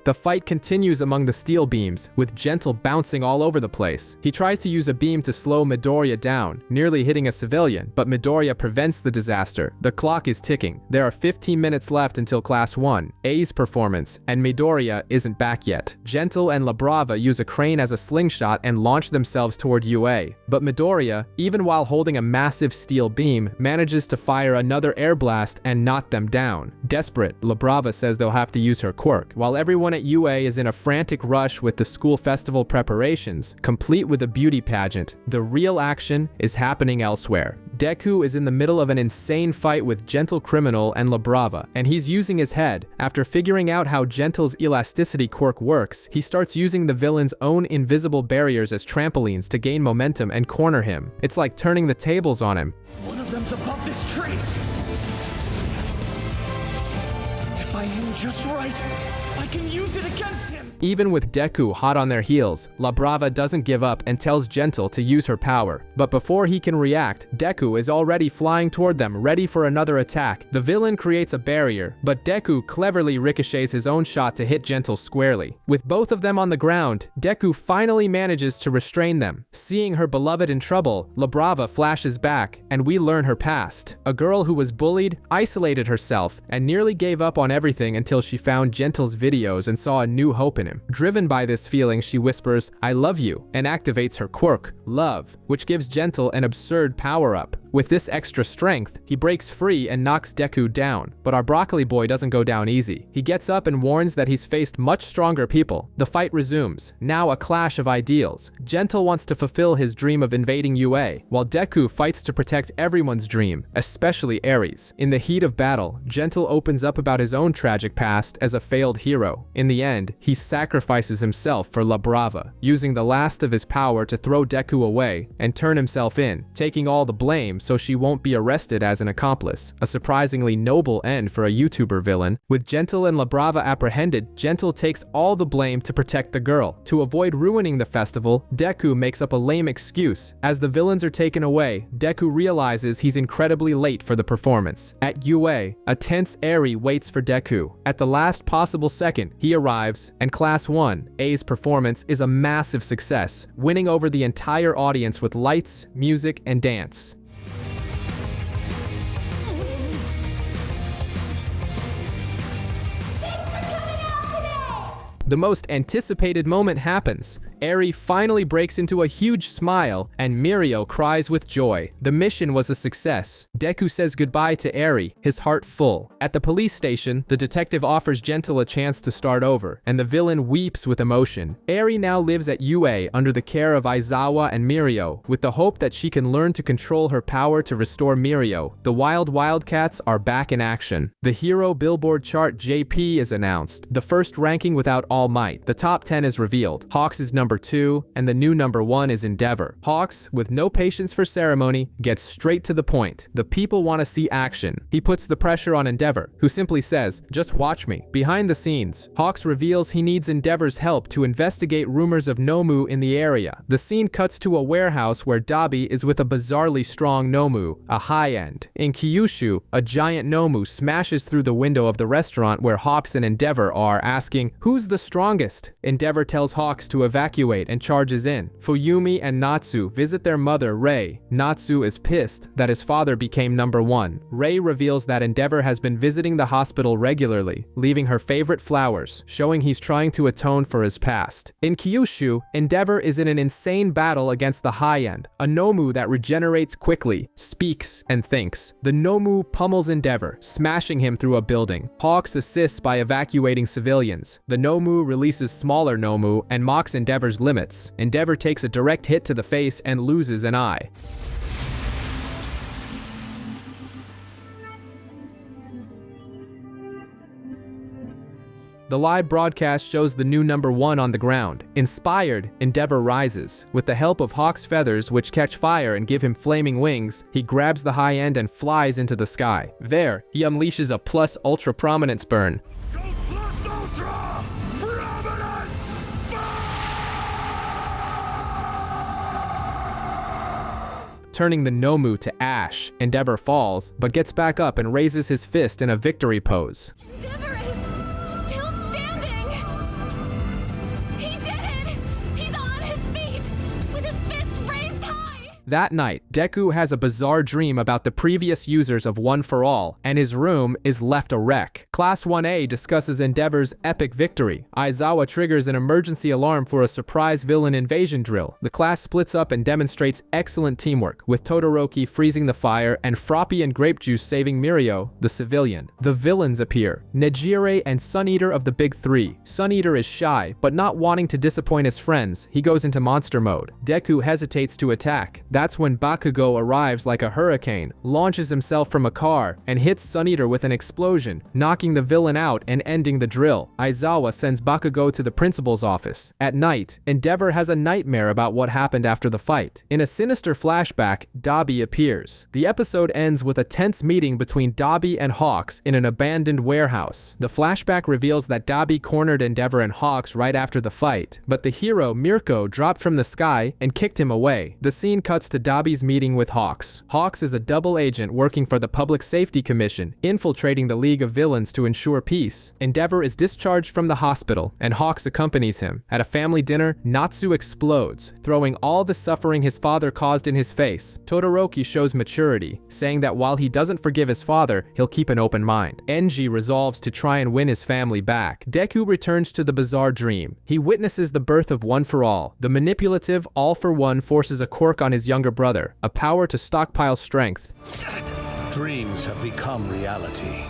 The fight continues among the steel beams, with Gentle bouncing all over the place. He tries to use a beam to slow Midoriya down, nearly hitting a civilian, but Midoriya prevents the disaster. The clock is ticking. There are 15 minutes left until Class 1, A's performance, and Midoriya isn't back yet. Gentle and La Brava use a crane as a slingshot and launch themselves toward UA, but Midoriya, even while holding a massive steel beam, manages to fire another air blast and knock them down. Desperate, La Brava says they'll have to use her quirk, while everyone at UA is in a frantic rush with the school festival preparations, complete with a beauty pageant. The real action is happening elsewhere. Deku is in the middle of an insane fight with Gentle Criminal and La Brava, and he's using his head. After figuring out how Gentle's elasticity quirk works, he starts using the villain's own invisible barriers as trampolines to gain momentum and corner him. It's like turning the tables on him. One of them's above this tree! If I aim just right, I can use it against him! Even with Deku hot on their heels, La Brava doesn't give up and tells Gentle to use her power. But before he can react, Deku is already flying toward them, ready for another attack. The villain creates a barrier, but Deku cleverly ricochets his own shot to hit Gentle squarely. With both of them on the ground, Deku finally manages to restrain them. Seeing her beloved in trouble, La Brava flashes back, and we learn her past. A girl who was bullied, isolated herself, and nearly gave up on everything until she found Gentle's videos and saw a new hope in him. Driven by this feeling, she whispers, "I love you," and activates her quirk, Love, which gives Gentle an absurd power-up. With this extra strength, he breaks free and knocks Deku down, but our broccoli boy doesn't go down easy. He gets up and warns that he's faced much stronger people. The fight resumes, now a clash of ideals. Gentle wants to fulfill his dream of invading UA, while Deku fights to protect everyone's dream, especially Eri's. In the heat of battle, Gentle opens up about his own tragic past as a failed hero. In the end, he sacrifices himself for La Brava, using the last of his power to throw Deku away and turn himself in, taking all the blame so she won't be arrested as an accomplice. A surprisingly noble end for a YouTuber villain. With Gentle and La Brava apprehended, Gentle takes all the blame to protect the girl. To avoid ruining the festival, Deku makes up a lame excuse. As the villains are taken away, Deku realizes he's incredibly late for the performance. At UA, a tense Eri waits for Deku. At the last possible second, he arrives, and Class 1, A's performance is a massive success, winning over the entire audience with lights, music, and dance. The most anticipated moment happens. Eri finally breaks into a huge smile, and Mirio cries with joy. The mission was a success. Deku says goodbye to Eri, his heart full. At the police station, the detective offers Gentle a chance to start over, and the villain weeps with emotion. Eri now lives at UA under the care of Aizawa and Mirio, with the hope that she can learn to control her power to restore Mirio. The Wild Wildcats are back in action. The hero billboard chart JP is announced, the first ranking without All Might. The top 10 is revealed. Hawks is number 2, and the new number 1 is Endeavor. Hawks, with no patience for ceremony, gets straight to the point. The people want to see action. He puts the pressure on Endeavor, who simply says, "Just watch me." Behind the scenes, Hawks reveals he needs Endeavor's help to investigate rumors of Nomu in the area. The scene cuts to a warehouse where Dabi is with a bizarrely strong Nomu, a high-end. In Kyushu, a giant Nomu smashes through the window of the restaurant where Hawks and Endeavor are, asking, "Who's the strongest?" Endeavor tells Hawks to evacuate and charges in. Fuyumi and Natsu visit their mother, Rei. Natsu is pissed that his father became number 1. Rei reveals that Endeavor has been visiting the hospital regularly, leaving her favorite flowers, showing he's trying to atone for his past. In Kyushu, Endeavor is in an insane battle against the high-end, a Nomu that regenerates quickly, speaks, and thinks. The Nomu pummels Endeavor, smashing him through a building. Hawks assists by evacuating civilians. The Nomu releases smaller Nomu and mocks Endeavor's limits. Endeavor takes a direct hit to the face and loses an eye. The live broadcast shows the new #1 on the ground. Inspired, Endeavor rises. With the help of Hawk's feathers, which catch fire and give him flaming wings, he grabs the high end and flies into the sky. There, he unleashes a plus ultra prominence burn. Plus ultra prominence! Turning the Nomu to ash. Endeavor falls, but gets back up and raises his fist in a victory pose. Endeavor is still standing! He did it! He's on his feet, with his fist raised high! That night, Deku has a bizarre dream about the previous users of One for All, and his room is left a wreck. Class 1A discusses Endeavor's epic victory. Aizawa triggers an emergency alarm for a surprise villain invasion drill. The class splits up and demonstrates excellent teamwork, with Todoroki freezing the fire and Froppy and Grape Juice saving Mirio, the civilian. The villains appear: Nejire and Sun Eater of the Big Three. Sun Eater is shy, but not wanting to disappoint his friends, he goes into monster mode. Deku hesitates to attack. That's when Bakugo arrives like a hurricane, launches himself from a car, and hits Sun Eater with an explosion, knocking the villain out and ending the drill. Aizawa sends Bakugo to the principal's office. At night, Endeavor has a nightmare about what happened after the fight. In a sinister flashback, Dabi appears. The episode ends with a tense meeting between Dabi and Hawks in an abandoned warehouse. The flashback reveals that Dabi cornered Endeavor and Hawks right after the fight, but the hero, Mirko, dropped from the sky and kicked him away. The scene cuts to Dabi's meeting with Hawks. Hawks is a double agent working for the Public Safety Commission, infiltrating the League of Villains to ensure peace. Endeavor is discharged from the hospital, and Hawks accompanies him. At a family dinner, Natsu explodes, throwing all the suffering his father caused in his face. Todoroki shows maturity, saying that while he doesn't forgive his father, he'll keep an open mind. Enji resolves to try and win his family back. Deku returns to the bizarre dream. He witnesses the birth of One for All. The manipulative All for One forces a quirk on his younger brother, a power to stockpile strength. Dreams have become reality,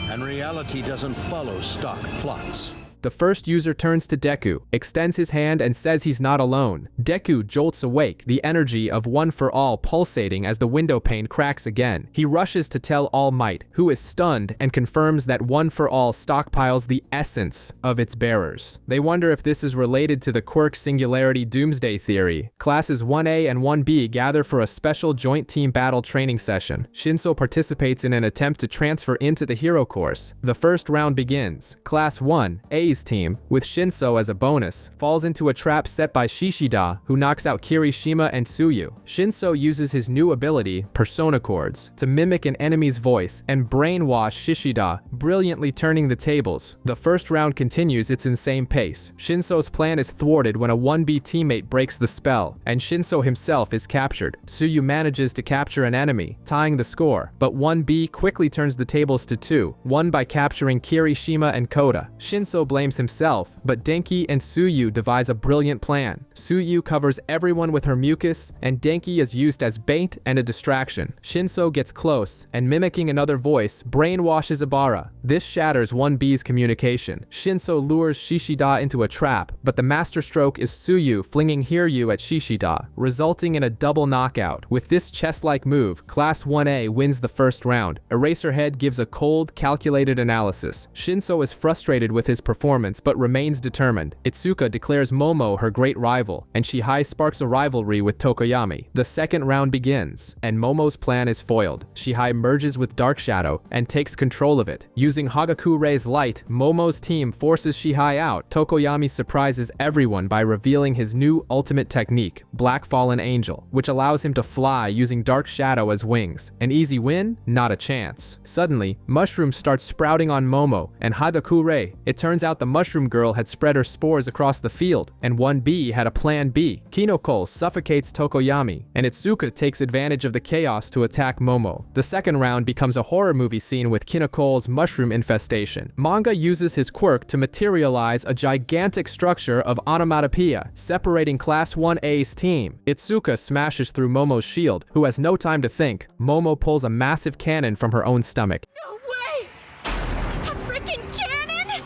and reality doesn't follow stock plots. The first user turns to Deku, extends his hand and says he's not alone. Deku jolts awake, the energy of One for All pulsating as the window pane cracks again. He rushes to tell All Might, who is stunned and confirms that One for All stockpiles the essence of its bearers. They wonder if this is related to the Quirk Singularity Doomsday Theory. Classes 1A and 1B gather for a special joint team battle training session. Shinso participates in an attempt to transfer into the hero course. The first round begins. Class 1, A's team, with Shinso as a bonus, falls into a trap set by Shishida, who knocks out Kirishima and Tsuyu. Shinso uses his new ability, Persona Chords, to mimic an enemy's voice and brainwash Shishida, brilliantly turning the tables. The first round continues its insane pace. Shinso's plan is thwarted when a 1B teammate breaks the spell, and Shinso himself is captured. Tsuyu manages to capture an enemy, tying the score, but 1B quickly turns the tables to 2-1 by capturing Kirishima and Koda. Shinso blames himself, but Denki and Tsuyu devise a brilliant plan. Tsuyu covers everyone with her mucus, and Denki is used as bait and a distraction. Shinso gets close, and mimicking another voice, brainwashes Ibara. This shatters 1B's communication. Shinso lures Shishida into a trap, but the masterstroke is Tsuyu flinging Hiryu at Shishida, resulting in a double knockout. With this chess-like move, Class 1A wins the first round. Eraserhead gives a cold, calculated analysis. Shinso is frustrated with his performance, but remains determined. Itsuka declares Momo her great rival, and Shie sparks a rivalry with Tokoyami. The second round begins, and Momo's plan is foiled. Shie merges with Dark Shadow and takes control of it. Using Hagakure's light, Momo's team forces Shie out. Tokoyami surprises everyone by revealing his new ultimate technique, Black Fallen Angel, which allows him to fly using Dark Shadow as wings. An easy win? Not a chance. Suddenly, mushrooms start sprouting on Momo and Hagakure. It turns out the mushroom girl had spread her spores across the field, and 1B had a plan B. Kinokol suffocates Tokoyami, and Itsuka takes advantage of the chaos to attack Momo. The second round becomes a horror movie scene with Kinokol's mushroom infestation. Manga uses his quirk to materialize a gigantic structure of onomatopoeia, separating Class 1A's team. Itsuka smashes through Momo's shield, who has no time to think. Momo pulls a massive cannon from her own stomach. No way! A freaking cannon?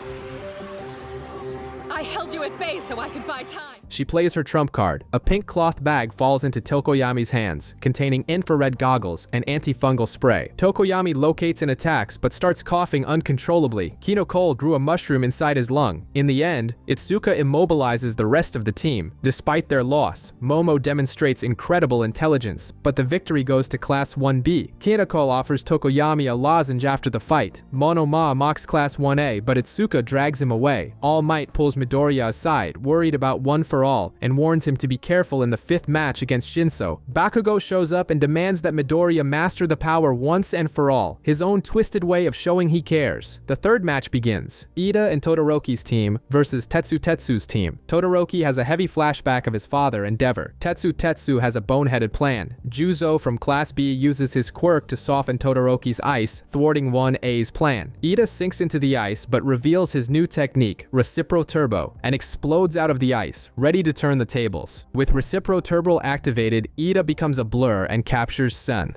I held you at bay so I could buy time. She plays her trump card. A pink cloth bag falls into Tokoyami's hands, containing infrared goggles and antifungal spray. Tokoyami locates and attacks, but starts coughing uncontrollably. Kinokol grew a mushroom inside his lung. In the end, Itsuka immobilizes the rest of the team. Despite their loss, Momo demonstrates incredible intelligence, but the victory goes to Class 1B. Kinokol offers Tokoyami a lozenge after the fight. Monoma mocks Class 1A, but Itsuka drags him away. All Might pulls Midoriya aside, worried about One for All, and warns him to be careful in the 5th match against Shinso. Bakugo shows up and demands that Midoriya master the power once and for all, his own twisted way of showing he cares. The 3rd match begins. Ida and Todoroki's team versus Tetsu's team. Todoroki has a heavy flashback of his father, Endeavor. Tetsu has a boneheaded plan. Juzo from Class B uses his quirk to soften Todoroki's ice, thwarting 1A's plan. Ida sinks into the ice but reveals his new technique, Recipro Turbo, and explodes out of the ice, ready to turn the tables. With Recipro Turbo activated, Ida becomes a blur and captures Sun.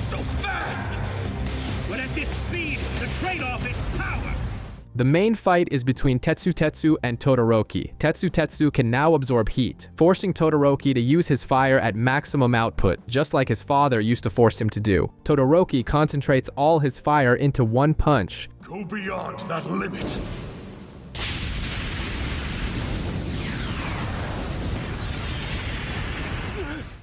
So fast! But at this speed, the trade-off is power! The main fight is between Tetsu and Todoroki. Tetsu can now absorb heat, forcing Todoroki to use his fire at maximum output, just like his father used to force him to do. Todoroki concentrates all his fire into one punch. Go beyond that limit!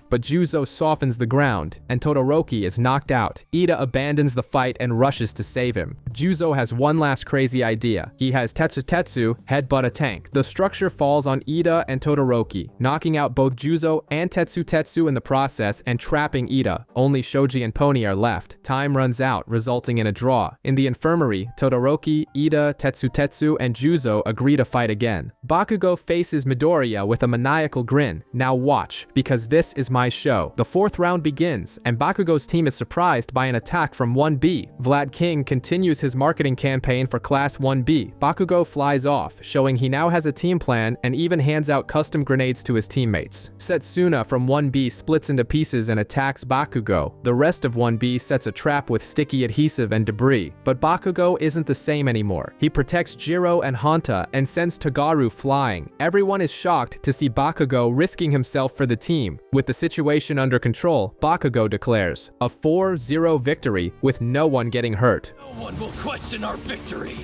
But Juzo softens the ground, and Todoroki is knocked out. Ida abandons the fight and rushes to save him. Juzo has one last crazy idea. He has Tetsu headbutt a tank. The structure falls on Ida and Todoroki, knocking out both Juzo and Tetsu in the process and trapping Ida. Only Shoji and Pony are left. Time runs out, resulting in a draw. In the infirmary, Todoroki, Ida, Tetsu, and Juzo agree to fight again. Bakugo faces Midoriya with a maniacal grin. Now watch, because this is my show. The 4th round begins, and Bakugo's team is surprised by an attack from 1B. Vlad King continues his marketing campaign for Class 1B. Bakugo flies off, showing he now has a team plan and even hands out custom grenades to his teammates. Setsuna from 1B splits into pieces and attacks Bakugo. The rest of 1B sets a trap with sticky adhesive and debris, but Bakugo isn't the same anymore. He protects Jiro and Hanta and sends Togaru flying. Everyone is shocked to see Bakugo risking himself for the team. With the situation under control, Bakugo declares a 4-0 victory with no one getting hurt. No one will question our victory,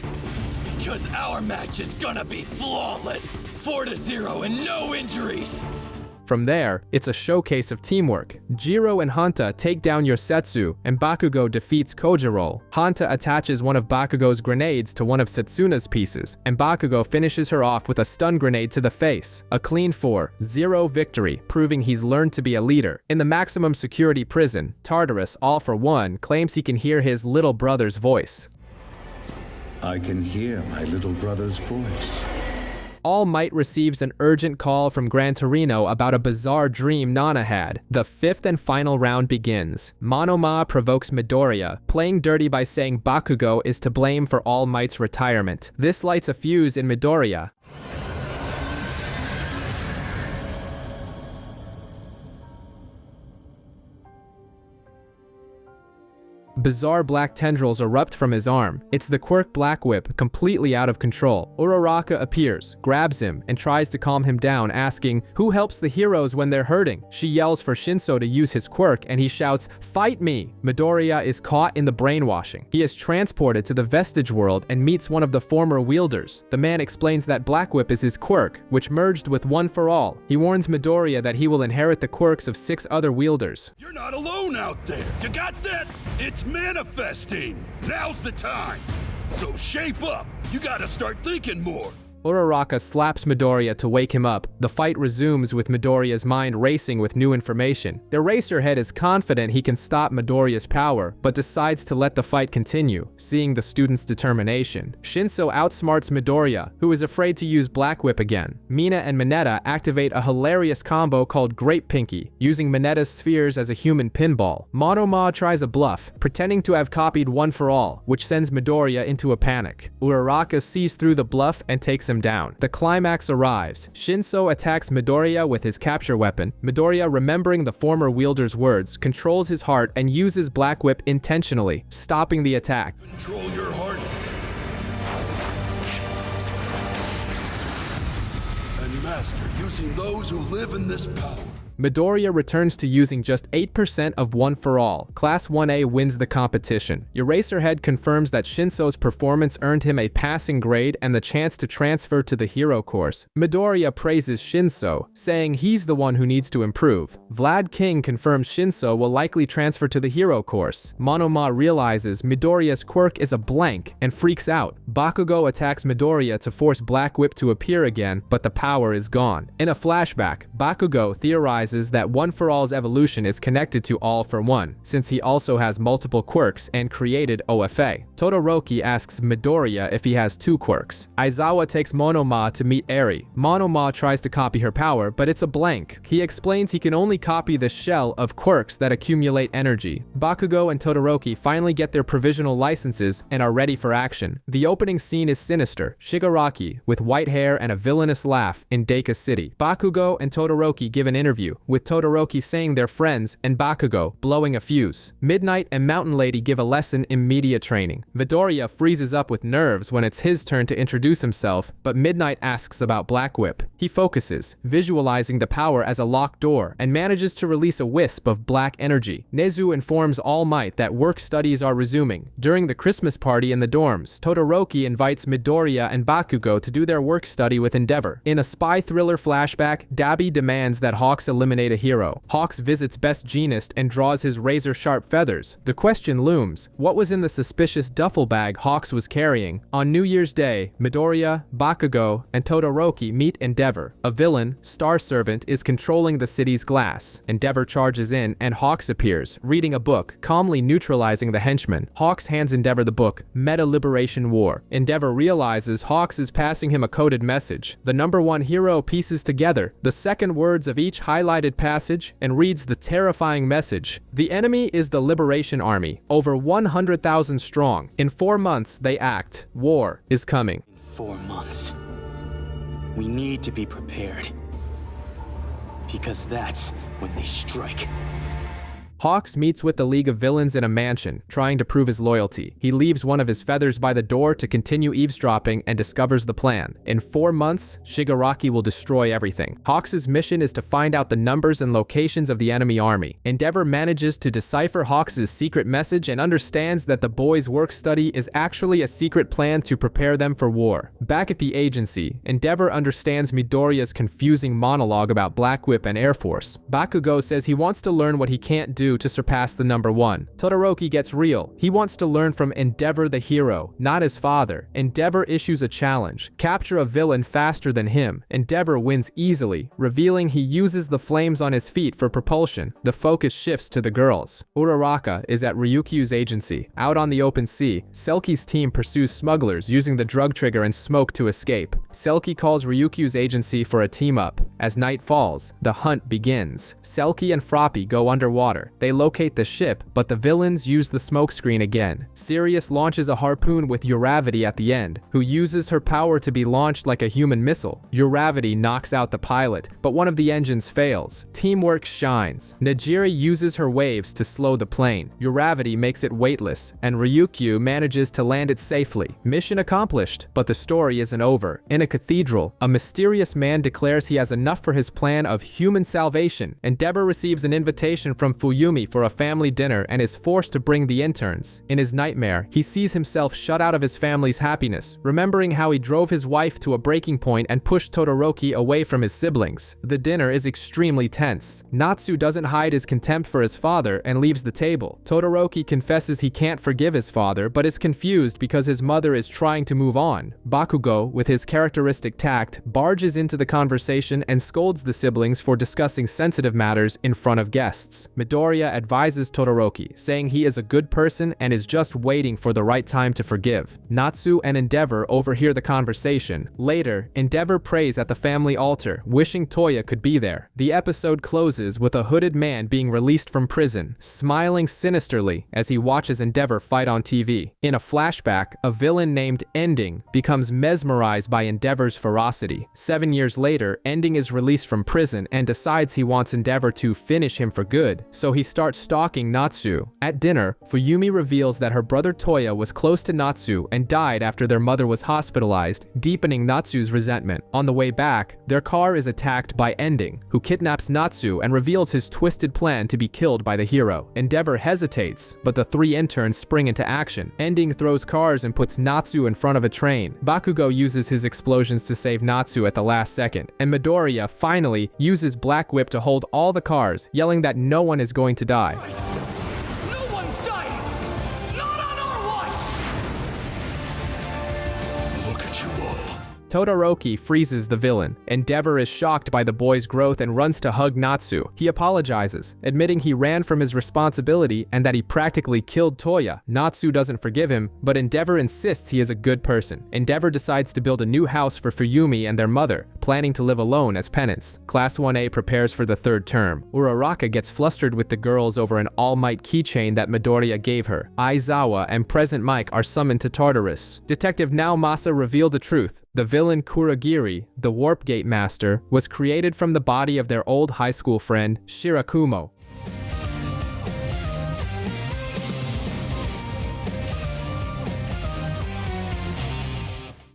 because our match is gonna be flawless. 4-0 and no injuries. From there, it's a showcase of teamwork. Jiro and Hanta take down Yosetsu, and Bakugo defeats Kojiro. Hanta attaches one of Bakugo's grenades to one of Setsuna's pieces, and Bakugo finishes her off with a stun grenade to the face. A clean 4-0 victory, proving he's learned to be a leader. In the maximum security prison, Tartarus, all for one, claims he can hear his little brother's voice. I can hear my little brother's voice. All Might receives an urgent call from Gran Torino about a bizarre dream Nana had. The 5th and final round begins. Monoma provokes Midoriya, playing dirty by saying Bakugo is to blame for All Might's retirement. This lights a fuse in Midoriya. Bizarre black tendrils erupt from his arm. It's the Quirk Black Whip, completely out of control. Uraraka appears, grabs him, and tries to calm him down, asking, who helps the heroes when they're hurting? She yells for Shinso to use his quirk, and he shouts, fight me! Midoriya is caught in the brainwashing. He is transported to the Vestige world and meets one of the former wielders. The man explains that Black Whip is his quirk, which merged with One for All. He warns Midoriya that he will inherit the quirks of 6 other wielders. You're not alone out there! You got that? It's manifesting! Now's the time! So shape up! You gotta start thinking more! Uraraka slaps Midoriya to wake him up. The fight resumes with Midoriya's mind racing with new information. The Racerhead is confident he can stop Midoriya's power, but decides to let the fight continue, seeing the student's determination. Shinso outsmarts Midoriya, who is afraid to use Black Whip again. Mina and Mineta activate a hilarious combo called Grape Pinky, using Mineta's spheres as a human pinball. Monoma tries a bluff, pretending to have copied One for All, which sends Midoriya into a panic. Uraraka sees through the bluff and takes him down. The climax arrives. Shinso attacks Midoriya with his capture weapon. Midoriya, remembering the former wielder's words, controls his heart and uses Black Whip intentionally, stopping the attack. Control your heart. and master using those who live in this power. Midoriya returns to using just 8% of One for All. Class 1A wins the competition. Eraserhead confirms that Shinso's performance earned him a passing grade and the chance to transfer to the hero course. Midoriya praises Shinso, saying he's the one who needs to improve. Vlad King confirms Shinso will likely transfer to the hero course. Monoma realizes Midoriya's quirk is a blank and freaks out. Bakugo attacks Midoriya to force Black Whip to appear again, but the power is gone. In a flashback, Bakugo theorizes that One for All's evolution is connected to All for One, since he also has multiple quirks and created OFA. Todoroki asks Midoriya if he has 2 quirks. Aizawa takes Monoma to meet Eri. Monoma tries to copy her power, but it's a blank. He explains he can only copy the shell of quirks that accumulate energy. Bakugo and Todoroki finally get their provisional licenses and are ready for action. The opening scene is sinister. Shigaraki, with white hair and a villainous laugh, in Deku City. Bakugo and Todoroki give an interview, with Todoroki saying they're friends and Bakugo blowing a fuse. Midnight and Mountain Lady give a lesson in media training. Midoriya freezes up with nerves when it's his turn to introduce himself, but Midnight asks about Black Whip. He focuses, visualizing the power as a locked door, and manages to release a wisp of black energy. Nezu informs All Might that work studies are resuming. During the Christmas party in the dorms, Todoroki invites Midoriya and Bakugo to do their work study with Endeavor. In a spy thriller flashback, Dabi demands that Hawks eliminate a hero. Hawks visits Best Jeanist and draws his razor-sharp feathers. The question looms, what was in the suspicious duffel bag Hawks was carrying? On New Year's Day, Midoriya, Bakugo, and Todoroki meet Endeavor. A villain, Star Servant, is controlling the city's glass. Endeavor charges in, and Hawks appears, reading a book, calmly neutralizing the henchman. Hawks hands Endeavor the book, Meta Liberation War. Endeavor realizes Hawks is passing him a coded message. The #1 hero pieces together the second words of each highlighted passage and reads the terrifying message. The enemy is the Liberation Army, over 100,000 strong. In 4 months, they act. War is coming. 4 months. We need to be prepared. Because that's when they strike. Hawks meets with the League of Villains in a mansion, trying to prove his loyalty. He leaves one of his feathers by the door to continue eavesdropping and discovers the plan. In 4 months, Shigaraki will destroy everything. Hawks' mission is to find out the numbers and locations of the enemy army. Endeavor manages to decipher Hawks' secret message and understands that the boys' work study is actually a secret plan to prepare them for war. Back at the agency, Endeavor understands Midoriya's confusing monologue about Black Whip and Air Force. Bakugo says he wants to learn what he can't do to surpass the #1. Todoroki gets real. He wants to learn from Endeavor the hero, not his father. Endeavor issues a challenge. Capture a villain faster than him. Endeavor wins easily, revealing he uses the flames on his feet for propulsion. The focus shifts to the girls. Uraraka is at Ryukyu's agency. Out on the open sea, Selki's team pursues smugglers using the drug trigger and smoke to escape. Selki calls Ryukyu's agency for a team-up. As night falls, the hunt begins. Selki and Froppy go underwater. They locate the ship, but the villains use the smokescreen again. Sirius launches a harpoon with Uravity at the end, who uses her power to be launched like a human missile. Uravity knocks out the pilot, but one of the engines fails. Teamwork shines. Nejiri uses her waves to slow the plane. Uravity makes it weightless, and Ryukyu manages to land it safely. Mission accomplished, but the story isn't over. In a cathedral, a mysterious man declares he has enough for his plan of human salvation. Endeavor receives an invitation from Fuyumi for a family dinner and is forced to bring the interns. In his nightmare, he sees himself shut out of his family's happiness, remembering how he drove his wife to a breaking point and pushed Todoroki away from his siblings. The dinner is extremely tense. Natsu doesn't hide his contempt for his father and leaves the table. Todoroki confesses he can't forgive his father, but is confused because his mother is trying to move on. Bakugo, with his characteristic tact, barges into the conversation and scolds the siblings for discussing sensitive matters in front of guests. Midoriya advises Todoroki, saying he is a good person and is just waiting for the right time to forgive. Natsu and Endeavor overhear the conversation. Later, Endeavor prays at the family altar, wishing Toya could be there. The episode closes with a hooded man being released from prison, smiling sinisterly as he watches Endeavor fight on TV. In a flashback, a villain named Ending becomes mesmerized by Endeavor's ferocity. 7 years later, Ending is released from prison and decides he wants Endeavor to finish him for good, so he we start stalking Natsu. At dinner, Fuyumi reveals that her brother Toya was close to Natsu and died after their mother was hospitalized, deepening Natsu's resentment. On the way back, their car is attacked by Ending, who kidnaps Natsu and reveals his twisted plan to be killed by the hero. Endeavor hesitates, but the three interns spring into action. Ending throws cars and puts Natsu in front of a train. Bakugo uses his explosions to save Natsu at the last second, and Midoriya finally uses Black Whip to hold all the cars, yelling that no one is going to die. No one's dying! Not on our watch! Look at you all. Todoroki freezes the villain. Endeavor is shocked by the boy's growth and runs to hug Natsu. He apologizes, admitting he ran from his responsibility and that he practically killed Toya. Natsu doesn't forgive him, but Endeavor insists he is a good person. Endeavor decides to build a new house for Fuyumi and their mother, planning to live alone as penance. Class 1A prepares for the third term. Uraraka gets flustered with the girls over an All Might keychain that Midoriya gave her. Aizawa and Present Mike are summoned to Tartarus. Detective Naomasa revealed the truth. The villain Kurogiri, the Warp Gate Master, was created from the body of their old high school friend, Shirakumo.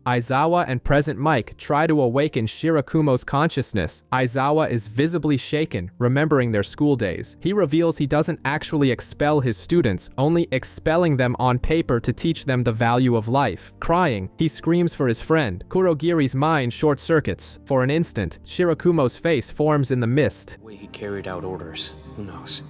Aizawa and Present Mike try to awaken Shirakumo's consciousness. Aizawa is visibly shaken, remembering their school days. He reveals he doesn't actually expel his students, only expelling them on paper to teach them the value of life. Crying, he screams for his friend. Kurogiri's mind short-circuits. For an instant, Shirakumo's face forms in the mist. The way he carried out orders, who knows?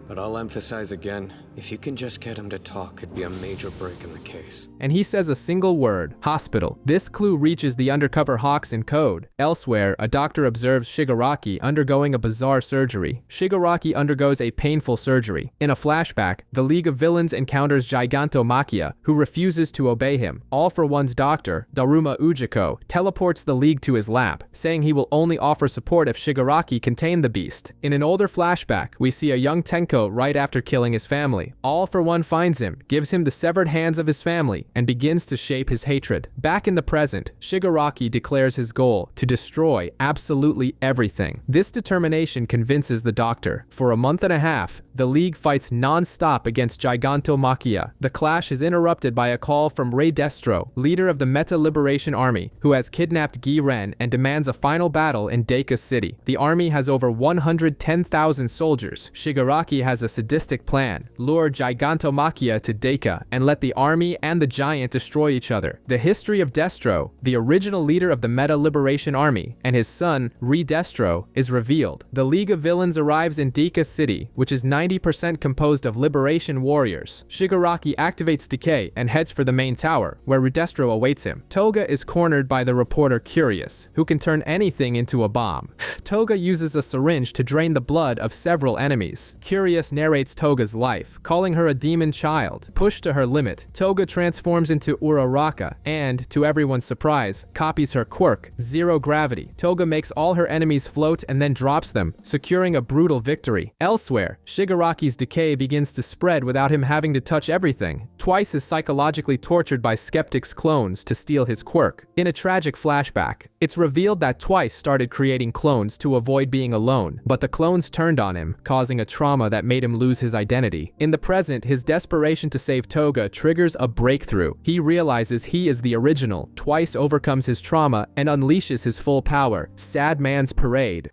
But I'll emphasize again, if you can just get him to talk, it'd be a major break in the case. And he says a single word, hospital. This clue reaches the undercover Hawks in code. Elsewhere, a doctor observes Shigaraki undergoing a bizarre surgery. Shigaraki undergoes a painful surgery. In a flashback, the League of Villains encounters Gigantomachia, who refuses to obey him. All for One's doctor, Daruma Ujiko, teleports the League to his lab, saying he will only offer support if Shigaraki can tame the beast. In an older flashback, we see a young Tenko right after killing his family. All for One finds him, gives him the severed hands of his family, and begins to shape his hatred. Back in the present, Shigaraki declares his goal to destroy absolutely everything. This determination convinces the doctor. For a month and a half, the League fights non-stop against Gigantomachia. The clash is interrupted by a call from Rey Destro, leader of the Meta Liberation Army, who has kidnapped Gi-Ren and demands a final battle in Deku City. The army has over 110,000 soldiers. Shigaraki has a sadistic plan. Lure Gigantomachia to Deku and let the army and the giant destroy each other. The history of Destro, the original leader of the Meta Liberation Army, and his son, Rey Destro, is revealed. The League of Villains arrives in Deku City, which is 90% composed of Liberation warriors. Shigaraki activates Decay and heads for the main tower, where Rey Destro awaits him. Toga is cornered by the reporter Curious, who can turn anything into a bomb. Toga uses a syringe to drain the blood of several enemies. Curious narrates Toga's life, calling her a demon child. Pushed to her limit, Toga transforms into Uraraka and, to everyone's surprise, copies her quirk, Zero Gravity. Toga makes all her enemies float and then drops them, securing a brutal victory. Elsewhere, Shigaraki's decay begins to spread without him having to touch everything. Twice is psychologically tortured by Skeptic's clones to steal his quirk. In a tragic flashback, it's revealed that Twice started creating clones to avoid being alone, but the clones turned on him, causing a trauma that made him lose his identity. In the present, his desperation to save Toga triggers a breakthrough. He realizes he is the original. Twice overcomes his trauma and unleashes his full power. Sad Man's Parade.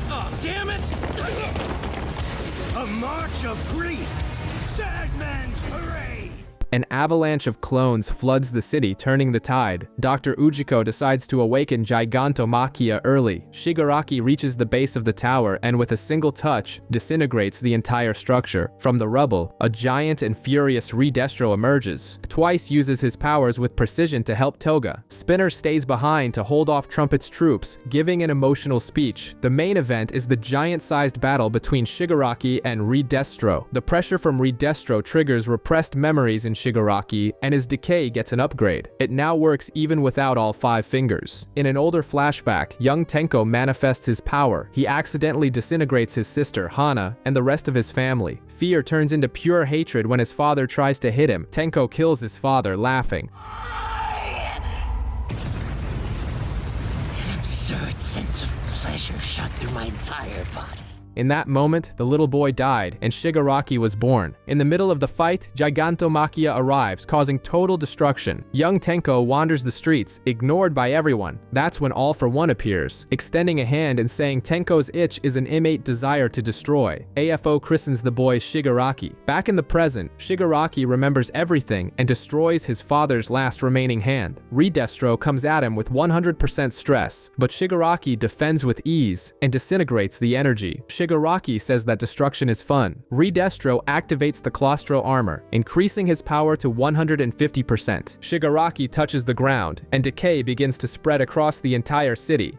Oh, damn it! A march of grief! Sad Man's Parade! An avalanche of clones floods the city, turning the tide. Dr. Ujiko decides to awaken Gigantomachia early. Shigaraki reaches the base of the tower and with a single touch, disintegrates the entire structure. From the rubble, a giant and furious Rey Destro emerges. Twice uses his powers with precision to help Toga. Spinner stays behind to hold off Trumpet's troops, giving an emotional speech. The main event is the giant-sized battle between Shigaraki and Rey Destro. The pressure from Rey Destro triggers repressed memories in Shigaraki, and his decay gets an upgrade. It now works even without all 5 fingers. In an older flashback, young Tenko manifests his power. He accidentally disintegrates his sister, Hana, and the rest of his family. Fear turns into pure hatred when his father tries to hit him. Tenko kills his father, laughing. An absurd sense of pleasure shot through my entire body. In that moment, the little boy died, and Shigaraki was born. In the middle of the fight, Gigantomachia arrives, causing total destruction. Young Tenko wanders the streets, ignored by everyone. That's when All for One appears, extending a hand and saying Tenko's itch is an innate desire to destroy. AFO christens the boy Shigaraki. Back in the present, Shigaraki remembers everything and destroys his father's last remaining hand. Redestro comes at him with 100% stress, but Shigaraki defends with ease and disintegrates the energy. Shigaraki says that destruction is fun. Redestro activates the Claustro armor, increasing his power to 150%. Shigaraki touches the ground, and decay begins to spread across the entire city.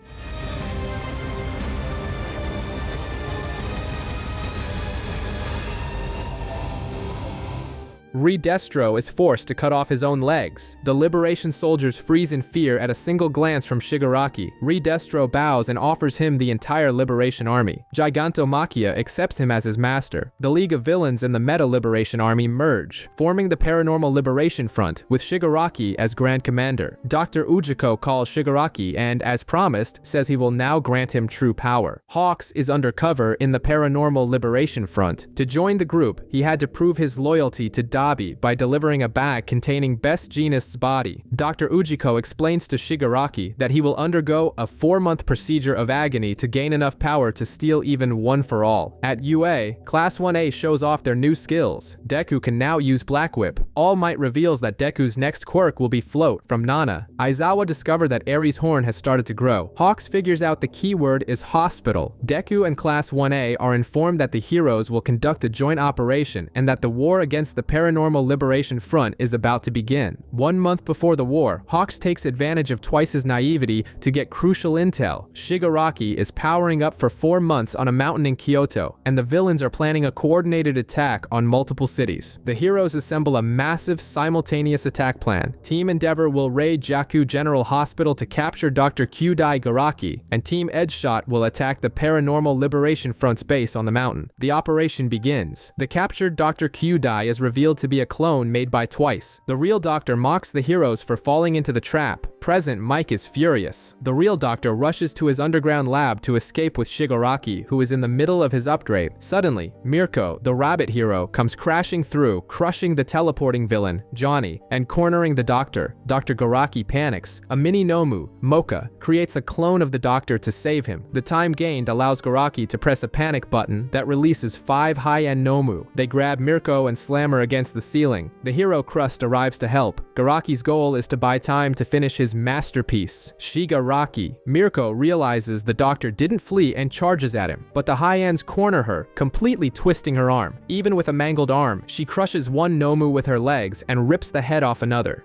Redestro is forced to cut off his own legs. The Liberation soldiers freeze in fear at a single glance from Shigaraki. Redestro bows and offers him the entire Liberation army. Gigantomachia accepts him as his master. The League of Villains and the Meta Liberation army merge, forming the Paranormal Liberation Front, with Shigaraki as Grand Commander. Dr. Ujiko calls Shigaraki and, as promised, says he will now grant him true power. Hawks is undercover in the Paranormal Liberation Front. To join the group, he had to prove his loyalty to by delivering a bag containing Best Jeanist's body. Dr. Ujiko explains to Shigaraki that he will undergo a 4-month procedure of agony to gain enough power to steal even One for All. At UA, Class 1A shows off their new skills. Deku can now use Black Whip. All Might reveals that Deku's next quirk will be Float from Nana. Aizawa discovered that Eri's horn has started to grow. Hawks figures out the keyword is hospital. Deku and Class 1A are informed that the heroes will conduct a joint operation and that the war against the Paranormal Liberation Front is about to begin. 1 month before the war, Hawks takes advantage of Twice's naivety to get crucial intel. Shigaraki is powering up for 4 months on a mountain in Kyoto, and the villains are planning a coordinated attack on multiple cities. The heroes assemble a massive simultaneous attack plan. Team Endeavor will raid Jaku General Hospital to capture Dr. Kyudai Garaki, and Team Edgeshot will attack the Paranormal Liberation Front's base on the mountain. The operation begins. The captured Dr. Kyudai is revealed to be a clone made by Twice. The real doctor mocks the heroes for falling into the trap. Present Mike is furious. The real doctor rushes to his underground lab to escape with Shigaraki, who is in the middle of his upgrade. Suddenly, Mirko, the rabbit hero, comes crashing through, crushing the teleporting villain, Johnny, and cornering the doctor. Dr. Garaki panics. A mini Nomu, Mocha, creates a clone of the doctor to save him. The time gained allows Garaki to press a panic button that releases 5 high-end Nomu. They grab Mirko and slam her against the ceiling. The hero Crust arrives to help. Garaki's goal is to buy time to finish his masterpiece, Shigaraki. Mirko realizes the doctor didn't flee and charges at him, but the high-ends corner her, completely twisting her arm. Even with a mangled arm, she crushes one Nomu with her legs and rips the head off another.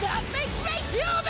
That makes me human!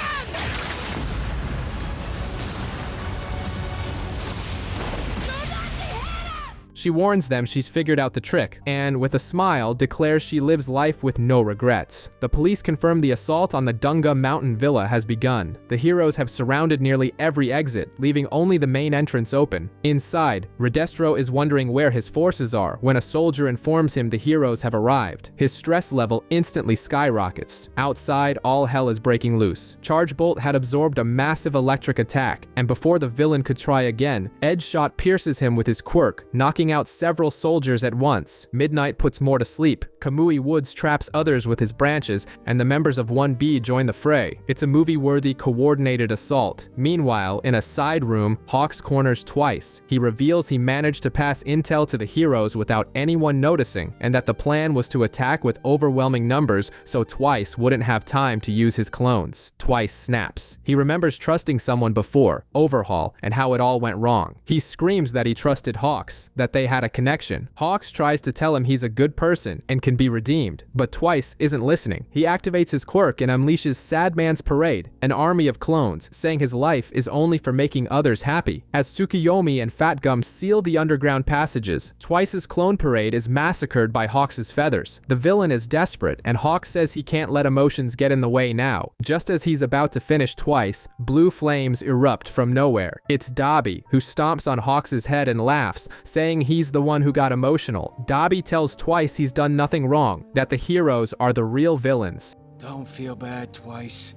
She warns them she's figured out the trick, and with a smile, declares she lives life with no regrets. The police confirm the assault on the Dunga Mountain Villa has begun. The heroes have surrounded nearly every exit, leaving only the main entrance open. Inside, Redestro is wondering where his forces are when a soldier informs him the heroes have arrived. His stress level instantly skyrockets. Outside, all hell is breaking loose. Charge Bolt had absorbed a massive electric attack, and before the villain could try again, Edge Shot pierces him with his quirk, knocking out several soldiers at once. Midnight puts more to sleep. Kamui Woods traps others with his branches, and the members of 1B join the fray. It's a movie-worthy coordinated assault. Meanwhile, in a side room, Hawks corners Twice. He reveals he managed to pass intel to the heroes without anyone noticing, and that the plan was to attack with overwhelming numbers so Twice wouldn't have time to use his clones. Twice snaps. He remembers trusting someone before, Overhaul, and how it all went wrong. He screams that he trusted Hawks, that they had a connection. Hawks tries to tell him he's a good person and can be redeemed, but Twice isn't listening. He activates his quirk and unleashes Sad Man's Parade, an army of clones, saying his life is only for making others happy. As Tsukiyomi and Fat Gum seal the underground passages, Twice's clone parade is massacred by Hawks' feathers. The villain is desperate, and Hawks says he can't let emotions get in the way now. Just as he's about to finish Twice, blue flames erupt from nowhere. It's Dabi, who stomps on Hawks' head and laughs, saying he's the one who got emotional. Dabi tells Twice he's done nothing wrong, that the heroes are the real villains. Don't feel bad, Twice.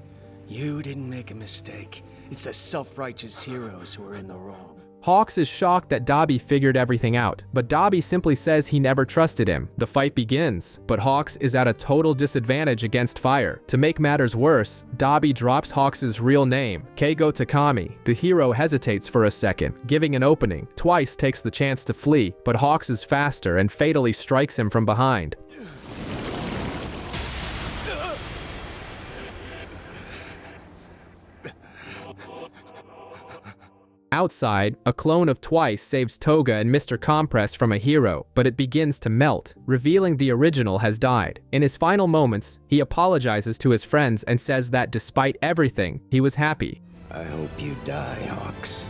You didn't make a mistake. It's the self-righteous heroes who are in the wrong. Hawks is shocked that Dabi figured everything out, but Dabi simply says he never trusted him. The fight begins, but Hawks is at a total disadvantage against fire. To make matters worse, Dabi drops Hawks' real name, Keigo Takami. The hero hesitates for a second, giving an opening. Twice takes the chance to flee, but Hawks is faster and fatally strikes him from behind. Outside, a clone of Twice saves Toga and Mr. Compress from a hero, but it begins to melt, revealing the original has died. In his final moments, he apologizes to his friends and says that despite everything, he was happy. I hope you die, Hawks.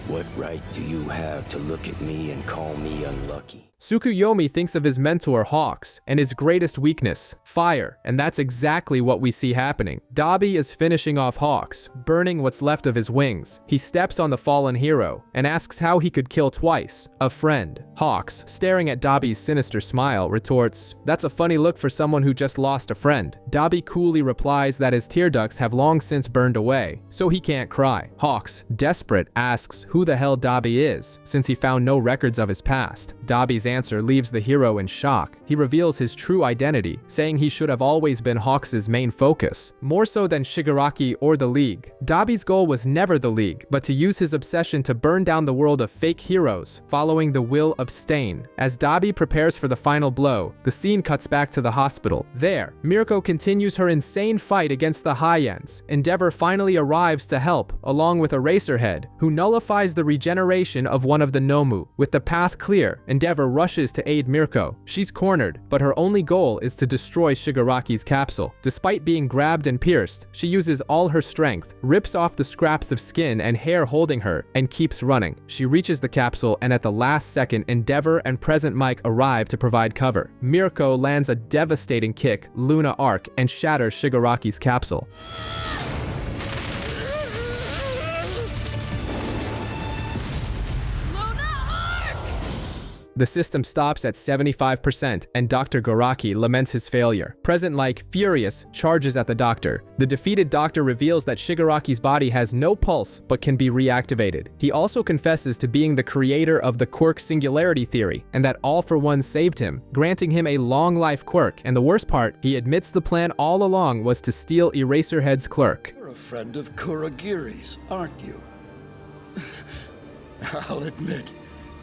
What right do you have to look at me and call me unlucky? Tsukuyomi thinks of his mentor Hawks and his greatest weakness, fire, and that's exactly what we see happening. Dabi is finishing off Hawks, burning what's left of his wings. He steps on the fallen hero and asks how he could kill Twice, a friend. Hawks, staring at Dabi's sinister smile, retorts, "That's a funny look for someone who just lost a friend." Dabi coolly replies that his tear ducts have long since burned away, so he can't cry. Hawks, desperate, asks who the hell Dabi is, since he found no records of his past. Dabi's answer leaves the hero in shock. He reveals his true identity, saying he should have always been Hawks' main focus, more so than Shigaraki or the League. Dabi's goal was never the League, but to use his obsession to burn down the world of fake heroes, following the will of Stain. As Dabi prepares for the final blow, the scene cuts back to the hospital. There, Mirko continues her insane fight against the High-Ends. Endeavor finally arrives to help, along with Eraserhead, who nullifies the regeneration of one of the Nomu. With the path clear, Endeavor rushes to aid Mirko. She's cornered, but her only goal is to destroy Shigaraki's capsule. Despite being grabbed and pierced, she uses all her strength, rips off the scraps of skin and hair holding her, and keeps running. She reaches the capsule, and at the last second, Endeavor and Present Mike arrive to provide cover. Mirko lands a devastating kick, Luna Arc, and shatters Shigaraki's capsule. The system stops at 75%, and Dr. Garaki laments his failure. Present Like, furious, charges at the doctor. The defeated doctor reveals that Shigaraki's body has no pulse, but can be reactivated. He also confesses to being the creator of the Quirk singularity theory, and that All for One saved him, granting him a long-life quirk. And the worst part, he admits the plan all along was to steal Eraserhead's clerk. You're a friend of Kurogiri's, aren't you? I'll admit,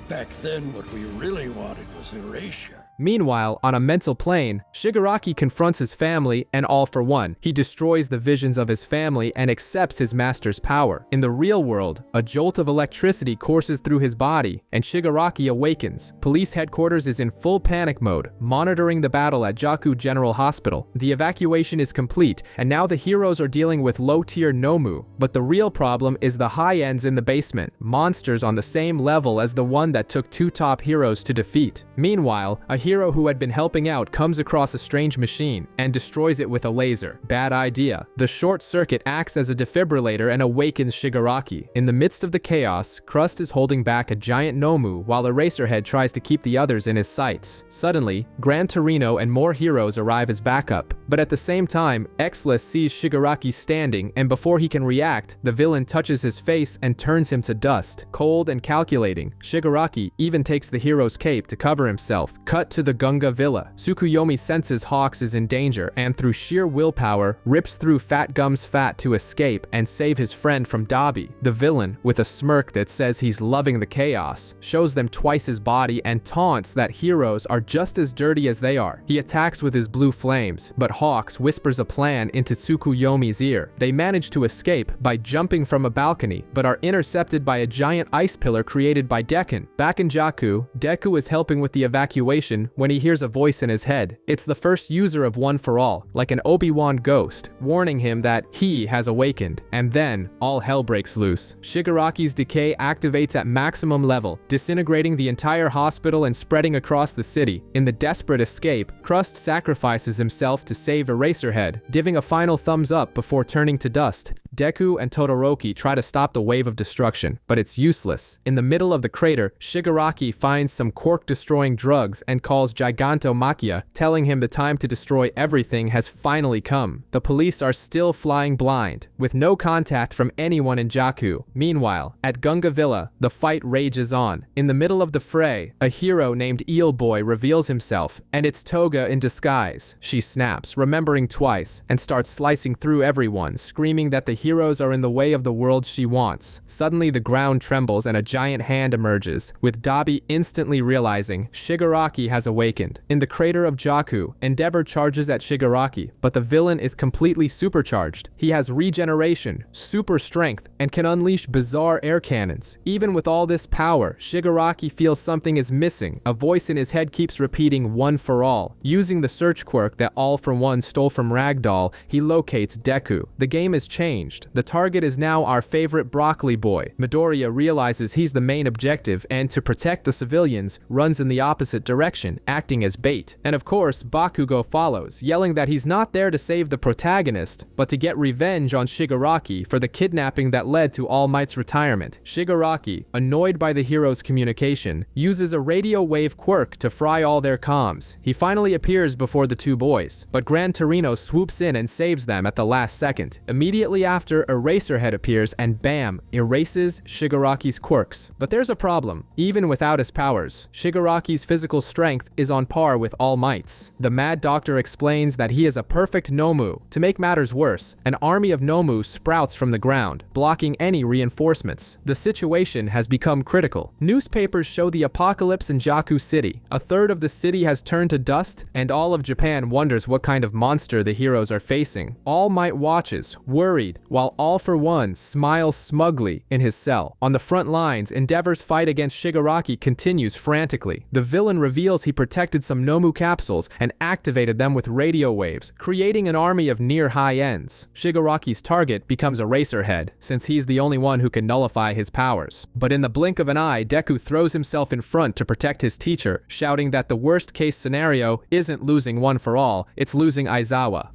back then, what we really wanted was erasure. Meanwhile, on a mental plane, Shigaraki confronts his family and All for One. He destroys the visions of his family and accepts his master's power. In the real world, a jolt of electricity courses through his body, and Shigaraki awakens. Police headquarters is in full panic mode, monitoring the battle at Jaku General Hospital. The evacuation is complete, and now the heroes are dealing with low-tier Nomu. But the real problem is the High-Ends in the basement, monsters on the same level as the one that took two top heroes to defeat. Meanwhile, a hero who had been helping out comes across a strange machine and destroys it with a laser. Bad idea. The short circuit acts as a defibrillator and awakens Shigaraki. In the midst of the chaos, Crust is holding back a giant Nomu while Eraserhead tries to keep the others in his sights. Suddenly, Gran Torino and more heroes arrive as backup. But at the same time, Xless sees Shigaraki standing, and before he can react, the villain touches his face and turns him to dust. Cold and calculating, Shigaraki even takes the hero's cape to cover himself. Cut to the Gunga Villa. Tsukuyomi senses Hawks is in danger and through sheer willpower, rips through Fat Gum's fat to escape and save his friend from Dabi. The villain, with a smirk that says he's loving the chaos, shows them twice his body and taunts that heroes are just as dirty as they are. He attacks with his blue flames, but Hawks whispers a plan into Tsukuyomi's ear. They manage to escape by jumping from a balcony, but are intercepted by a giant ice pillar created by Deku. Back in Jaku, Deku is helping with the evacuation when he hears a voice in his head. It's the first user of One for All, like an Obi-Wan ghost, warning him that he has awakened. And then, all hell breaks loose. Shigaraki's decay activates at maximum level, disintegrating the entire hospital and spreading across the city. In the desperate escape, Crust sacrifices himself to save save Eraserhead, giving a final thumbs up before turning to dust. Deku and Todoroki try to stop the wave of destruction, but it's useless. In the middle of the crater, Shigaraki finds some Quirk-destroying drugs and calls Gigantomachia, telling him the time to destroy everything has finally come. The police are still flying blind, with no contact from anyone in Jakku. Meanwhile, at Gunga Villa, the fight rages on. In the middle of the fray, a hero named Eel Boy reveals himself, and it's Toga in disguise. She snaps, remembering twice, and starts slicing through everyone, screaming that the heroes are in the way of the world she wants. Suddenly the ground trembles and a giant hand emerges, with Dabi instantly realizing Shigaraki has awakened. In the crater of Jakku, Endeavor charges at Shigaraki, but the villain is completely supercharged. He has regeneration, super strength, and can unleash bizarre air cannons. Even with all this power, Shigaraki feels something is missing. A voice in his head keeps repeating "one for all." Using the search quirk that All for One stole from Ragdoll, he locates Deku. The game is changed. The target is now our favorite broccoli boy. Midoriya realizes he's the main objective and, to protect the civilians, runs in the opposite direction, acting as bait. And of course, Bakugo follows, yelling that he's not there to save the protagonist, but to get revenge on Shigaraki for the kidnapping that led to All Might's retirement. Shigaraki, annoyed by the hero's communication, uses a radio wave quirk to fry all their comms. He finally appears before the two boys, but Gran Torino swoops in and saves them at the last second. Immediately after, Eraserhead appears and bam, erases Shigaraki's quirks. But there's a problem. Even without his powers, Shigaraki's physical strength is on par with All Might's. The Mad Doctor explains that he is a perfect Nomu. To make matters worse, an army of Nomu sprouts from the ground, blocking any reinforcements. The situation has become critical. Newspapers show the apocalypse in Jakku City. A third of the city has turned to dust, and all of Japan wonders what kind of monster the heroes are facing. All Might watches, worried, while All for One smiles smugly in his cell. On the front lines, Endeavor's fight against Shigaraki continues frantically. The villain reveals he protected some Nomu capsules and activated them with radio waves, creating an army of near high ends. Shigaraki's target becomes Eraserhead, since he's the only one who can nullify his powers. But in the blink of an eye, Deku throws himself in front to protect his teacher, shouting that the worst case scenario isn't losing One for All, it's losing Aizawa.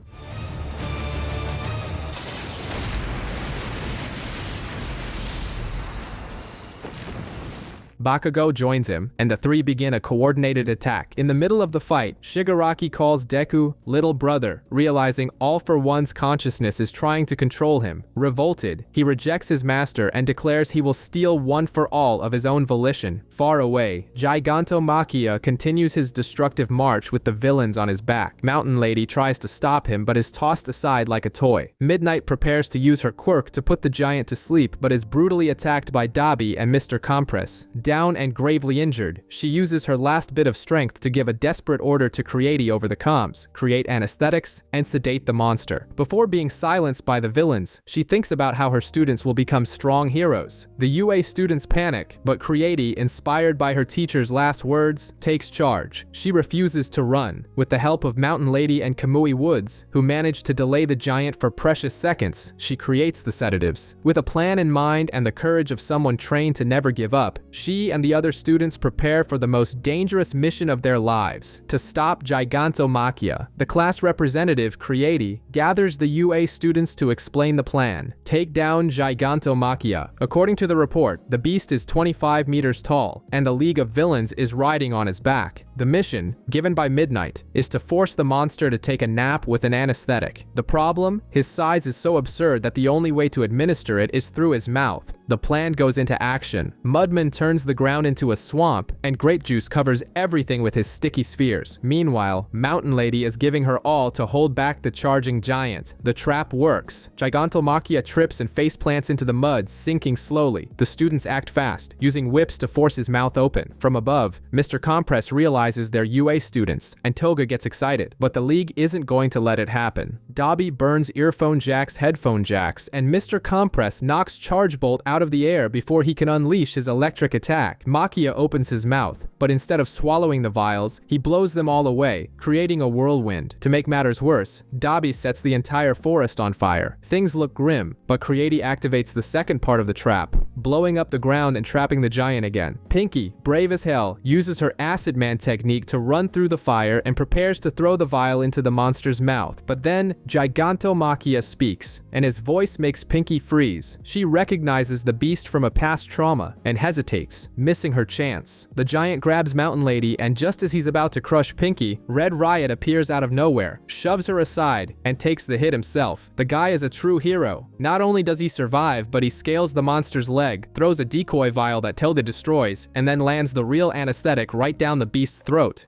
Bakugo joins him, and the three begin a coordinated attack. In the middle of the fight, Shigaraki calls Deku little brother, realizing All for One's consciousness is trying to control him. Revolted, he rejects his master and declares he will steal One for All of his own volition. Far away, Gigantomachia continues his destructive march with the villains on his back. Mountain Lady tries to stop him but is tossed aside like a toy. Midnight prepares to use her quirk to put the giant to sleep but is brutally attacked by Dabi and Mr. Compress. Down and gravely injured, she uses her last bit of strength to give a desperate order to Creati over the comms, create anesthetics, and sedate the monster. Before being silenced by the villains, she thinks about how her students will become strong heroes. The UA students panic, but Creati, inspired by her teacher's last words, takes charge. She refuses to run. With the help of Mountain Lady and Kamui Woods, who manage to delay the giant for precious seconds, she creates the sedatives. With a plan in mind and the courage of someone trained to never give up, she and the other students prepare for the most dangerous mission of their lives, to stop Gigantomachia. The class representative, Creati, gathers the UA students to explain the plan. Take down Gigantomachia. According to the report, the beast is 25 meters tall, and the League of Villains is riding on his back. The mission, given by Midnight, is to force the monster to take a nap with an anesthetic. The problem? His size is so absurd that the only way to administer it is through his mouth. The plan goes into action. Mudman turns the ground into a swamp, and Grape Juice covers everything with his sticky spheres. Meanwhile, Mountain Lady is giving her all to hold back the charging giant. The trap works. Gigantomachia trips and faceplants into the mud, sinking slowly. The students act fast, using whips to force his mouth open. From above, Mr. Compress realizes they're UA students, and Toga gets excited, but the League isn't going to let it happen. Dabi burns Earphone Jack's headphone jacks, and Mr. Compress knocks Charge Bolt out of the air before he can unleash his electric attack. Machia opens his mouth, but instead of swallowing the vials, he blows them all away, creating a whirlwind. To make matters worse, Dabi sets the entire forest on fire. Things look grim, but Creati activates the second part of the trap. blowing up the ground and trapping the giant again. Pinky, brave as hell, uses her Acid Man technique to run through the fire and prepares to throw the vial into the monster's mouth. But then, Gigantomachia speaks, and his voice makes Pinky freeze. She recognizes the beast from a past trauma and hesitates, missing her chance. The giant grabs Mountain Lady, and just as he's about to crush Pinky, Red Riot appears out of nowhere, shoves her aside, and takes the hit himself. The guy is a true hero. Not only does he survive, but he scales the monster's leg, throws a decoy vial that Tilda destroys, and then lands the real anesthetic right down the beast's throat.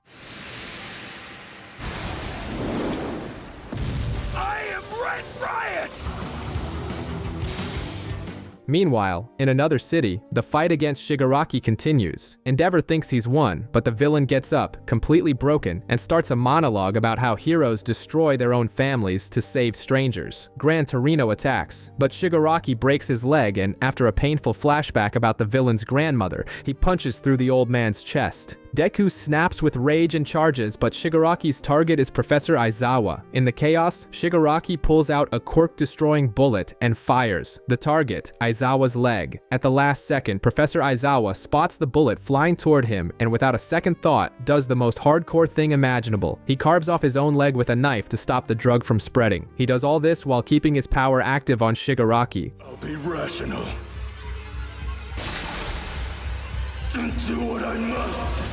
I am Red Riot! Meanwhile, in another city, the fight against Shigaraki continues. Endeavor thinks he's won, but the villain gets up, completely broken, and starts a monologue about how heroes destroy their own families to save strangers. Gran Torino attacks, but Shigaraki breaks his leg, and after a painful flashback about the villain's grandmother, he punches through the old man's chest. Deku snaps with rage and charges, but Shigaraki's target is Professor Aizawa. In the chaos, Shigaraki pulls out a quirk-destroying bullet and fires. The target, Aizawa's leg. At the last second, Professor Aizawa spots the bullet flying toward him and without a second thought, does the most hardcore thing imaginable. He carves off his own leg with a knife to stop the drug from spreading. He does all this while keeping his power active on Shigaraki. I'll be rational. And do what I must.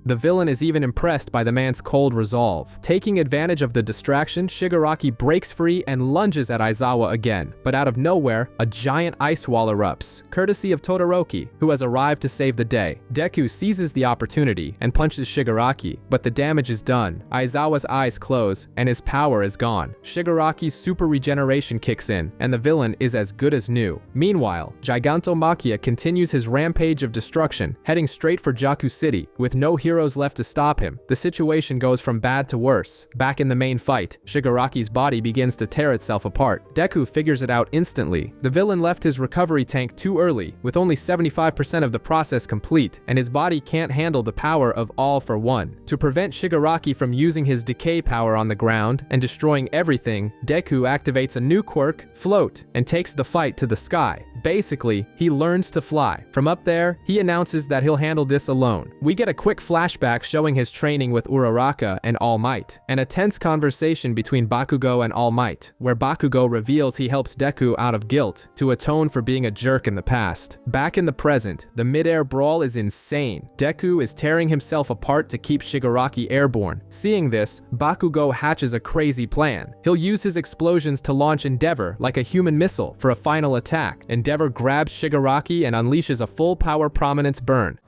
The villain is even impressed by the man's cold resolve. Taking advantage of the distraction, Shigaraki breaks free and lunges at Aizawa again. But out of nowhere, a giant ice wall erupts, courtesy of Todoroki, who has arrived to save the day. Deku seizes the opportunity and punches Shigaraki, but the damage is done. Aizawa's eyes close, and his power is gone. Shigaraki's super regeneration kicks in, and the villain is as good as new. Meanwhile, Gigantomachia continues his rampage of destruction, heading straight for Jaku City, with no heroes left to stop him. The situation goes from bad to worse. Back in the main fight, Shigaraki's body begins to tear itself apart. Deku figures it out instantly. The villain left his recovery tank too early, with only 75% of the process complete, and his body can't handle the power of All for One. To prevent Shigaraki from using his decay power on the ground and destroying everything, Deku activates a new quirk, Float, and takes the fight to the sky. Basically, he learns to fly. From up there, he announces that he'll handle this alone. We get a quick flashback showing his training with Uraraka and All Might, and a tense conversation between Bakugo and All Might, where Bakugo reveals he helps Deku out of guilt to atone for being a jerk in the past. Back in the present, the mid-air brawl is insane. Deku is tearing himself apart to keep Shigaraki airborne. Seeing this, Bakugo hatches a crazy plan. He'll use his explosions to launch Endeavor like a human missile for a final attack. Endeavor grabs Shigaraki and unleashes a full power prominence burn.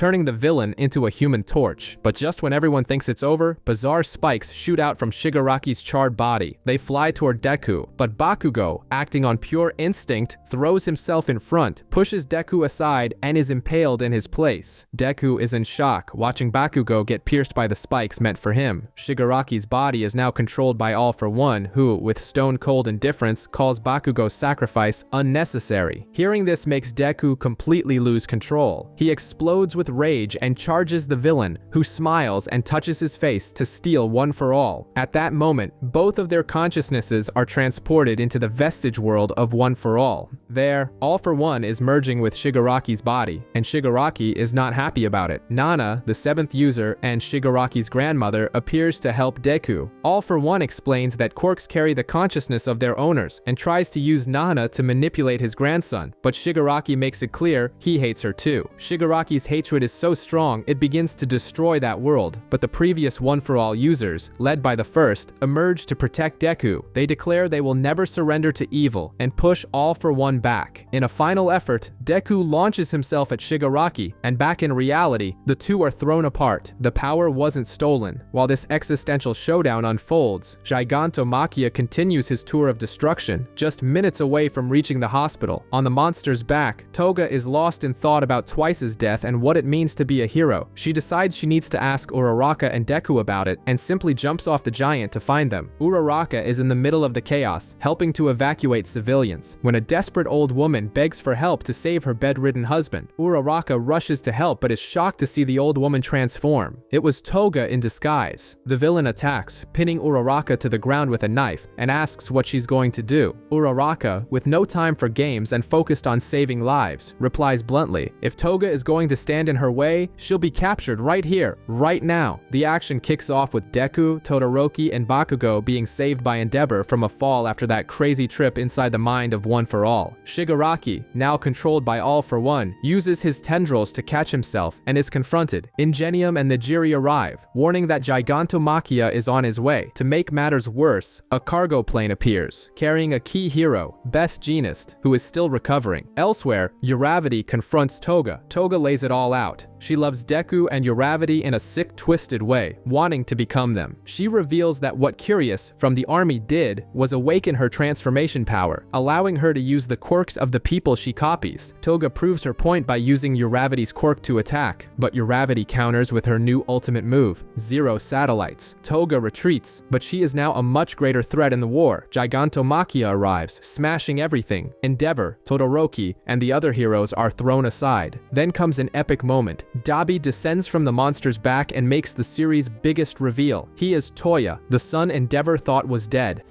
turning the villain into a human torch. But just when everyone thinks it's over, bizarre spikes shoot out from Shigaraki's charred body. They fly toward Deku, but Bakugo, acting on pure instinct, throws himself in front, pushes Deku aside, and is impaled in his place. Deku is in shock, watching Bakugo get pierced by the spikes meant for him. Shigaraki's body is now controlled by All for One, who, with stone-cold indifference, calls Bakugo's sacrifice unnecessary. Hearing this makes Deku completely lose control. He explodes with rage and charges the villain, who smiles and touches his face to steal One for All. At that moment, both of their consciousnesses are transported into the vestige world of One for All. There, All for One is merging with Shigaraki's body, and Shigaraki is not happy about it. Nana, the 7th user and Shigaraki's grandmother, appears to help Deku. All for One explains that quirks carry the consciousness of their owners and tries to use Nana to manipulate his grandson, but Shigaraki makes it clear he hates her too. Shigaraki's hatred is so strong it begins to destroy that world, but the previous One for All users, led by the first, emerge to protect Deku. They declare they will never surrender to evil and push All for One back. In a final effort, Deku launches himself at Shigaraki, and back in reality, the two are thrown apart. The power wasn't stolen. While this existential showdown unfolds, Gigantomachia continues his tour of destruction, just minutes away from reaching the hospital. On the monster's back, Toga is lost in thought about Twice's death and what it means to be a hero. She decides she needs to ask Uraraka and Deku about it and simply jumps off the giant to find them. Uraraka is in the middle of the chaos, helping to evacuate civilians, when a desperate old woman begs for help to save her bedridden husband. Uraraka rushes to help but is shocked to see the old woman transform. It was Toga in disguise. The villain attacks, pinning Uraraka to the ground with a knife, and asks what she's going to do. Uraraka, with no time for games and focused on saving lives, replies bluntly, if Toga is going to stand in her way, she'll be captured right here, right now. The action kicks off with Deku, Todoroki, and Bakugo being saved by Endeavor from a fall after that crazy trip inside the mind of One for All. Shigaraki, now controlled by All for One, uses his tendrils to catch himself and is confronted. Ingenium and Nejiri arrive, warning that Gigantomachia is on his way. To make matters worse, a cargo plane appears, carrying a key hero, Best Jeanist, who is still recovering. Elsewhere, Uravity confronts Toga. Toga lays it all out. She loves Deku and Uravity in a sick, twisted way, wanting to become them. She reveals that what Curious from the army did was awaken her transformation power, allowing her to use the quirks of the people she copies. Toga proves her point by using Uravity's quirk to attack, but Uravity counters with her new ultimate move, Zero Satellites. Toga retreats, but she is now a much greater threat in the war. Gigantomachia arrives, smashing everything. Endeavor, Todoroki, and the other heroes are thrown aside. Then comes an epic moment. Dabi descends from the monster's back and makes the series' biggest reveal. He is Toya, the son Endeavor thought was dead.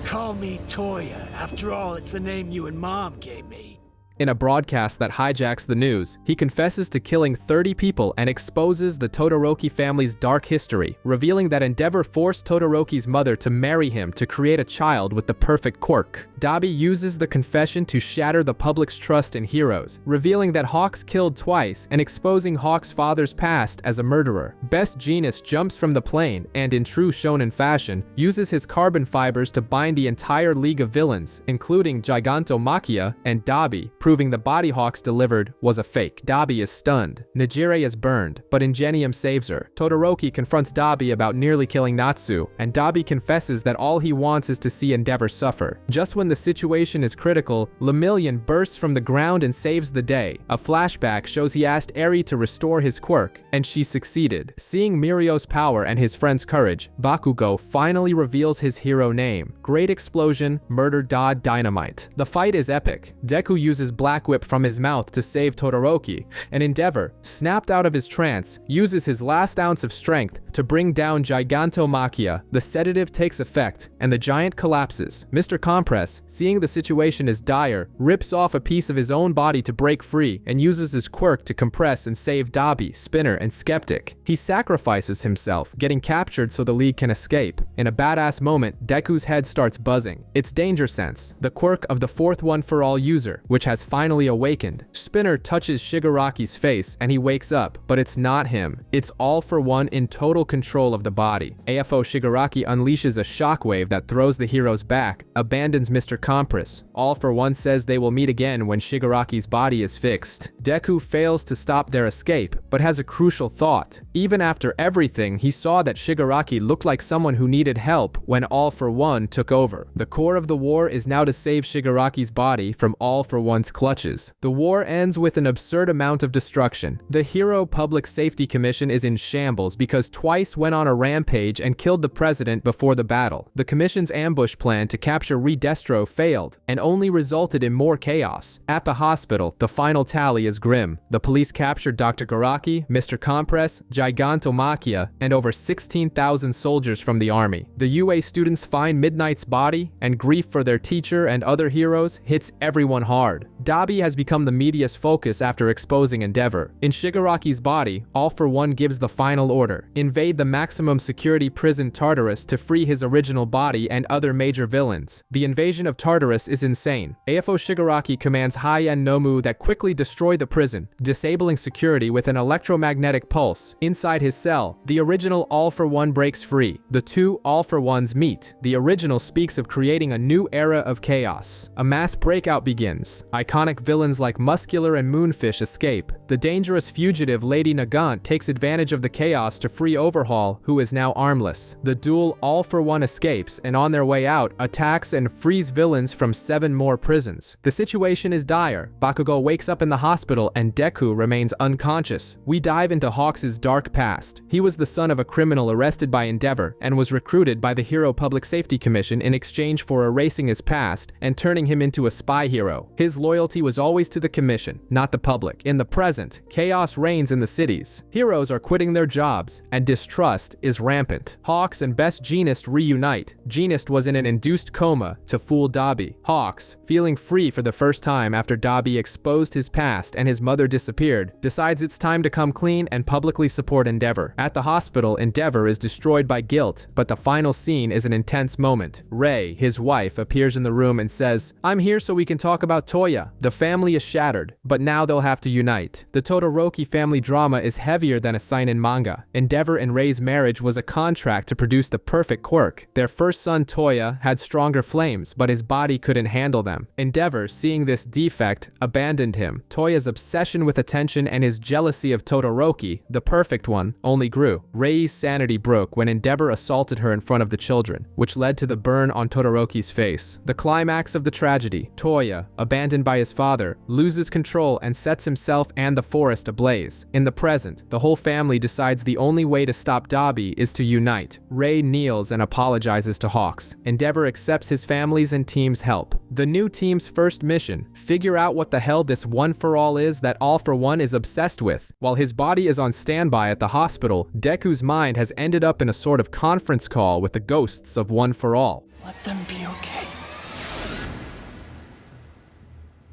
Call me Toya. After all, it's the name you and Mom gave me. In a broadcast that hijacks the news, he confesses to killing 30 people and exposes the Todoroki family's dark history, revealing that Endeavor forced Todoroki's mother to marry him to create a child with the perfect quirk. Dabi uses the confession to shatter the public's trust in heroes, revealing that Hawks killed twice and exposing Hawks' father's past as a murderer. Best Jeanist jumps from the plane and, in true shonen fashion, uses his carbon fibers to bind the entire league of villains, including Gigantomachia and Dabi, proving the body Hawks delivered was a fake. Dabi is stunned. Nejire is burned, but Ingenium saves her. Todoroki confronts Dabi about nearly killing Natsu, and Dabi confesses that all he wants is to see Endeavor suffer. Just when the situation is critical, Lemillion bursts from the ground and saves the day. A flashback shows he asked Eri to restore his quirk, and she succeeded. Seeing Mirio's power and his friend's courage, Bakugo finally reveals his hero name. Great Explosion, Murder Dod Dynamite. The fight is epic. Deku uses Black Whip from his mouth to save Todoroki, and Endeavor, snapped out of his trance, uses his last ounce of strength to bring down Gigantomachia. The sedative takes effect, and the giant collapses. Mr. Compress, seeing the situation is dire, rips off a piece of his own body to break free and uses his quirk to compress and save Dabi, Spinner, and Skeptic. He sacrifices himself, getting captured so the League can escape. In a badass moment, Deku's head starts buzzing. It's Danger Sense, the quirk of the fourth One for All user, which has finally awakened. Spinner touches Shigaraki's face and he wakes up, but it's not him. It's All for One in total control of the body. AFO Shigaraki unleashes a shockwave that throws the heroes back, abandons Mr. Compress. All for One says they will meet again when Shigaraki's body is fixed. Deku fails to stop their escape, but has a crucial thought. Even after everything, he saw that Shigaraki looked like someone who needed help when All for One took over. The core of the war is now to save Shigaraki's body from All for One's clutches. The war ends with an absurd amount of destruction. The Hero Public Safety Commission is in shambles because Twice went on a rampage and killed the president before the battle. The commission's ambush plan to capture Redestro failed and only resulted in more chaos. At the hospital, the final tally is grim. The police captured Dr. Garaki, Mr. Compress, Gigantomachia, and over 16,000 soldiers from the army. The UA students find Midnight's body, and grief for their teacher and other heroes hits everyone hard. Dabi has become the media's focus after exposing Endeavor. In Shigaraki's body, All for One gives the final order: invade the maximum security prison Tartarus to free his original body and other major villains. The invasion of Tartarus is insane. AFO Shigaraki commands High and Nomu that quickly destroy the prison, disabling security with an electromagnetic pulse. Inside his cell, the original All for One breaks free. The two All for Ones meet. The original speaks of creating a new era of chaos. A mass breakout begins. Icon iconic villains like Muscular and Moonfish escape. The dangerous fugitive Lady Nagant takes advantage of the chaos to free Overhaul, who is now armless. The duel All for One escapes, and on their way out, attacks and frees villains from 7 more prisons. The situation is dire. Bakugo wakes up in the hospital and Deku remains unconscious. We dive into Hawks' dark past. He was the son of a criminal arrested by Endeavor and was recruited by the Hero Public Safety Commission in exchange for erasing his past and turning him into a spy hero. His loyalty was always to the Commission, not the public. In the present, chaos reigns in the cities. Heroes are quitting their jobs, and distrust is rampant. Hawks and Best Jeanist reunite. Jeanist was in an induced coma to fool Dabi. Hawks, feeling free for the first time after Dabi exposed his past and his mother disappeared, decides it's time to come clean and publicly support Endeavor. At the hospital, Endeavor is destroyed by guilt, but the final scene is an intense moment. Rei, his wife, appears in the room and says, "I'm here so we can talk about Toya." The family is shattered, but now they'll have to unite. The Todoroki family drama is heavier than a seinen manga. Endeavor and Rei's marriage was a contract to produce the perfect Quirk. Their first son, Toya, had stronger flames, but his body couldn't handle them. Endeavor, seeing this defect, abandoned him. Toya's obsession with attention and his jealousy of Todoroki, the perfect one, only grew. Rei's sanity broke when Endeavor assaulted her in front of the children, which led to the burn on Todoroki's face. The climax of the tragedy, Toya, abandoned by his father, loses control and sets himself and the forest ablaze. In the present, the whole family decides the only way to stop Dabi is to unite. Rei kneels and apologizes to Hawks. Endeavor accepts his family's and team's help. The new team's first mission, figure out what the hell this One for All is that All for One is obsessed with. While his body is on standby at the hospital, Deku's mind has ended up in a sort of conference call with the ghosts of One for All. Let them be okay.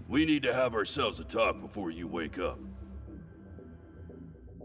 We need to have ourselves a talk before you wake up.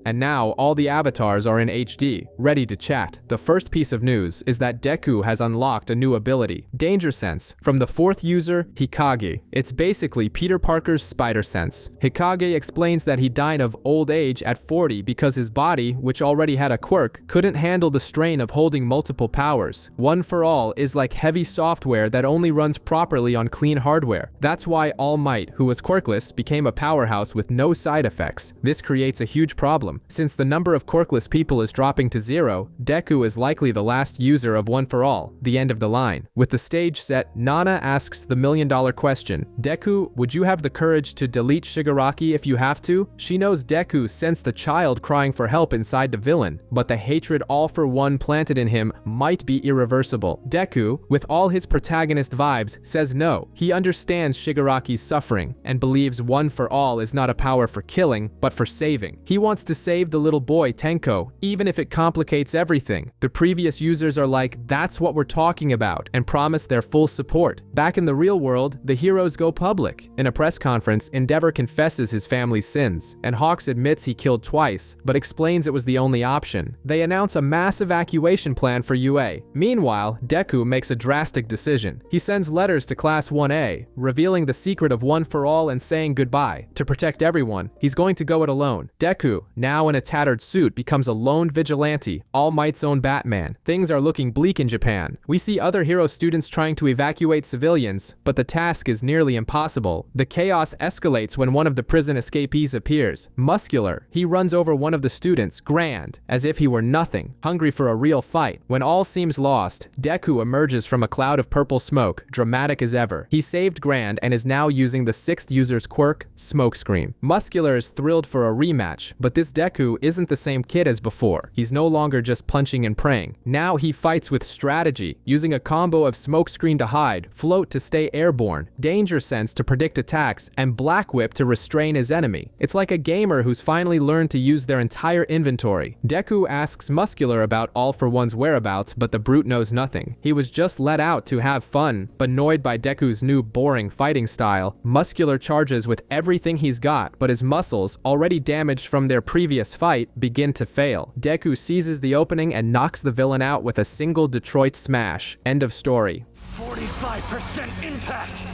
And now, all the avatars are in HD, ready to chat. The first piece of news is that Deku has unlocked a new ability, Danger Sense, from the 4th user, Hikage. It's basically Peter Parker's Spider Sense. Hikage explains that he died of old age at 40 because his body, which already had a quirk, couldn't handle the strain of holding multiple powers. One for All is like heavy software that only runs properly on clean hardware. That's why All Might, who was quirkless, became a powerhouse with no side effects. This creates a huge problem. Since the number of quirkless people is dropping to 0, Deku is likely the last user of One for All, the end of the line. With the stage set, Nana asks the million-dollar question, "Deku, would you have the courage to delete Shigaraki if you have to?" She knows Deku sensed the child crying for help inside the villain, but the hatred All for One planted in him might be irreversible. Deku, with all his protagonist vibes, says no. He understands Shigaraki's suffering, and believes One for All is not a power for killing, but for saving. He wants to save the little boy, Tenko, even if it complicates everything. The previous users are like, "That's what we're talking about," and promise their full support. Back in the real world, the heroes go public. In a press conference, Endeavor confesses his family's sins, and Hawks admits he killed twice, but explains it was the only option. They announce a mass evacuation plan for UA. Meanwhile, Deku makes a drastic decision. He sends letters to Class 1A, revealing the secret of One for All and saying goodbye. To protect everyone, he's going to go it alone. Deku, now in a tattered suit, becomes a lone vigilante, All Might's own Batman. Things are looking bleak in Japan. We see other hero students trying to evacuate civilians, but the task is nearly impossible. The chaos escalates when one of the prison escapees appears. Muscular, he runs over one of the students, Grand, as if he were nothing, hungry for a real fight. When all seems lost, Deku emerges from a cloud of purple smoke, dramatic as ever. He saved Grand and is now using the 6th user's quirk, Smokescreen. Muscular is thrilled for a rematch, but this Deku isn't the same kid as before. He's no longer just punching and praying. Now he fights with strategy, using a combo of Smokescreen to hide, Float to stay airborne, Danger Sense to predict attacks, and Black Whip to restrain his enemy. It's like a gamer who's finally learned to use their entire inventory. Deku asks Muscular about All for One's whereabouts, but the brute knows nothing. He was just let out to have fun, but annoyed by Deku's new boring fighting style, Muscular charges with everything he's got, but his muscles, already damaged from their previous fight, begin to fail. Deku seizes the opening and knocks the villain out with a single Detroit smash. End of story. 45% impact!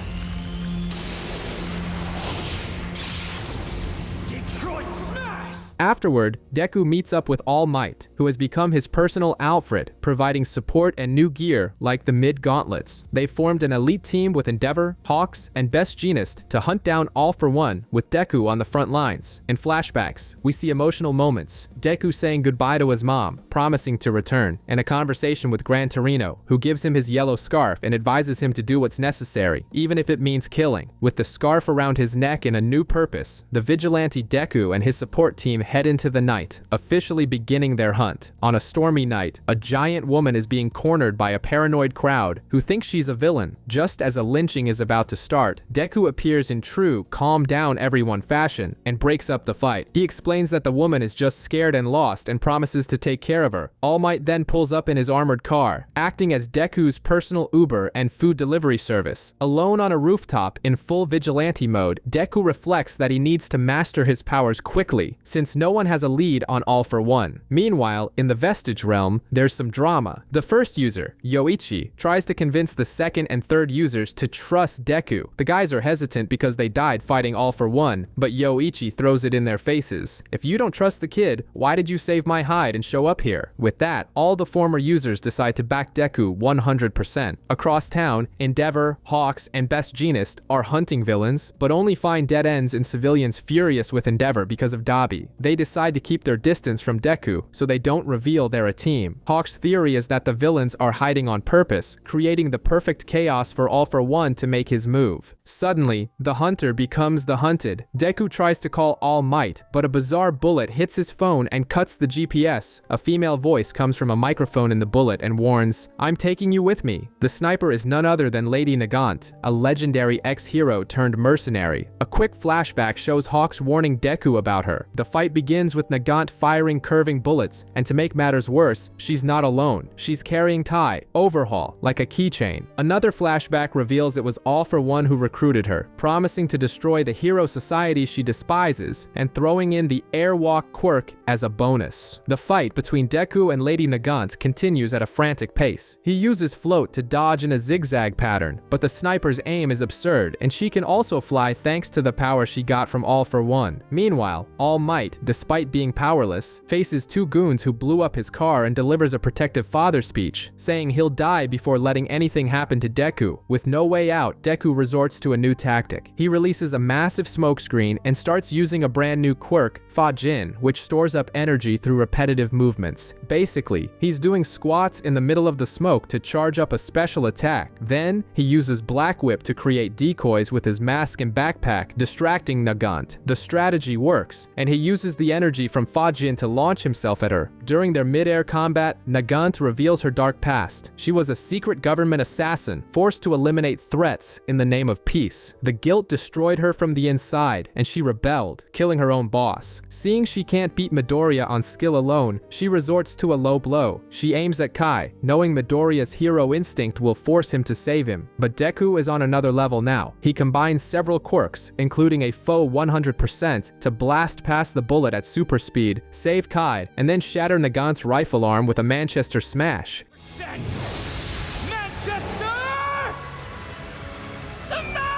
Detroit smash! Afterward, Deku meets up with All Might, who has become his personal Alfred, providing support and new gear like the mid-gauntlets. They formed an elite team with Endeavor, Hawks, and Best Jeanist to hunt down All for One, with Deku on the front lines. In flashbacks, we see emotional moments, Deku saying goodbye to his mom, promising to return, and a conversation with Gran Torino, who gives him his yellow scarf and advises him to do what's necessary, even if it means killing. With the scarf around his neck and a new purpose, the vigilante Deku and his support team head into the night, officially beginning their hunt. On a stormy night, a giant woman is being cornered by a paranoid crowd who thinks she's a villain. Just as a lynching is about to start, Deku appears in true calm down everyone fashion and breaks up the fight. He explains that the woman is just scared and lost and promises to take care of her. All Might then pulls up in his armored car, acting as Deku's personal Uber and food delivery service. Alone on a rooftop in full vigilante mode, Deku reflects that he needs to master his powers quickly, since no one has a lead on All for One. Meanwhile, in the Vestige realm, there's some drama. The first user, Yoichi, tries to convince the second and third users to trust Deku. The guys are hesitant because they died fighting All for One, but Yoichi throws it in their faces. If you don't trust the kid, why did you save my hide and show up here? With that, all the former users decide to back Deku 100%. Across town, Endeavor, Hawks, and Best Jeanist are hunting villains, but only find dead ends and civilians furious with Endeavor because of Dabi. They decide to keep their distance from Deku, so they don't reveal they're a team. Hawk's theory is that the villains are hiding on purpose, creating the perfect chaos for All for One to make his move. Suddenly, the hunter becomes the hunted. Deku tries to call All Might, but a bizarre bullet hits his phone and cuts the GPS. A female voice comes from a microphone in the bullet and warns, "I'm taking you with me." The sniper is none other than Lady Nagant, a legendary ex-hero turned mercenary. A quick flashback shows Hawks warning Deku about her. The fight begins with Nagant firing curving bullets, and to make matters worse, she's not alone. She's carrying Tai, Overhaul, like a keychain. Another flashback reveals it was All for One who recruited her, promising to destroy the hero society she despises, and throwing in the airwalk quirk as a bonus. The fight between Deku and Lady Nagant continues at a frantic pace. He uses float to dodge in a zigzag pattern, but the sniper's aim is absurd, and she can also fly thanks to the power she got from All for One. Meanwhile, All Might, despite being powerless, faces two goons who blew up his car and delivers a protective father speech, saying he'll die before letting anything happen to Deku. With no way out, Deku resorts to a new tactic. He releases a massive smokescreen and starts using a brand new quirk, Fa Jin, which stores up energy through repetitive movements. Basically, he's doing squats in the middle of the smoke to charge up a special attack. Then, he uses Black Whip to create decoys with his mask and backpack, distracting Nagant. The strategy works, and he uses the energy from Fa Jin to launch himself at her. During their mid-air combat, Nagant reveals her dark past. She was a secret government assassin, forced to eliminate threats in the name of peace. The guilt destroyed her from the inside, and she rebelled, killing her own boss. Seeing she can't beat Midoriya on skill alone, she resorts to a low blow. She aims at Kai, knowing Midoriya's hero instinct will force him to save him. But Deku is on another level now. He combines several quirks, including a faux 100%, to blast past the bullet at super speed, save Kai, and then shatter Nagant's rifle arm with a Manchester smash. Manchester! Smash!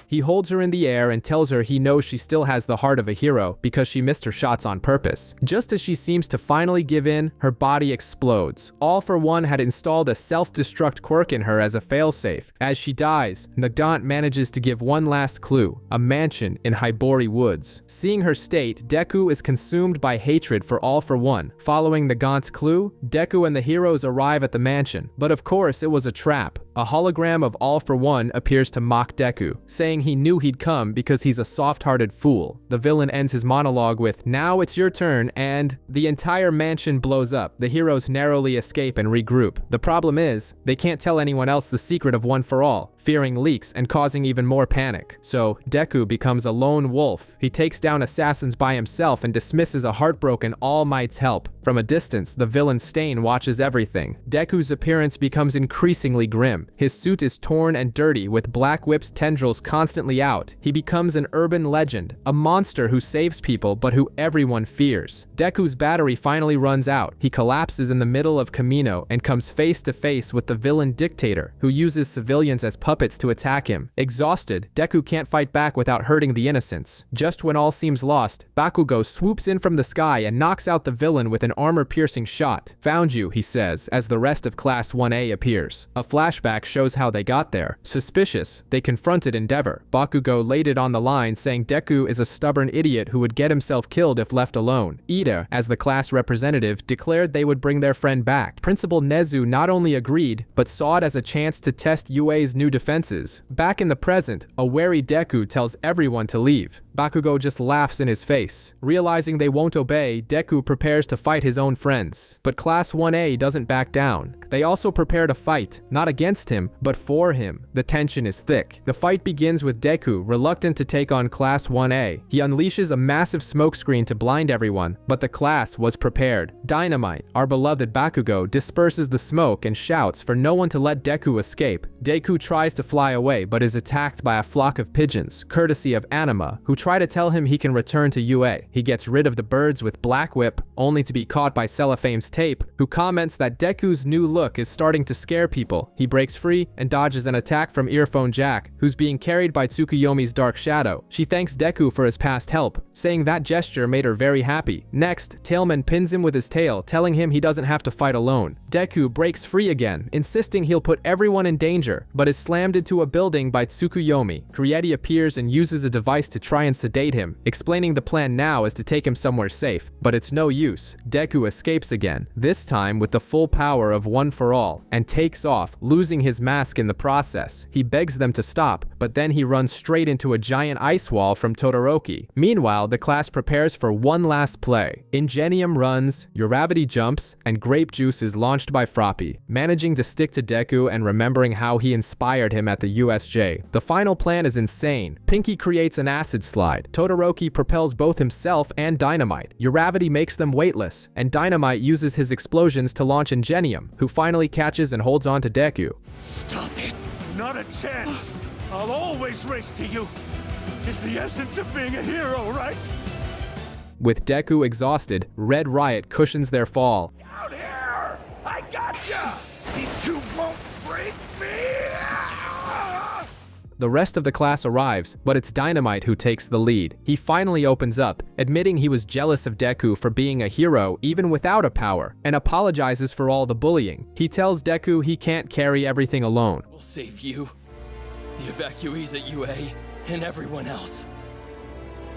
He holds her in the air and tells her he knows she still has the heart of a hero because she missed her shots on purpose. Just as she seems to finally give in, her body explodes. All for One had installed a self-destruct quirk in her as a failsafe. As she dies, Nagant manages to give one last clue, a mansion in Hibori Woods. Seeing her state, Deku is consumed by hatred for All for One. Following Nagant's clue, Deku and the heroes arrive at the mansion. But of course, it was a trap. A hologram of All for One appears to mock Deku, saying he knew he'd come because he's a soft-hearted fool. The villain ends his monologue with, "Now it's your turn," and the entire mansion blows up. The heroes narrowly escape and regroup. The problem is, they can't tell anyone else the secret of One for All, fearing leaks and causing even more panic. So, Deku becomes a lone wolf. He takes down assassins by himself and dismisses a heartbroken All Might's help. From a distance, the villain Stain watches everything. Deku's appearance becomes increasingly grim. His suit is torn and dirty, with Black Whip's tendrils constantly out. He becomes an urban legend, a monster who saves people but who everyone fears. Deku's battery finally runs out. He collapses in the middle of Kamino and comes face to face with the villain Dictator, who uses civilians as puppets to attack him. Exhausted, Deku can't fight back without hurting the innocents. Just when all seems lost, Bakugo swoops in from the sky and knocks out the villain with an armor-piercing shot. "Found you," he says, as the rest of Class 1A appears. A flashback shows how they got there. Suspicious, they confronted Endeavor. Bakugo laid it on the line, saying Deku is a stubborn idiot who would get himself killed if left alone. Ida, as the class representative, declared they would bring their friend back. Principal Nezu not only agreed, but saw it as a chance to test UA's new defenses. Back in the present, a wary Deku tells everyone to leave. Bakugo just laughs in his face. Realizing they won't obey, Deku prepares to fight his own friends. But Class 1A doesn't back down. They also prepare to fight, not against him, but for him. The tension is thick. The fight begins with Deku reluctant to take on Class 1A. He unleashes a massive smokescreen to blind everyone, but the class was prepared. Dynamite, our beloved Bakugo, disperses the smoke and shouts for no one to let Deku escape. Deku tries to fly away, but is attacked by a flock of pigeons, courtesy of Anima, who try to tell him he can return to UA. He gets rid of the birds with Black Whip, only to be caught by Cellophane's tape, who comments that Deku's new look is starting to scare people. He breaks free and dodges an attack from Earphone Jack, who's being carried by Tsukuyomi's dark shadow. She thanks Deku for his past help, saying that gesture made her very happy. Next, Tailman pins him with his tail, telling him he doesn't have to fight alone. Deku breaks free again, insisting he'll put everyone in danger, but is slammed into a building by Tsukuyomi. Krieti appears and uses a device to try and sedate him, explaining the plan now is to take him somewhere safe, but it's no use. Deku escapes again, this time with the full power of One for All, and takes off, losing his mask in the process. He begs them to stop, but then he runs straight into a giant ice wall from Todoroki. Meanwhile, the class prepares for one last play. Ingenium runs, Uravity jumps, and Grape Juice is launched by Froppy, managing to stick to Deku and remembering how he inspired him at the USJ. The final plan is insane. Pinky creates an acid slide. Todoroki propels both himself and Dynamite. Uravity makes them weightless, and Dynamite uses his explosions to launch Ingenium, who finally catches and holds on to Deku. Stop it! Not a chance! I'll always race to you! It's the essence of being a hero, right? With Deku exhausted, Red Riot cushions their fall. Out here! I gotcha! These two won't break me! The rest of the class arrives, but it's Dynamite who takes the lead. He finally opens up, admitting he was jealous of Deku for being a hero even without a power, and apologizes for all the bullying. He tells Deku he can't carry everything alone. We'll save you, the evacuees at UA, and everyone else.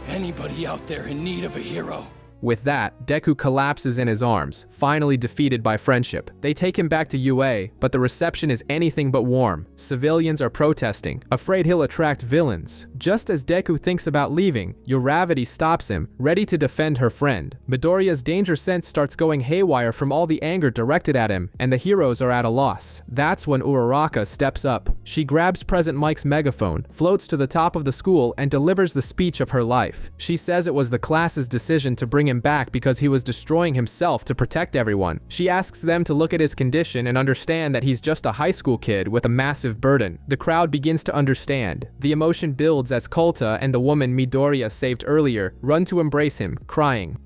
Anybody out there in need of a hero. With that, Deku collapses in his arms, finally defeated by Friendship. They take him back to UA, but the reception is anything but warm. Civilians are protesting, afraid he'll attract villains. Just as Deku thinks about leaving, Uravity stops him, ready to defend her friend. Midoriya's danger sense starts going haywire from all the anger directed at him, and the heroes are at a loss. That's when Uraraka steps up. She grabs Present Mike's megaphone, floats to the top of the school, and delivers the speech of her life. She says it was the class's decision to bring him back because he was destroying himself to protect everyone. She asks them to look at his condition and understand that he's just a high school kid with a massive burden. The crowd begins to understand. The emotion builds as Kolta and the woman Midoriya saved earlier run to embrace him, crying.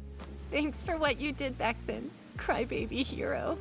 Thanks for what you did back then, crybaby hero.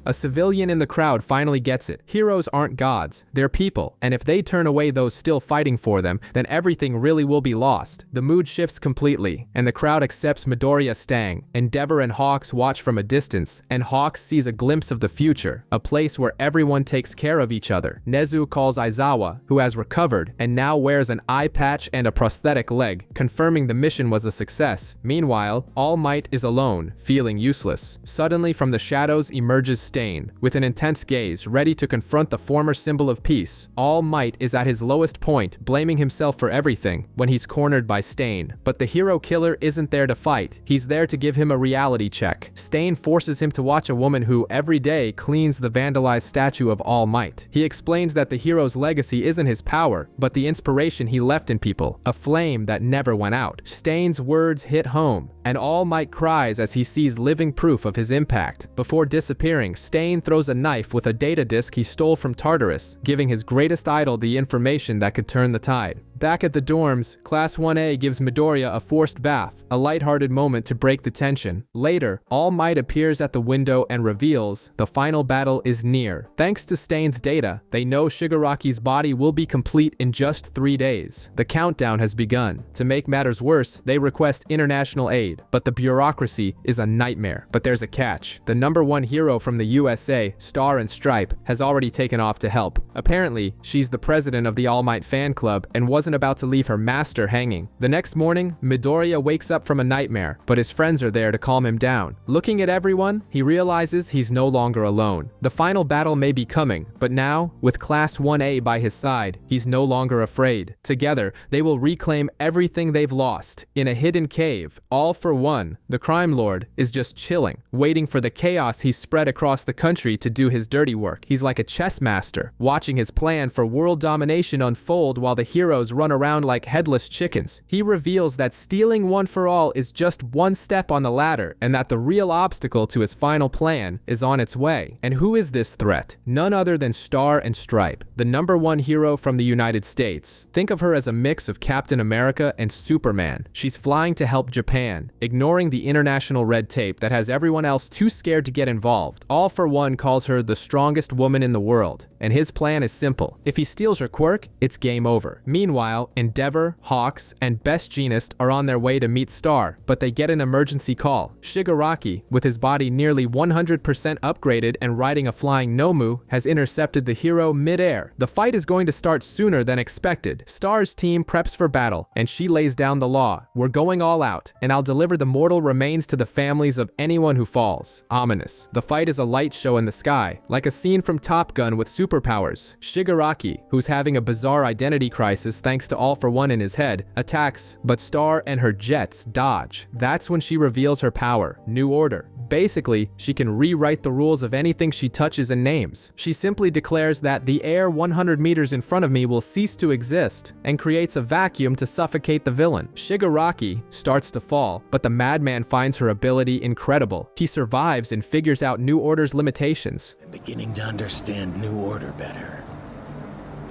A civilian in the crowd finally gets it. Heroes aren't gods, they're people, and if they turn away those still fighting for them, then everything really will be lost. The mood shifts completely, and the crowd accepts Midoriya staying. Endeavor and Hawks watch from a distance, and Hawks sees a glimpse of the future, a place where everyone takes care of each other. Nezu calls Aizawa, who has recovered, and now wears an eye patch and a prosthetic leg, confirming the mission was a success. Meanwhile, All Might is alone, feeling useless. Suddenly from the shadows emerges Stain, with an intense gaze, ready to confront the former symbol of peace. All Might is at his lowest point, blaming himself for everything, when he's cornered by Stain. But the hero killer isn't there to fight, he's there to give him a reality check. Stain forces him to watch a woman who, every day, cleans the vandalized statue of All Might. He explains that the hero's legacy isn't his power, but the inspiration he left in people, a flame that never went out. Stain's words hit home, and All Might cries as he sees living proof of his impact. Before disappearing, Stain throws a knife with a data disk he stole from Tartarus, giving his greatest idol the information that could turn the tide. Back at the dorms, Class 1A gives Midoriya a forced bath, a lighthearted moment to break the tension. Later, All Might appears at the window and reveals the final battle is near. Thanks to Stain's data, they know Shigaraki's body will be complete in just 3 days. The countdown has begun. To make matters worse, they request international aid, but the bureaucracy is a nightmare. But there's a catch. The #1 hero from the USA, Star and Stripe, has already taken off to help. Apparently, she's the president of the All Might fan club and wasn't about to leave her master hanging. The next morning, Midoriya wakes up from a nightmare, but his friends are there to calm him down. Looking at everyone, he realizes he's no longer alone. The final battle may be coming, but now, with Class 1A by his side, he's no longer afraid. Together, they will reclaim everything they've lost. In a hidden cave, All for One, the crime lord, is just chilling, waiting for the chaos he's spread across the country to do his dirty work. He's like a chess master, watching his plan for world domination unfold while the heroes run around like headless chickens. He reveals that stealing One for All is just one step on the ladder, and that the real obstacle to his final plan is on its way. And who is this threat? None other than Star and Stripe, the #1 hero from the United States. Think of her as a mix of Captain America and Superman. She's flying to help Japan, ignoring the international red tape that has everyone else too scared to get involved. All for One calls her the strongest woman in the world, and his plan is simple. If he steals her quirk, it's game over. Meanwhile, Endeavor, Hawks, and Best Jeanist are on their way to meet Star, but they get an emergency call. Shigaraki, with his body nearly 100% upgraded and riding a flying Nomu, has intercepted the hero mid-air. The fight is going to start sooner than expected. Star's team preps for battle, and she lays down the law. We're going all out, and I'll deliver the mortal remains to the families of anyone who falls. Ominous. The fight is a light show in the sky, like a scene from Top Gun with superpowers. Shigaraki, who's having a bizarre identity crisis thanks to All for One in his head, attacks, but Star and her jets dodge. That's when she reveals her power, New Order. Basically, she can rewrite the rules of anything she touches and names. She simply declares that the air 100 meters in front of me will cease to exist, and creates a vacuum to suffocate the villain. Shigaraki starts to fall, but the madman finds her ability incredible. He survives and figures out New Order's limitations. I'm beginning to understand New Order better.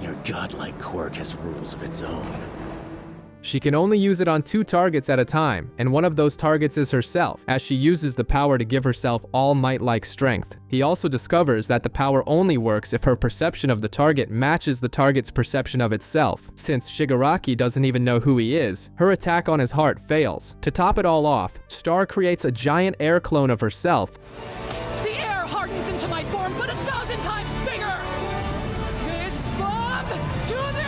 Your godlike quirk has rules of its own. She can only use it on 2 targets at a time, and one of those targets is herself, as she uses the power to give herself All Might-like strength. He also discovers that the power only works if her perception of the target matches the target's perception of itself. Since Shigaraki doesn't even know who he is, her attack on his heart fails. To top it all off, Star creates a giant air clone of herself. The air hardens into my form, but 1,000 times bigger! Fist bomb to the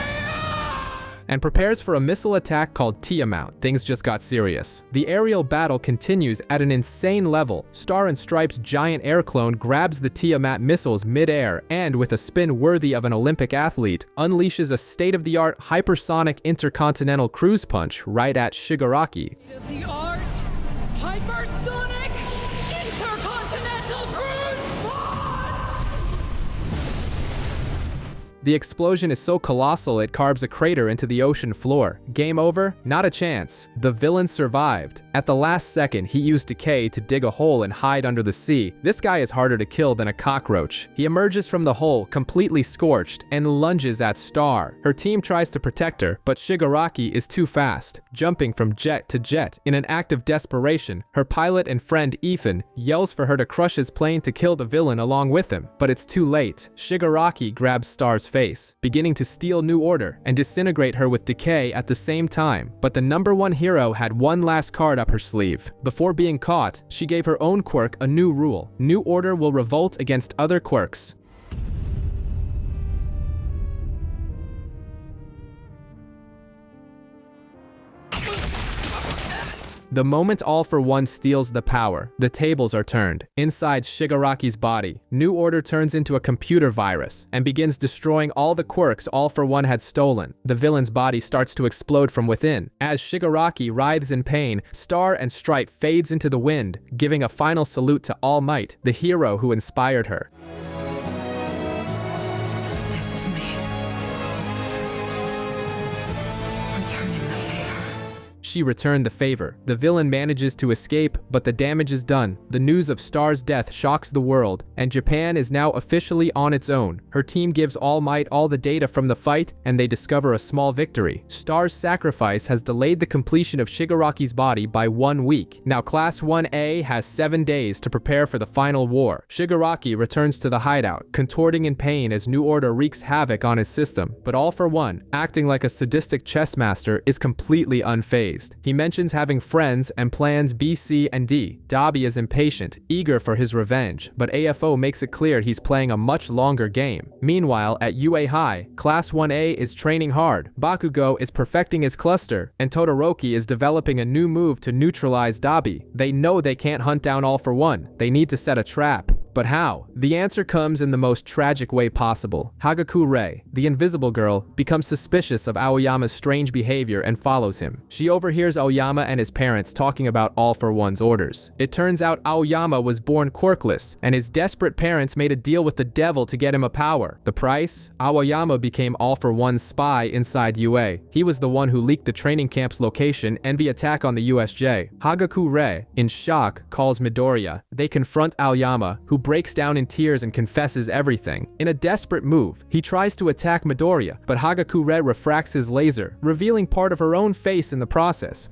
and prepares for a missile attack called Tiamat. Things just got serious. The aerial battle continues at an insane level. Star and Stripe's giant air clone grabs the Tiamat missiles mid-air and, with a spin worthy of an Olympic athlete, unleashes a state-of-the-art hypersonic intercontinental cruise punch right at Shigaraki. State-of-the-art hypersonic intercontinental cruise punch! The explosion is so colossal it carves a crater into the ocean floor. Game over? Not a chance. The villain survived. At the last second, he used decay to dig a hole and hide under the sea. This guy is harder to kill than a cockroach. He emerges from the hole, completely scorched, and lunges at Star. Her team tries to protect her, but Shigaraki is too fast. Jumping from jet to jet, in an act of desperation, her pilot and friend Ethan yells for her to crush his plane to kill the villain along with him. But it's too late. Shigaraki grabs Star's face, beginning to steal New Order and disintegrate her with decay at the same time. But the #1 hero had one last card up her sleeve. Before being caught, she gave her own quirk a new rule. New Order will revolt against other quirks. The moment All for One steals the power, the tables are turned. Inside Shigaraki's body, New Order turns into a computer virus and begins destroying all the quirks All for One had stolen. The villain's body starts to explode from within. As Shigaraki writhes in pain, Star and Stripe fades into the wind, giving a final salute to All Might, the hero who inspired her. This is me. Returning the favor. She returned the favor. The villain manages to escape, but the damage is done. The news of Star's death shocks the world, and Japan is now officially on its own. Her team gives All Might all the data from the fight, and they discover a small victory. Star's sacrifice has delayed the completion of Shigaraki's body by 1 week. Now Class 1A has 7 days to prepare for the final war. Shigaraki returns to the hideout, contorting in pain as New Order wreaks havoc on his system, but All for One, acting like a sadistic chess master, is completely unfazed. He mentions having friends and plans B, C, and D. Dabi is impatient, eager for his revenge, but AFO makes it clear he's playing a much longer game. Meanwhile, at UA High, Class 1A is training hard, Bakugo is perfecting his cluster, and Todoroki is developing a new move to neutralize Dabi. They know they can't hunt down All for One. They need to set a trap. But how? The answer comes in the most tragic way possible. Hagaku Rei, the invisible girl, becomes suspicious of Aoyama's strange behavior and follows him. She overhears Aoyama and his parents talking about All for One's orders. It turns out Aoyama was born quirkless, and his desperate parents made a deal with the devil to get him a power. The price? Aoyama became All for One's spy inside UA. He was the one who leaked the training camp's location and the attack on the USJ. Hagaku Rei, in shock, calls Midoriya. They confront Aoyama, who breaks down in tears and confesses everything. In a desperate move, he tries to attack Midoriya, but Hagaku Rei refracts his laser, revealing part of her own face in the process.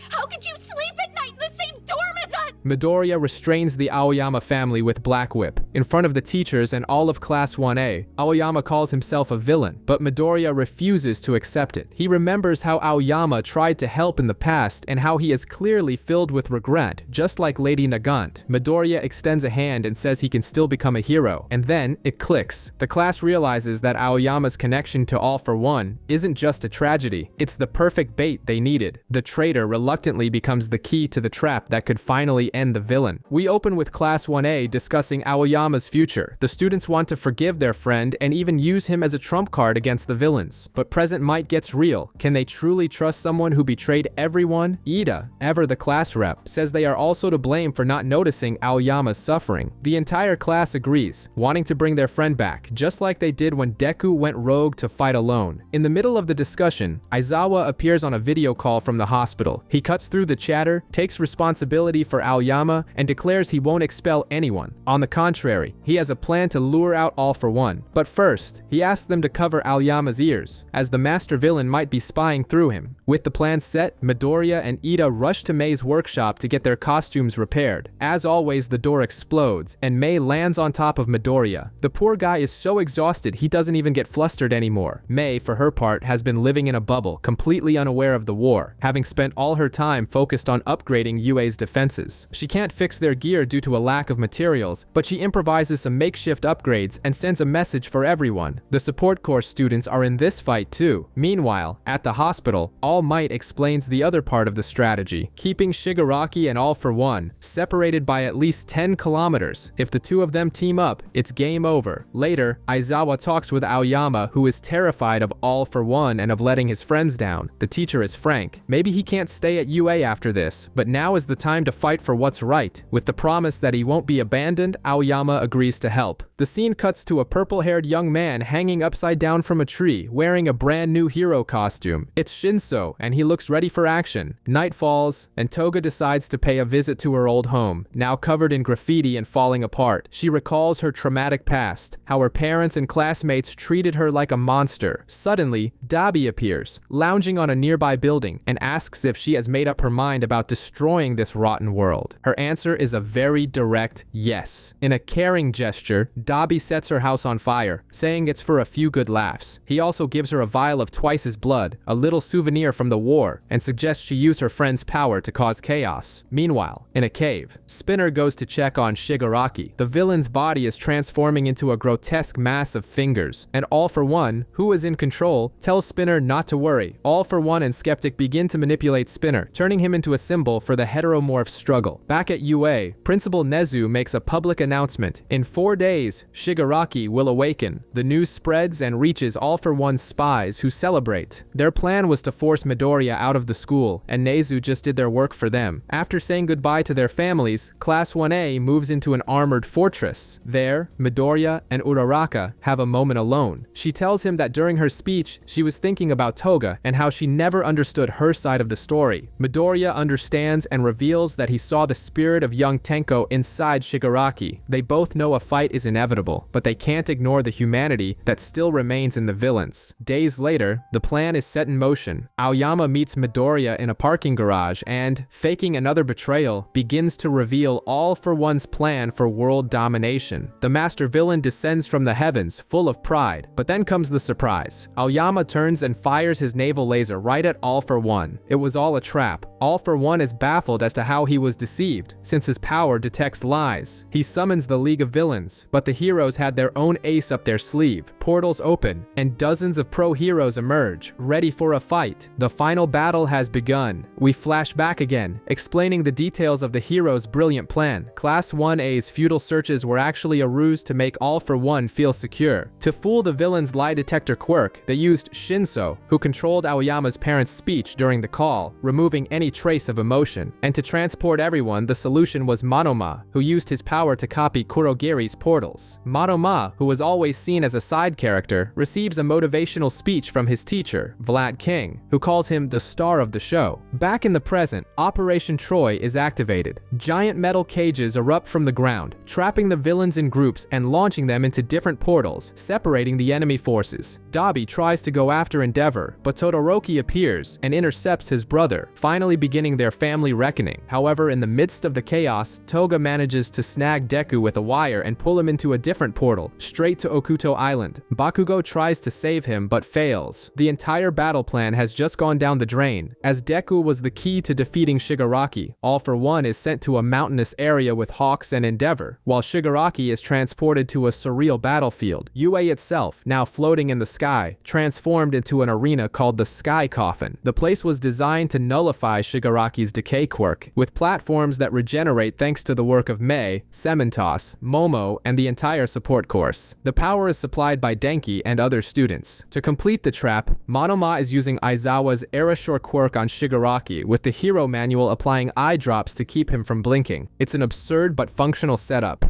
How could you sleep at night in the same dorm as us? Midoriya restrains the Aoyama family with Black Whip. In front of the teachers and all of Class 1A, Aoyama calls himself a villain, but Midoriya refuses to accept it. He remembers how Aoyama tried to help in the past and how he is clearly filled with regret, just like Lady Nagant. Midoriya extends a hand and says he can still become a hero, and then it clicks. The class realizes that Aoyama's connection to All for One isn't just a tragedy, it's the perfect bait they needed. The traitor reluctantly becomes the key to the trap that could finally end the villain. We open with Class 1A discussing Aoyama's future. The students want to forgive their friend and even use him as a trump card against the villains. But Present Might gets real. Can they truly trust someone who betrayed everyone? Ida, ever the class rep, says they are also to blame for not noticing Aoyama's suffering. The entire class agrees, wanting to bring their friend back, just like they did when Deku went rogue to fight alone. In the middle of the discussion, Aizawa appears on a video call from the hospital. He cuts through the chatter, takes responsibility for Aoyama, and declares he won't expel anyone. On the contrary, he has a plan to lure out All for One. But first, he asks them to cover Aoyama's ears, as the master villain might be spying through him. With the plan set, Midoriya and Ida rush to Mei's workshop to get their costumes repaired. As always, the door explodes, and Mei lands on top of Midoriya. The poor guy is so exhausted he doesn't even get flustered anymore. Mei, for her part, has been living in a bubble, completely unaware of the war, having spent all her time focused on upgrading UA's defenses. She can't fix their gear due to a lack of materials, but she improvises some makeshift upgrades and sends a message for everyone. The support course students are in this fight too. Meanwhile, at the hospital, All Might explains the other part of the strategy, keeping Shigaraki and All for One separated by at least 10 kilometers. If the two of them team up, it's game over. Later, Aizawa talks with Aoyama, who is terrified of All for One and of letting his friends down. The teacher is frank. Maybe he can't stay at UA after this, but now is the time to fight for what's right. With the promise that he won't be abandoned, Aoyama agrees to help. The scene cuts to a purple-haired young man hanging upside down from a tree, wearing a brand new hero costume. It's Shinso, and he looks ready for action. Night falls, and Toga decides to pay a visit to her old home, now covered in graffiti and falling apart. She recalls her traumatic past, how her parents and classmates treated her like a monster. Suddenly, Dabi appears, lounging on a nearby building, and asks if she has made up her mind about destroying this rotten world. Her answer is a very direct yes. In a caring gesture, Dabi sets her house on fire, saying it's for a few good laughs. He also gives her a vial of twice his blood, a little souvenir from the war, and suggests she use her friend's power to cause chaos. Meanwhile, in a cave, Spinner goes to check on Shigaraki. The villain's body is transforming into a grotesque mass of fingers, and All for One, who is in control, tells Spinner not to worry. All for One and Skeptic begin to manipulate Spinner, turning him into a symbol for the heteromorph struggle. Remedial. Back at UA, Principal Nezu makes a public announcement. In 4 days, Shigaraki will awaken. The news spreads and reaches All for One's spies who celebrate. Their plan was to force Midoriya out of the school, and Nezu just did their work for them. After saying goodbye to their families, Class 1A moves into an armored fortress. There, Midoriya and Uraraka have a moment alone. She tells him that during her speech, she was thinking about Toga and how she never understood her side of the story. Midoriya understands and reveals that he saw the spirit of young Tenko inside Shigaraki. They both know a fight is inevitable, but they can't ignore the humanity that still remains in the villains. Days later, the plan is set in motion. Aoyama meets Midoriya in a parking garage and, faking another betrayal, begins to reveal All for One's plan for world domination. The master villain descends from the heavens, full of pride, but then comes the surprise. Aoyama turns and fires his naval laser right at All for One. It was all a trap. All for One is baffled as to how he was deceived, since his power detects lies. He summons the League of Villains, but the heroes had their own ace up their sleeve. Portals open, and dozens of pro-heroes emerge, ready for a fight. The final battle has begun. We flash back again, explaining the details of the heroes' brilliant plan. Class 1A's futile searches were actually a ruse to make All for One feel secure. To fool the villain's lie detector Quirk, they used Shinso, who controlled Aoyama's parents' speech during the call, removing any trace of emotion. And to transport everyone, the solution was Monoma, who used his power to copy Kurogiri's portals. Monoma, who was always seen as a side character, receives a motivational speech from his teacher, Vlad King, who calls him the star of the show. Back in the present, Operation Troy is activated. Giant metal cages erupt from the ground, trapping the villains in groups and launching them into different portals, separating the enemy forces. Dabi tries to go after Endeavor, but Todoroki appears and intercepts his brother, finally beginning their family reckoning. However, in the midst of the chaos, Toga manages to snag Deku with a wire and pull him into a different portal, straight to Okuto Island. Bakugo tries to save him, but fails. The entire battle plan has just gone down the drain, as Deku was the key to defeating Shigaraki. All for One is sent to a mountainous area with Hawks and Endeavor, while Shigaraki is transported to a surreal battlefield. UA itself, now floating in the sky, transformed into an arena called the Sky Coffin. The place was designed to nullify Shigaraki's decay quirk, with platforms that regenerate thanks to the work of Mei, Sementos, Momo, and the entire support course. The power is supplied by Denki and other students. To complete the trap, Monoma is using Aizawa's Erasure quirk on Shigaraki, with the hero manual applying eye drops to keep him from blinking. It's an absurd but functional setup.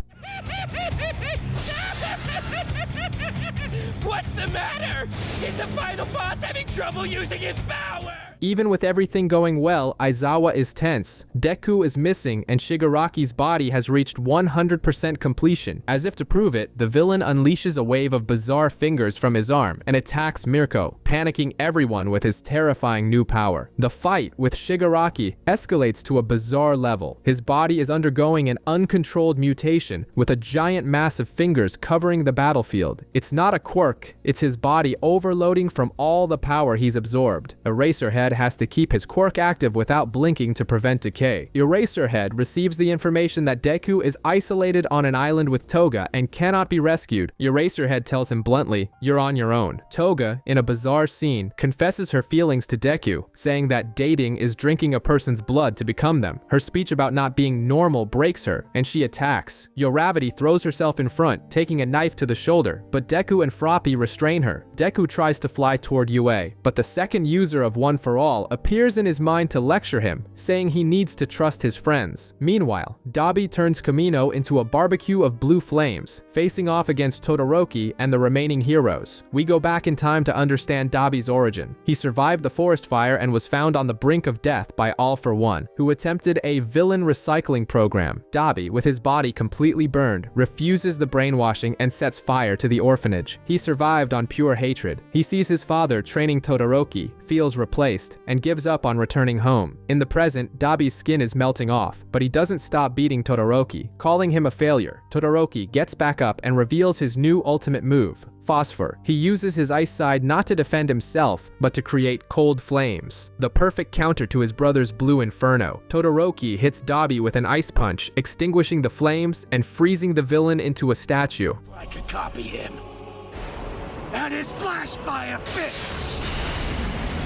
What's the matter? Is the final boss having trouble using his power? Even with everything going well, Aizawa is tense. Deku is missing, and Shigaraki's body has reached 100% completion. As if to prove it, the villain unleashes a wave of bizarre fingers from his arm and attacks Mirko, panicking everyone with his terrifying new power. The fight with Shigaraki escalates to a bizarre level. His body is undergoing an uncontrolled mutation, with a giant mass of fingers covering the battlefield. It's not a quirk, it's his body overloading from all the power he's absorbed. Eraserhead has to keep his quirk active without blinking to prevent decay. Eraserhead receives the information that Deku is isolated on an island with Toga and cannot be rescued. Eraserhead tells him bluntly, "You're on your own." Toga, in a bizarre scene, confesses her feelings to Deku, saying that dating is drinking a person's blood to become them. Her speech about not being normal breaks her, and she attacks. Yoravity throws herself in front, taking a knife to the shoulder, but Deku and Froppy restrain her. Deku tries to fly toward UA, but the second user of One for All appears in his mind to lecture him, saying he needs to trust his friends. Meanwhile, Dabi turns Kamino into a barbecue of blue flames, facing off against Todoroki and the remaining heroes. We go back in time to understand Dabi's origin. He survived the forest fire and was found on the brink of death by All for One, who attempted a villain recycling program. Dabi, with his body completely burned, refuses the brainwashing and sets fire to the orphanage. He survived on pure hatred. He sees his father training Todoroki, feels replaced, and gives up on returning home. In the present, Dabi's skin is melting off, but he doesn't stop beating Todoroki, calling him a failure. Todoroki gets back up and reveals his new ultimate move, Phosphor. He uses his ice side not to defend himself, but to create cold flames, the perfect counter to his brother's blue inferno. Todoroki hits Dabi with an ice punch, extinguishing the flames and freezing the villain into a statue. I could copy him. And is splashed by a fist!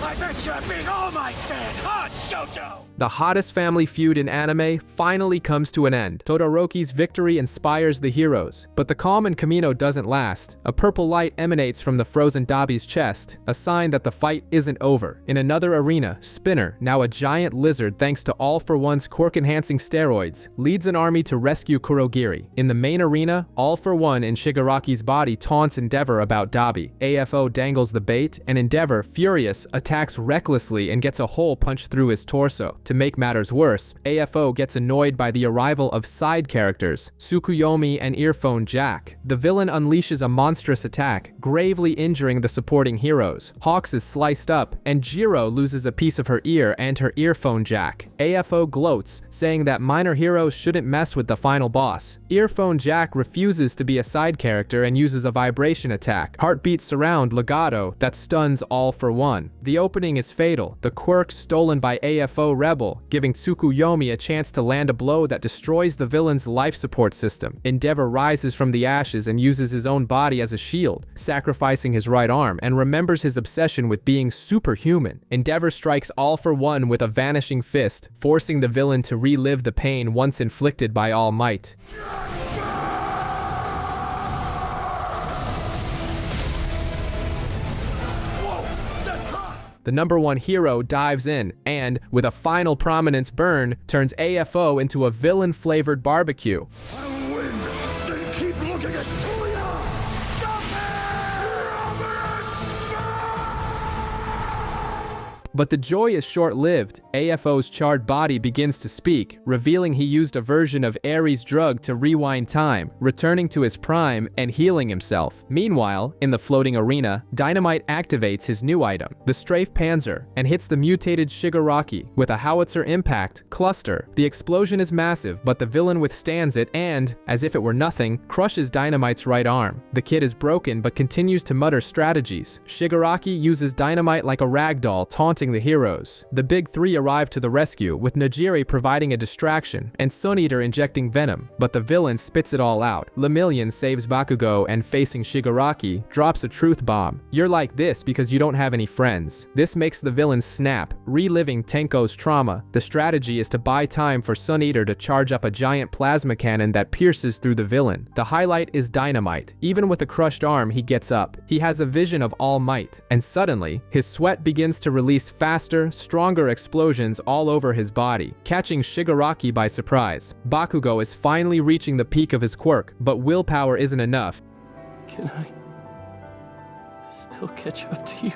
I bet you're a big All Might fan, huh, Shoto? The hottest family feud in anime finally comes to an end. Todoroki's victory inspires the heroes, but the calm in Kamino doesn't last. A purple light emanates from the frozen Dabi's chest, a sign that the fight isn't over. In another arena, Spinner, now a giant lizard thanks to All for One's quirk-enhancing steroids, leads an army to rescue Kurogiri. In the main arena, All for One in Shigaraki's body taunts Endeavor about Dabi. AFO dangles the bait, and Endeavor, furious, attacks recklessly and gets a hole punched through his torso. To make matters worse, AFO gets annoyed by the arrival of side characters, Tsukuyomi and Earphone Jack. The villain unleashes a monstrous attack, gravely injuring the supporting heroes. Hawks is sliced up, and Jiro loses a piece of her ear and her earphone jack. AFO gloats, saying that minor heroes shouldn't mess with the final boss. Earphone Jack refuses to be a side character and uses a vibration attack. Heartbeats surround Legato that stuns All for One. The opening is fatal, the quirk stolen by AFO Rebel, giving Tsukuyomi a chance to land a blow that destroys the villain's life support system. Endeavor rises from the ashes and uses his own body as a shield, sacrificing his right arm, and remembers his obsession with being superhuman. Endeavor strikes All for One with a vanishing fist, forcing the villain to relive the pain once inflicted by All Might. The #1 hero dives in and, with a final prominence burn, turns AFO into a villain-flavored barbecue. I'll win! Then keep looking at Toya! Stop But the joy is short-lived. AFO's charred body begins to speak, revealing he used a version of Eri's drug to rewind time, returning to his prime and healing himself. Meanwhile, in the floating arena, Dynamite activates his new item, the Strafe Panzer, and hits the mutated Shigaraki with a howitzer impact cluster. The explosion is massive, but the villain withstands it and, as if it were nothing, crushes Dynamite's right arm. The kid is broken but continues to mutter strategies. Shigaraki uses Dynamite like a ragdoll, taunting the heroes. The big three arrive to the rescue, with Najiri providing a distraction and Sun Eater injecting venom, but the villain spits it all out. Lemillion saves Bakugo and, facing Shigaraki, drops a truth bomb. You're like this because you don't have any friends. This makes the villain snap, reliving Tenko's trauma. The strategy is to buy time for Sun Eater to charge up a giant plasma cannon that pierces through the villain. The highlight is Dynamite. Even with a crushed arm, he gets up. He has a vision of All Might, and suddenly, his sweat begins to release faster, stronger explosions all over his body, catching Shigaraki by surprise. Bakugo is finally reaching the peak of his quirk, but willpower isn't enough. Can I still catch up to you?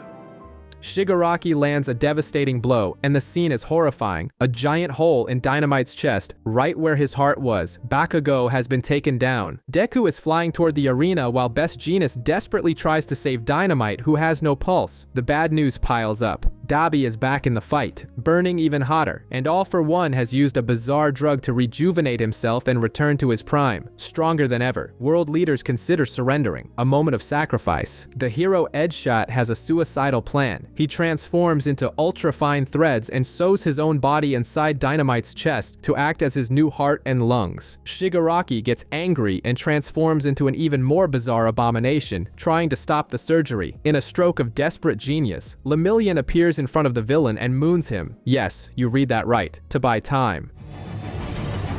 Shigaraki lands a devastating blow, and the scene is horrifying. A giant hole in Dynamite's chest, right where his heart was. Bakugo has been taken down. Deku is flying toward the arena while Best Jeanist desperately tries to save Dynamite, who has no pulse. The bad news piles up. Dabi is back in the fight, burning even hotter, and All for One has used a bizarre drug to rejuvenate himself and return to his prime, stronger than ever. World leaders consider surrendering, a moment of sacrifice. The hero Edgeshot has a suicidal plan. He transforms into ultra-fine threads and sews his own body inside Dynamite's chest to act as his new heart and lungs. Shigaraki gets angry and transforms into an even more bizarre abomination, trying to stop the surgery. In a stroke of desperate genius, Lemillion appears in front of the villain and moons him. Yes, you read that right, to buy time.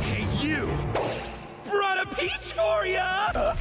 Hey, you! Brought a peach for ya!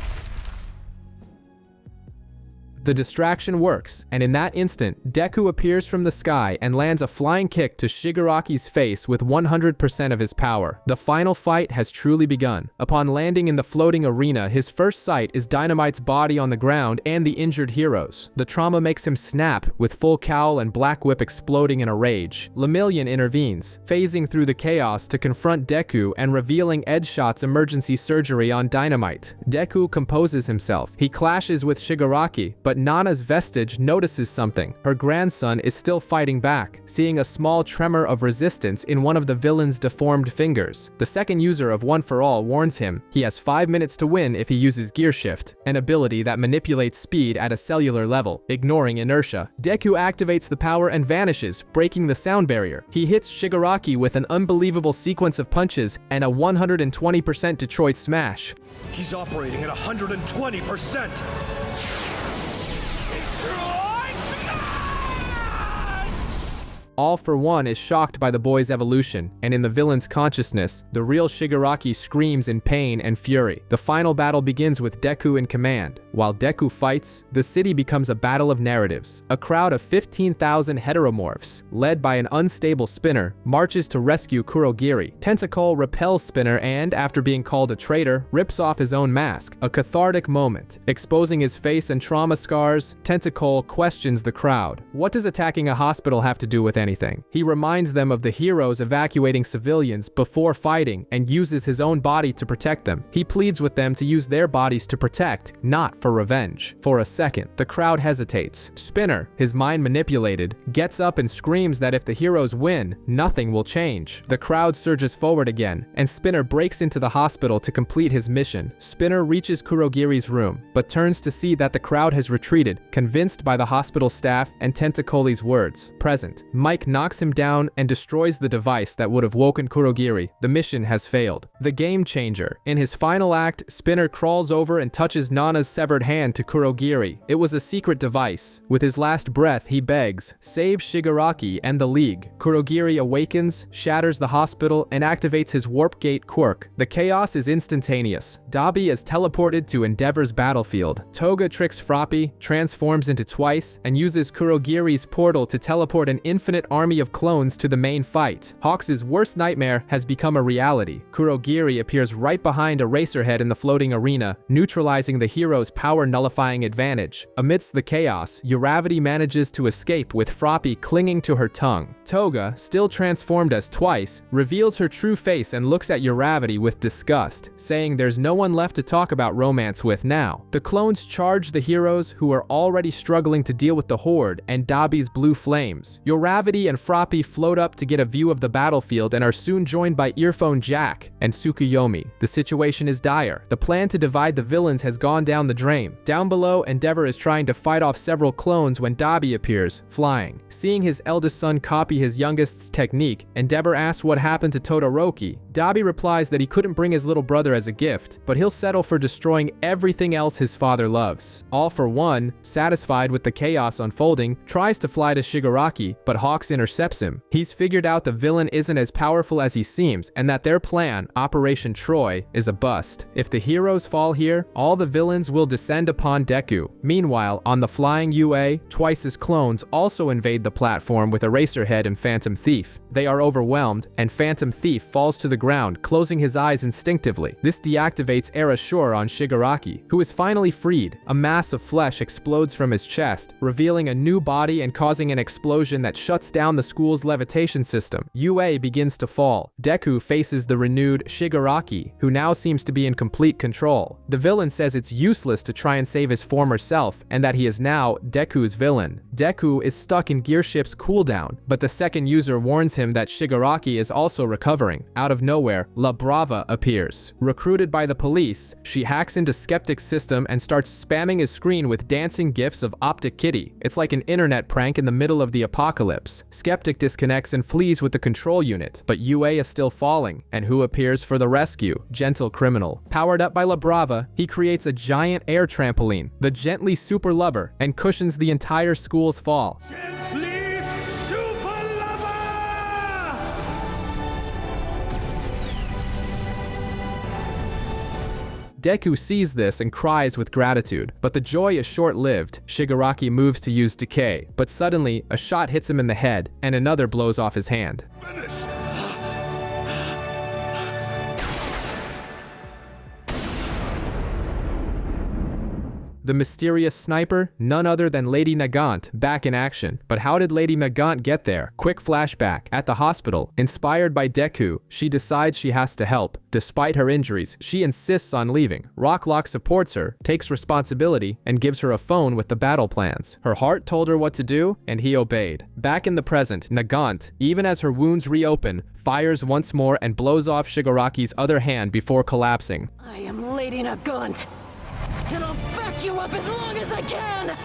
The distraction works, and in that instant, Deku appears from the sky and lands a flying kick to Shigaraki's face with 100% of his power. The final fight has truly begun. Upon landing in the floating arena, his first sight is Dynamite's body on the ground and the injured heroes. The trauma makes him snap, with full cowl and black whip exploding in a rage. Lemillion intervenes, phasing through the chaos to confront Deku and revealing Edgeshot's emergency surgery on Dynamite. Deku composes himself. He clashes with Shigaraki, but Nana's vestige notices something. Her grandson is still fighting back, seeing a small tremor of resistance in one of the villain's deformed fingers. The second user of One for All warns him he has 5 minutes to win if he uses Gear Shift, an ability that manipulates speed at a cellular level, ignoring inertia. Deku activates the power and vanishes, breaking the sound barrier. He hits Shigaraki with an unbelievable sequence of punches and a 120% Detroit smash. He's operating at 120%! All for One is shocked by the boy's evolution, and in the villain's consciousness, the real Shigaraki screams in pain and fury. The final battle begins with Deku in command. While Deku fights, the city becomes a battle of narratives. A crowd of 15,000 heteromorphs, led by an unstable Spinner, marches to rescue Kurogiri. Tentacle repels Spinner and, after being called a traitor, rips off his own mask. A cathartic moment. Exposing his face and trauma scars, Tentacle questions the crowd. What does attacking a hospital have to do with anything? He reminds them of the heroes evacuating civilians before fighting and uses his own body to protect them. He pleads with them to use their bodies to protect, not for revenge. For a second, the crowd hesitates. Spinner, his mind manipulated, gets up and screams that if the heroes win, nothing will change. The crowd surges forward again, and Spinner breaks into the hospital to complete his mission. Spinner reaches Kurogiri's room, but turns to see that the crowd has retreated, convinced by the hospital staff and Tentacoli's words. Present, Mike knocks him down and destroys the device that would have woken Kurogiri. The mission has failed. The game changer. In his final act, Spinner crawls over and touches Nana's severed hand to Kurogiri. It was a secret device. With his last breath, he begs, "Save Shigaraki and the League." Kurogiri awakens, shatters the hospital, and activates his warp gate Quirk. The chaos is instantaneous. Dabi is teleported to Endeavor's battlefield. Toga tricks Froppy, transforms into Twice, and uses Kurogiri's portal to teleport an infinite army of clones to the main fight. Hawks' worst nightmare has become a reality. Kurogiri appears right behind Eraserhead in the floating arena, neutralizing the hero's power-nullifying advantage. Amidst the chaos, Uravity manages to escape with Froppy clinging to her tongue. Toga, still transformed as Twice, reveals her true face and looks at Uravity with disgust, saying there's no one left to talk about romance with now. The clones charge the heroes, who are already struggling to deal with the Horde and Dabi's blue flames. Uravity and Froppy float up to get a view of the battlefield and are soon joined by Earphone Jack and Tsukuyomi. The situation is dire. The plan to divide the villains has gone down the drain. Down below, Endeavor is trying to fight off several clones when Dabi appears, flying. Seeing his eldest son copy his youngest's technique, Endeavor asks what happened to Todoroki. Dabi replies that he couldn't bring his little brother as a gift, but he'll settle for destroying everything else his father loves. All for One, satisfied with the chaos unfolding, tries to fly to Shigaraki, but Hawks intercepts him. He's figured out the villain isn't as powerful as he seems, and that their plan, Operation Troy, is a bust. If the heroes fall here, all the villains will descend upon Deku. Meanwhile, on the flying UA, Twice's clones also invade the platform with Eraserhead and Phantom Thief. They are overwhelmed, and Phantom Thief falls to the ground, closing his eyes instinctively. This deactivates Erasure on Shigaraki, who is finally freed. A mass of flesh explodes from his chest, revealing a new body and causing an explosion that shuts down the school's levitation system. UA begins to fall. Deku faces the renewed Shigaraki, who now seems to be in complete control. The villain says it's useless to try and save his former self, and that he is now Deku's villain. Deku is stuck in Gearship's cooldown, but the second user warns him that Shigaraki is also recovering. Out of nowhere, La Brava appears. Recruited by the police, she hacks into Skeptic's system and starts spamming his screen with dancing gifs of Optic Kitty. It's like an internet prank in the middle of the apocalypse. Skeptic disconnects and flees with the control unit, but UA is still falling, and who appears for the rescue? Gentle Criminal. Powered up by La Brava, he creates a giant air trampoline, the Gently Super Lover, and cushions the entire school's fall. Deku sees this and cries with gratitude, but the joy is short-lived. Shigaraki moves to use Decay, but suddenly, a shot hits him in the head, and another blows off his hand. Finished! The mysterious sniper? None other than Lady Nagant, back in action. But how did Lady Nagant get there? Quick flashback. At the hospital, inspired by Deku, she decides she has to help. Despite her injuries, she insists on leaving. Rocklock supports her, takes responsibility, and gives her a phone with the battle plans. Her heart told her what to do, and he obeyed. Back in the present, Nagant, even as her wounds reopen, fires once more and blows off Shigaraki's other hand before collapsing. I am Lady Nagant, and I'll back you up as long as I can!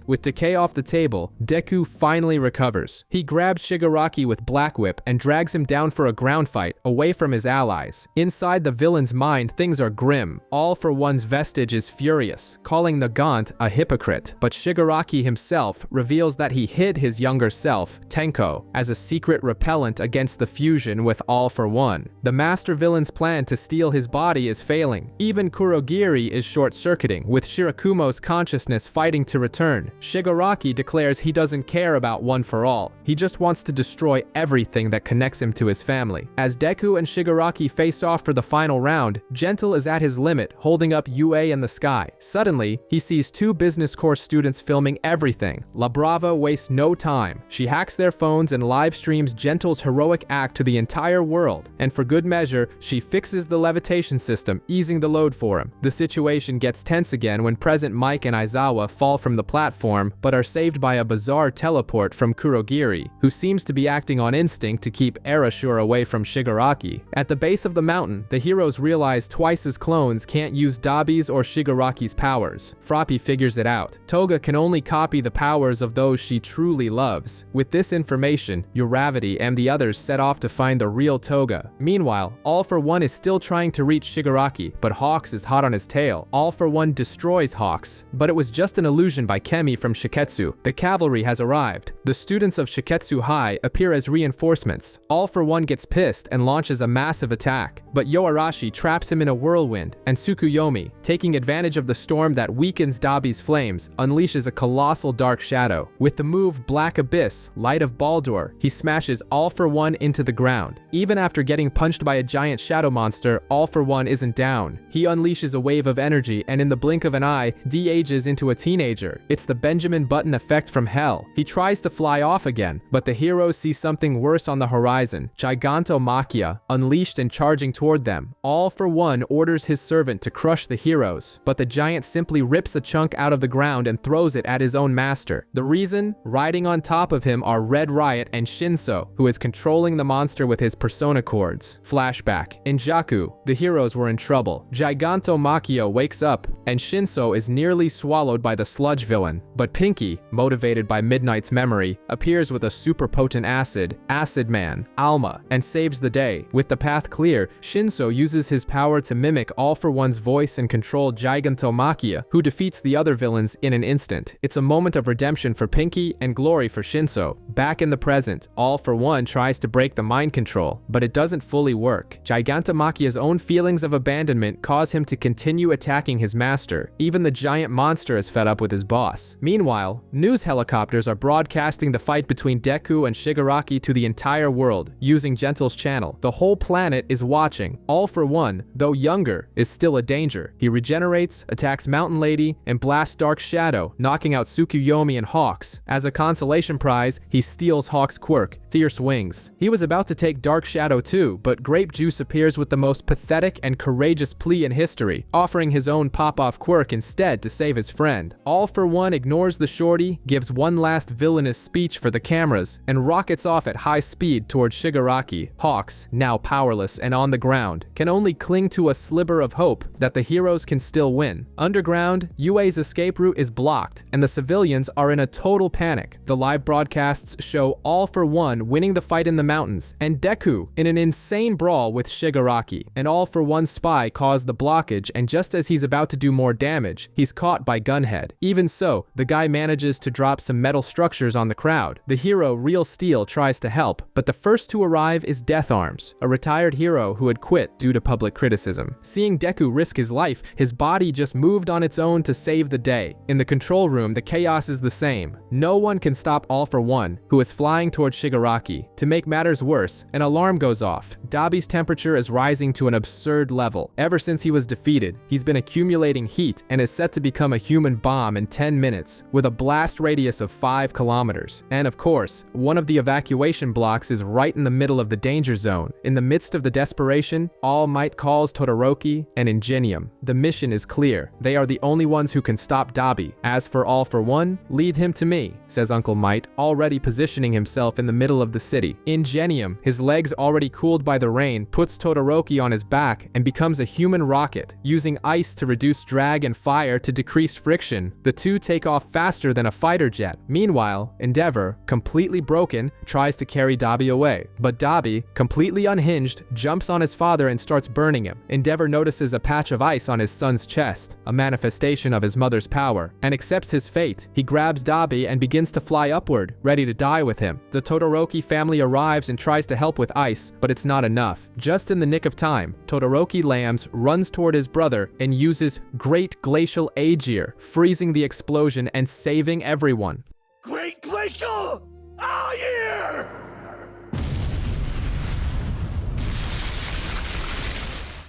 With decay off the table, Deku finally recovers. He grabs Shigaraki with Black Whip and drags him down for a ground fight, away from his allies. Inside the villain's mind, things are grim. All for One's vestige is furious, calling the Gaunt a hypocrite. But Shigaraki himself reveals that he hid his younger self, Tenko, as a secret repellent against the fusion with All for One. The master villain's plan to steal his body is failing. Even Kurogiri is short-circuiting, with Shirakumo's consciousness fighting to return. Shigaraki declares he doesn't care about One for All. He just wants to destroy everything that connects him to his family. As Deku and Shigaraki face off for the final round, Gentle is at his limit, holding up UA in the sky. Suddenly, he sees two business course students filming everything. La Brava wastes no time. She hacks their phones and live streams Gentle's heroic act to the entire world. And for good measure, she fixes the levitation system, easing the load for him. The situation gets tense again when present Mike and Aizawa fall from the platform, but are saved by a bizarre teleport from Kurogiri, who seems to be acting on instinct to keep Erasure away from Shigaraki. At the base of the mountain, the heroes realize Twice's clones can't use Dabi's or Shigaraki's powers. Froppy figures it out. Toga can only copy the powers of those she truly loves. With this information, Uravity and the others set off to find the real Toga. Meanwhile, All for One is still trying to reach Shigaraki, but Hawks is hot on his tail. All for One destroys Hawks, but it was just an illusion by Kemi from Shiketsu. The cavalry has arrived. The students of Shiketsu High appear as reinforcements. All for One gets pissed and launches a massive attack, but Yoarashi traps him in a whirlwind, and Tsukuyomi, taking advantage of the storm that weakens Dabi's flames, unleashes a colossal dark shadow. With the move Black Abyss, Light of Baldur, he smashes All for One into the ground. Even after getting punched by a giant shadow monster, All for One isn't down. He unleashes a wave of energy, and in the blink of an eye, de-ages into a teenager. It's the Benjamin Button effect from hell. He tries to fly off again, but the heroes see something worse on the horizon. Gigantomachia, unleashed and charging toward them. All for One orders his servant to crush the heroes, but the giant simply rips a chunk out of the ground and throws it at his own master. The reason? Riding on top of him are Red Riot and Shinso, who is controlling the monster with his persona cords. Flashback. In Jaku, the heroes were in trouble. Gigantomachia wakes up, and Shinso is nearly swallowed by the sludge villain. But Pinky, motivated by Midnight's memory, appears with a super potent acid, Acid Man, Alma, and saves the day. With the path clear, Shinso uses his power to mimic All for One's voice and control Gigantomachia, who defeats the other villains in an instant. It's a moment of redemption for Pinky and glory for Shinso. Back in the present, All for One tries to break the mind control, but it doesn't fully work. Gigantomachia's own feelings of abandonment cause him to continue attacking his master. Even the giant monster is fed up with his boss. Meanwhile, news helicopters are broadcasting the fight between Deku and Shigaraki to the entire world, using Gentle's channel. The whole planet is watching. All for One, though younger, is still a danger. He regenerates, attacks Mountain Lady, and blasts Dark Shadow, knocking out Tsukuyomi and Hawks. As a consolation prize, he steals Hawk's quirk, Fierce Wings. He was about to take Dark Shadow too, but Grape Juice appears with the most pathetic and courageous plea in history, offering his own pop-off quirk instead to save his friend. All for One ignores the shorty, gives one last villainous speech for the cameras, and rockets off at high speed towards Shigaraki. Hawks, now powerless and on the ground, can only cling to a sliver of hope that the heroes can still win. Underground, UA's escape route is blocked, and the civilians are in a total panic. The live broadcasts show All for One winning the fight in the mountains, and Deku in an insane brawl with Shigaraki. An All for One spy caused the blockage, and just as he's about to do more damage, he's caught by Gunhead. Even so, the guy manages to drop some metal structures on the crowd. The hero Real Steel tries to help, but the first to arrive is Death Arms, a retired hero who had quit due to public criticism. Seeing Deku risk his life, his body just moved on its own to save the day. In the control room, the chaos is the same. No one can stop All for One, who is flying towards Shigaraki. To make matters worse, an alarm goes off. Dabi's temperature is rising to an absurd level. Ever since he was defeated, he's been accumulating heat and is set to become a human bomb in 10 minutes, with a blast radius of 5 kilometers. And of course, one of the evacuation blocks is right in the middle of the danger zone. In the midst of the desperation, All Might calls Todoroki and Ingenium. The mission is clear. They are the only ones who can stop Dabi. As for All for One, lead him to me, says Uncle Might, already positioning himself in the middle middle of the city. Ingenium, his legs already cooled by the rain, puts Todoroki on his back and becomes a human rocket. Using ice to reduce drag and fire to decrease friction, the two take off faster than a fighter jet. Meanwhile, Endeavor, completely broken, tries to carry Dabi away. But Dabi, completely unhinged, jumps on his father and starts burning him. Endeavor notices a patch of ice on his son's chest, a manifestation of his mother's power, and accepts his fate. He grabs Dabi and begins to fly upward, ready to die with him. The Todoroki family arrives and tries to help with ice, but it's not enough. Just in the nick of time, Todoroki Lambs runs toward his brother and uses Great Glacial Aegir, freezing the explosion and saving everyone. Great Glacial Aegir!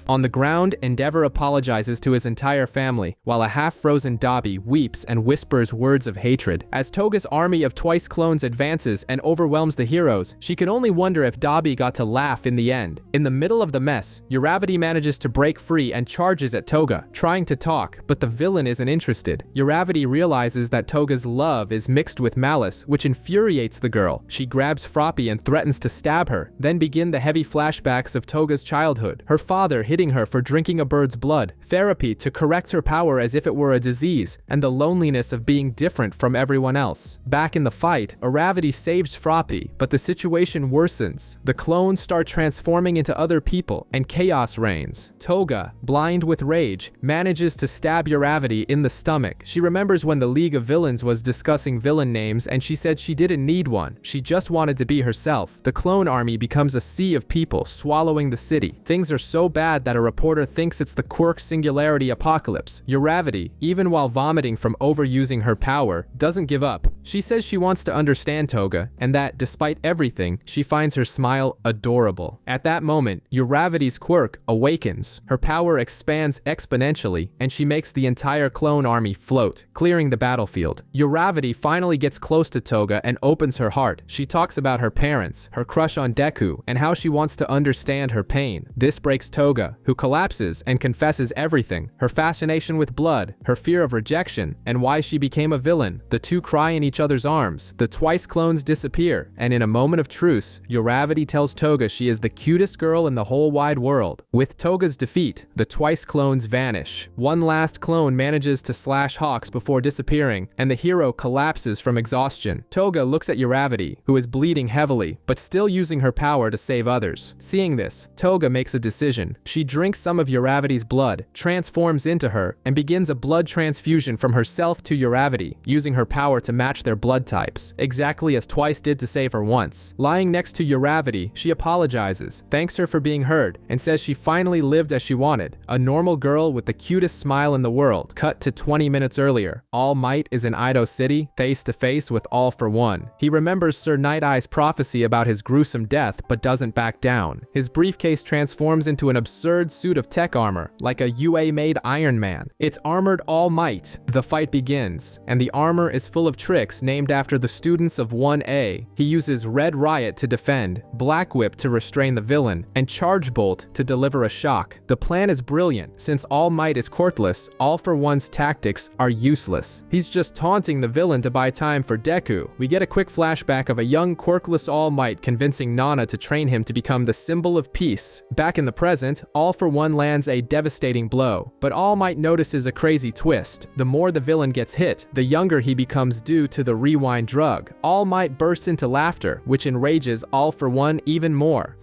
On the ground, Endeavor apologizes to his entire family, while a half-frozen Dabi weeps and whispers words of hatred. As Toga's army of twice clones advances and overwhelms the heroes, she can only wonder if Dabi got to laugh in the end. In the middle of the mess, Uravity manages to break free and charges at Toga, trying to talk, but the villain isn't interested. Uravity realizes that Toga's love is mixed with malice, which infuriates the girl. She grabs Froppy and threatens to stab her. Then begin the heavy flashbacks of Toga's childhood. Her father hitting her for drinking a bird's blood, therapy to correct her power as if it were a disease, and the loneliness of being different from everyone else. Back in the fight, Uravity saves Froppy, but the situation worsens. The clones start transforming into other people, and chaos reigns. Toga, blind with rage, manages to stab Uravity in the stomach. She remembers when the League of Villains was discussing villain names, and she said she didn't need one. She just wanted to be herself. The clone army becomes a sea of people, swallowing the city. Things are so bad that a reporter thinks it's the Quirk singularity apocalypse. Uravity, even while vomiting from overusing her power, doesn't give up. She says she wants to understand Toga, and that, despite everything, she finds her smile adorable. At that moment, Uravity's Quirk awakens. Her power expands exponentially, and she makes the entire clone army float, clearing the battlefield. Uravity finally gets close to Toga and opens her heart. She talks about her parents, her crush on Deku, and how she wants to understand her pain. This breaks Toga, who collapses and confesses everything, her fascination with blood, her fear of rejection, and why she became a villain. The two cry in each other's arms, the twice clones disappear, and in a moment of truce, Uravity tells Toga she is the cutest girl in the whole wide world. With Toga's defeat, the twice clones vanish. One last clone manages to slash Hawks before disappearing, and the hero collapses from exhaustion. Toga looks at Uravity, who is bleeding heavily, but still using her power to save others. Seeing this, Toga makes a decision. She drinks some of Uravity's blood, transforms into her, and begins a blood transfusion from herself to Uravity, using her power to match their blood types, exactly as Twice did to save her once. Lying next to Uravity, she apologizes, thanks her for being heard, and says she finally lived as she wanted, a normal girl with the cutest smile in the world. Cut to 20 minutes earlier. All Might is in Edo City, face to face with All for One. He remembers Sir Night Eye's prophecy about his gruesome death, but doesn't back down. His briefcase transforms into an absurd suit of tech armor, like a UA-made Iron Man. It's armored All Might. The fight begins, and the armor is full of tricks named after the students of 1A. He uses Red Riot to defend, Black Whip to restrain the villain, and Charge Bolt to deliver a shock. The plan is brilliant. Since All Might is quirkless, All for One's tactics are useless. He's just taunting the villain to buy time for Deku. We get a quick flashback of a young quirkless All Might convincing Nana to train him to become the symbol of peace. Back in the present, All for One lands a devastating blow, but All Might notices a crazy twist. The more the villain gets hit, the younger he becomes due to the rewind drug. All Might bursts into laughter, which enrages All for One even more.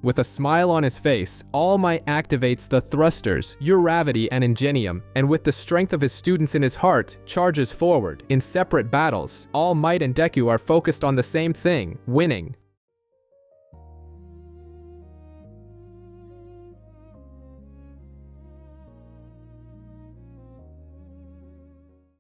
With a smile on his face, All Might activates the thrusters, Uravity and Ingenium, and with the strength of his students in his heart, charges forward. In separate battles, All Might and Deku are focused on the same thing, winning.